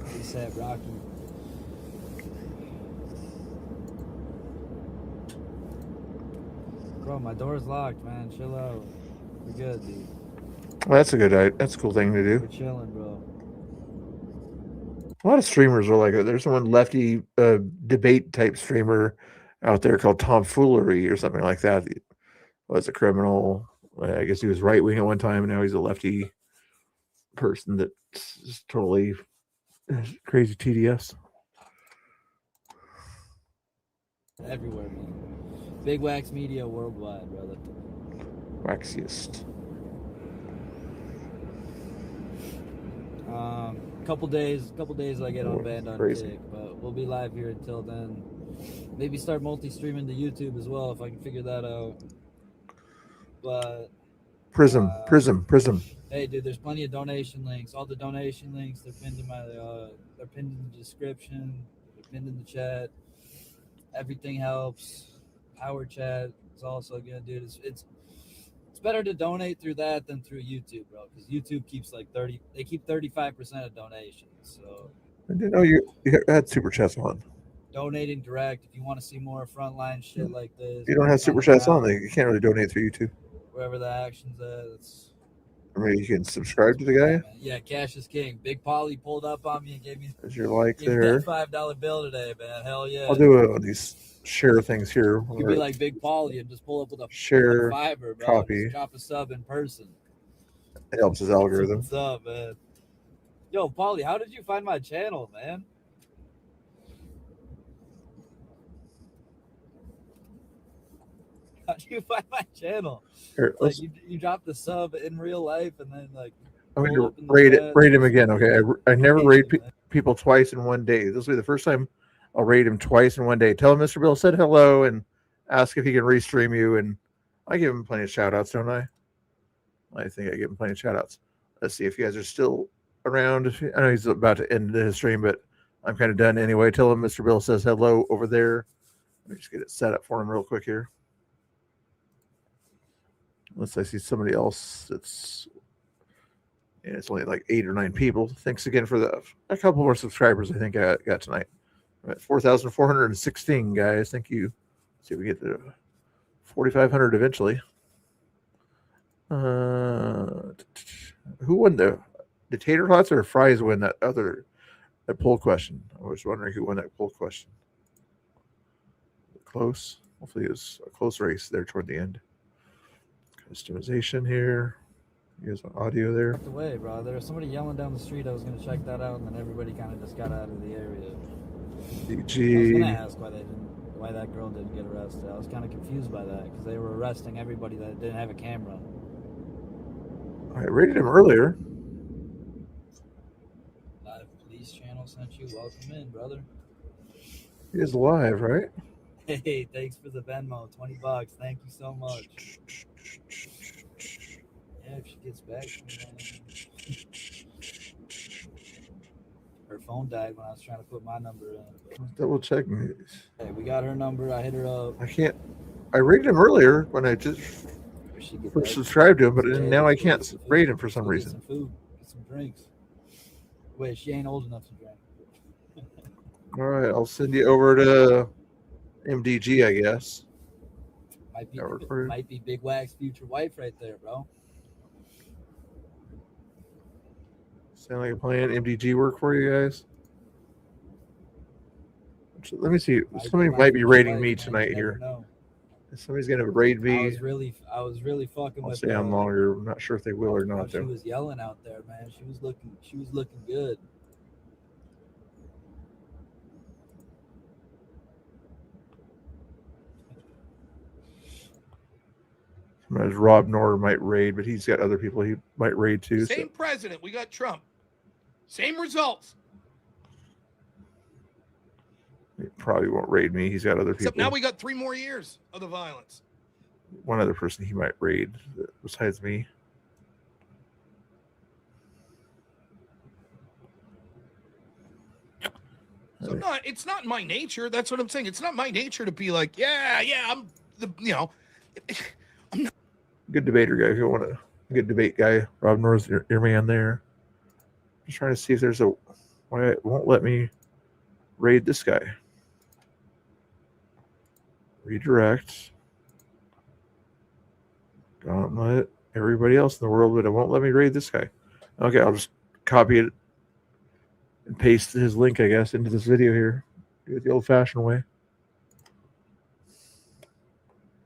ASAP Rocky. Bro, my door's locked, man. Chill out. We're good, dude. Well, that's a cool thing to do. We're chilling, bro. A lot of streamers are like that. There's one lefty debate type streamer out there called Tomfoolery or something like that. He was a criminal. I guess he was right wing at one time, and now he's a lefty person that's just totally crazy TDS. Everywhere, man. Big Wax Media worldwide, brother. Waxiest. Couple days I get on banned on crazy. Kick, but we'll be live here until then. Maybe start multi-streaming to YouTube as well if I can figure that out. But Prism. hey, dude, there's plenty of donation links. All the donation links, they're pinned in they're pinned in the description. They're pinned in the chat. Everything helps. Power chat is also good, dude. It's better to donate through that than through YouTube, bro, because YouTube keeps they keep 35% of donations. So I didn't know you had Super Chats on. donating direct, if you want to see more frontline shit like this. You don't have Super Chats on, you can't really donate through YouTube. Wherever the action's at, it's I mean, you can subscribe to the guy. yeah, cash is king. Big Polly pulled up on me and gave me Like gave me there. that $5 bill today, man. Hell yeah. I'll do these share things here. You could be like Big Polly and just pull up with a Share, fiber, bro. copy. Just drop a sub in person. It helps his algorithm. What's up, man? Yo, Polly, how did you find my channel, man? How did you find my channel? Here, Like you dropped the sub in real life and then like I'm going to rate him again. Okay, I never rate people twice in one day. This will be the first time I'll rate him twice in one day. Tell him Mr. Bill said hello and ask if he can restream you. And I give him plenty of shout outs, don't I? I think I give him plenty of shout outs. Let's see if you guys are still around. I know he's about to end his stream, but I'm kind of done anyway. Tell him Mr. Bill says hello over there. Let me just get it set up for him real quick here. Unless I see somebody else that's, and it's only like 8 or 9 people. Thanks again for a couple more subscribers I think I got tonight. We're at 4,416 guys. Thank you. Let's see if we get to 4,500 eventually. Who won the Tater Tots or Fries win that poll question? I was wondering who won that poll question. Close. Hopefully it was a close race there toward the end. Customization here. Here's an audio there. the way, bro. There was somebody yelling down the street. I was gonna check that out, and then everybody kind of just got out of the area. I was gonna ask why that girl didn't get arrested. I was kind of confused by that because they were arresting everybody that didn't have a camera. I rated him earlier. Live police channel sent you. Welcome in, brother. He is live, right? Hey, thanks for the Venmo, $20. Thank you so much. Yeah, if she gets back to me, her phone died when I was trying to put my number in. Double check me. Hey, we got her number. I hit her up. I rated him earlier when I just first subscribed to him, but now I can't rate him for some reason. Get some food, get some drinks. Wait, she ain't old enough to drink. All right, I'll send you over to MDG, I guess. Might be Big Wag's future wife right there, bro. Sound like a plan. MDG work for you guys? Let me see. Somebody might be rating me tonight here. Somebody's gonna raid me. I was really fucking I'll with stay on longer. I'm not sure if they will or not. She Though. was yelling out there, man. She was looking good. as Rob Noor might raid, but he's got other people he might raid too. Same president. We got Trump. Same results. He probably won't raid me. He's got other people. Except now we got 3 more years of the violence. One other person he might raid besides me. So it's not my nature. That's what I'm saying. It's not my nature to be like, yeah, I'm the, I'm not. Good debater guy. If you want a good debate guy, Rob Noor's your man there. Just trying to see if there's why it won't let me raid this guy. Redirect. Gauntlet. Everybody else in the world, but it won't let me raid this guy. Okay, I'll just copy it and paste his link, I guess, into this video here. Do it the old-fashioned way.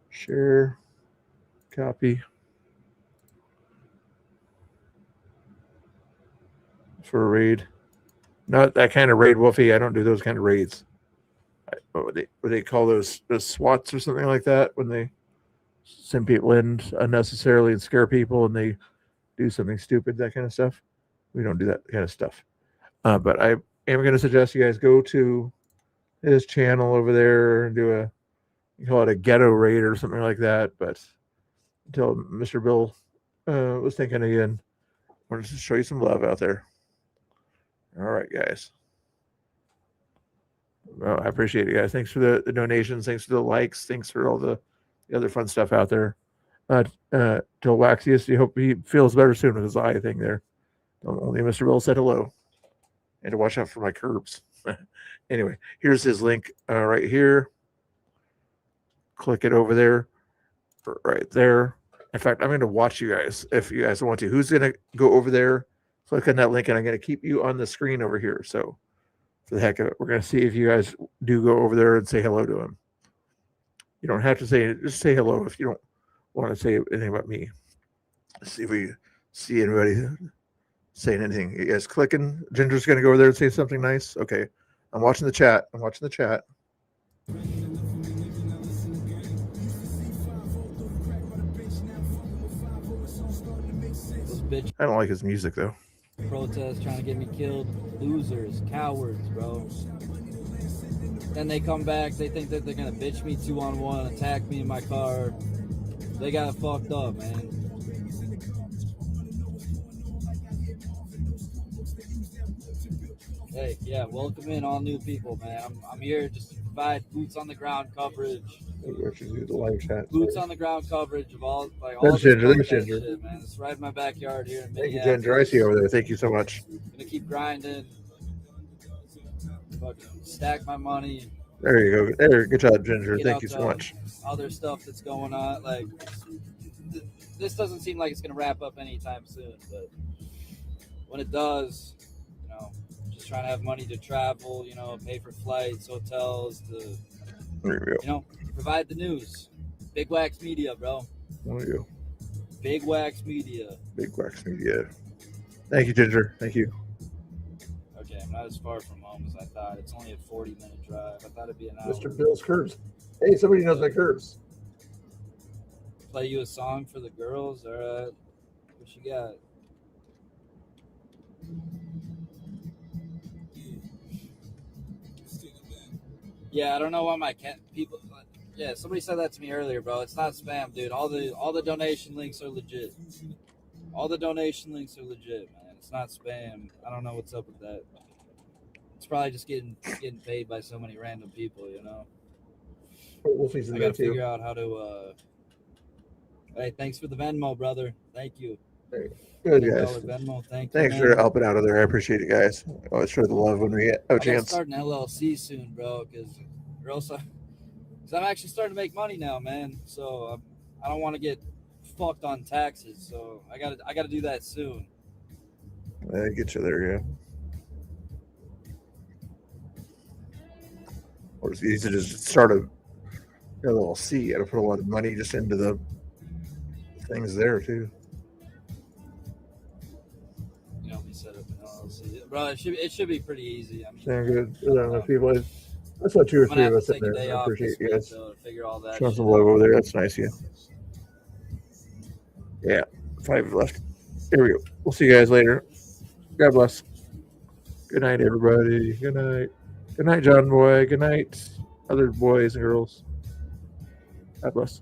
Share. Copy. For a raid. Not that kind of raid, Wolfie. I don't do those kind of raids. What they call those SWATs or something like that, when they send people in unnecessarily and scare people and they do something stupid, that kind of stuff. We don't do that kind of stuff. But I am going to suggest you guys go to his channel over there and do you call it a ghetto raid or something like that. But until Mr. Bill was thinking again, I wanted to show you some love out there. All right, guys. Well, I appreciate it, guys. Thanks for the donations. Thanks for the likes. Thanks for all the other fun stuff out there. Till Waxius, you hope he feels better soon with his eye thing there. Only Mr. Bill said hello. And to watch out for my curbs. Anyway, here's his link right here. Click it over there. Right there. In fact, I'm going to watch you guys if you guys want to. Who's going to go over there? Click on that link, and I'm going to keep you on the screen over here. So, for the heck of it, we're going to see if you guys do go over there and say hello to him. You don't have to say it. Just say hello if you don't want to say anything about me. Let's see if we see anybody saying anything. You guys clicking? Ginger's going to go over there and say something nice. Okay. I'm watching the chat. I don't like his music, though. Protests trying to get me killed. Losers, cowards, bro. Then they come back. They think that they're going to bitch me 2-on-1, attack me in my car. They got fucked up, man. Hey, yeah, welcome in all new people, man. I'm here just to provide boots on the ground coverage. Do the live chat. Boots on the ground coverage of all There's Ginger. There's Ginger. Shit, man. It's right in my backyard here in Thank you, Minneapolis. Ginger. I see you over there. Thank you so much. Gonna keep grinding. Fucking stack my money. There you go. There, good job, Ginger. Get Thank out you so the much. Other stuff that's going on, like this doesn't seem like it's gonna wrap up anytime soon. But when it does, just trying to have money to travel, pay for flights, hotels, to There you go. Provide the news. Big Wax Media, bro. There you go. Big Wax Media. Big Wax Media. Thank you, Ginger. Thank you. Okay, I'm not as far from home as I thought. It's only a 40-minute drive. I thought it'd be an hour. Mr. Bill's curves. Hey, somebody knows my curves. Play you a song for the girls? All right. What you got? Yeah, I don't know why my people. Yeah, somebody said that to me earlier, bro. It's not spam, dude. All the donation links are legit. All the donation links are legit, man. It's not spam. I don't know what's up with that. It's probably just getting paid by so many random people, Wolfie's in I there gotta too. figure out how to. Hey, thanks for the Venmo, brother. Thank you. Good, $10 guys. Venmo. Thank Thanks you, for man. helping out over there. I appreciate it, guys. Always show the love when we have a I gotta chance. start an LLC soon, bro, because I'm actually starting to make money now, man. So I don't want to get fucked on taxes. So I gotta do that soon. I get you there, yeah. Or it's easy to just start a LLC. You got to put a lot of money just into the things there too. We set up an LLC, bro. It should be pretty easy. I mean, Sound good. I don't know if people. That's what 2 or I'm gonna 3 of have us to in take a there. day I off appreciate this you week, guys. though, to figure all that Showing shit some love out. over there. That's nice, yeah. Yeah, 5 left. Here we go. We'll see you guys later. God bless. Good night, everybody. Good night. Good night, John Boy. Good night, other boys and girls. God bless.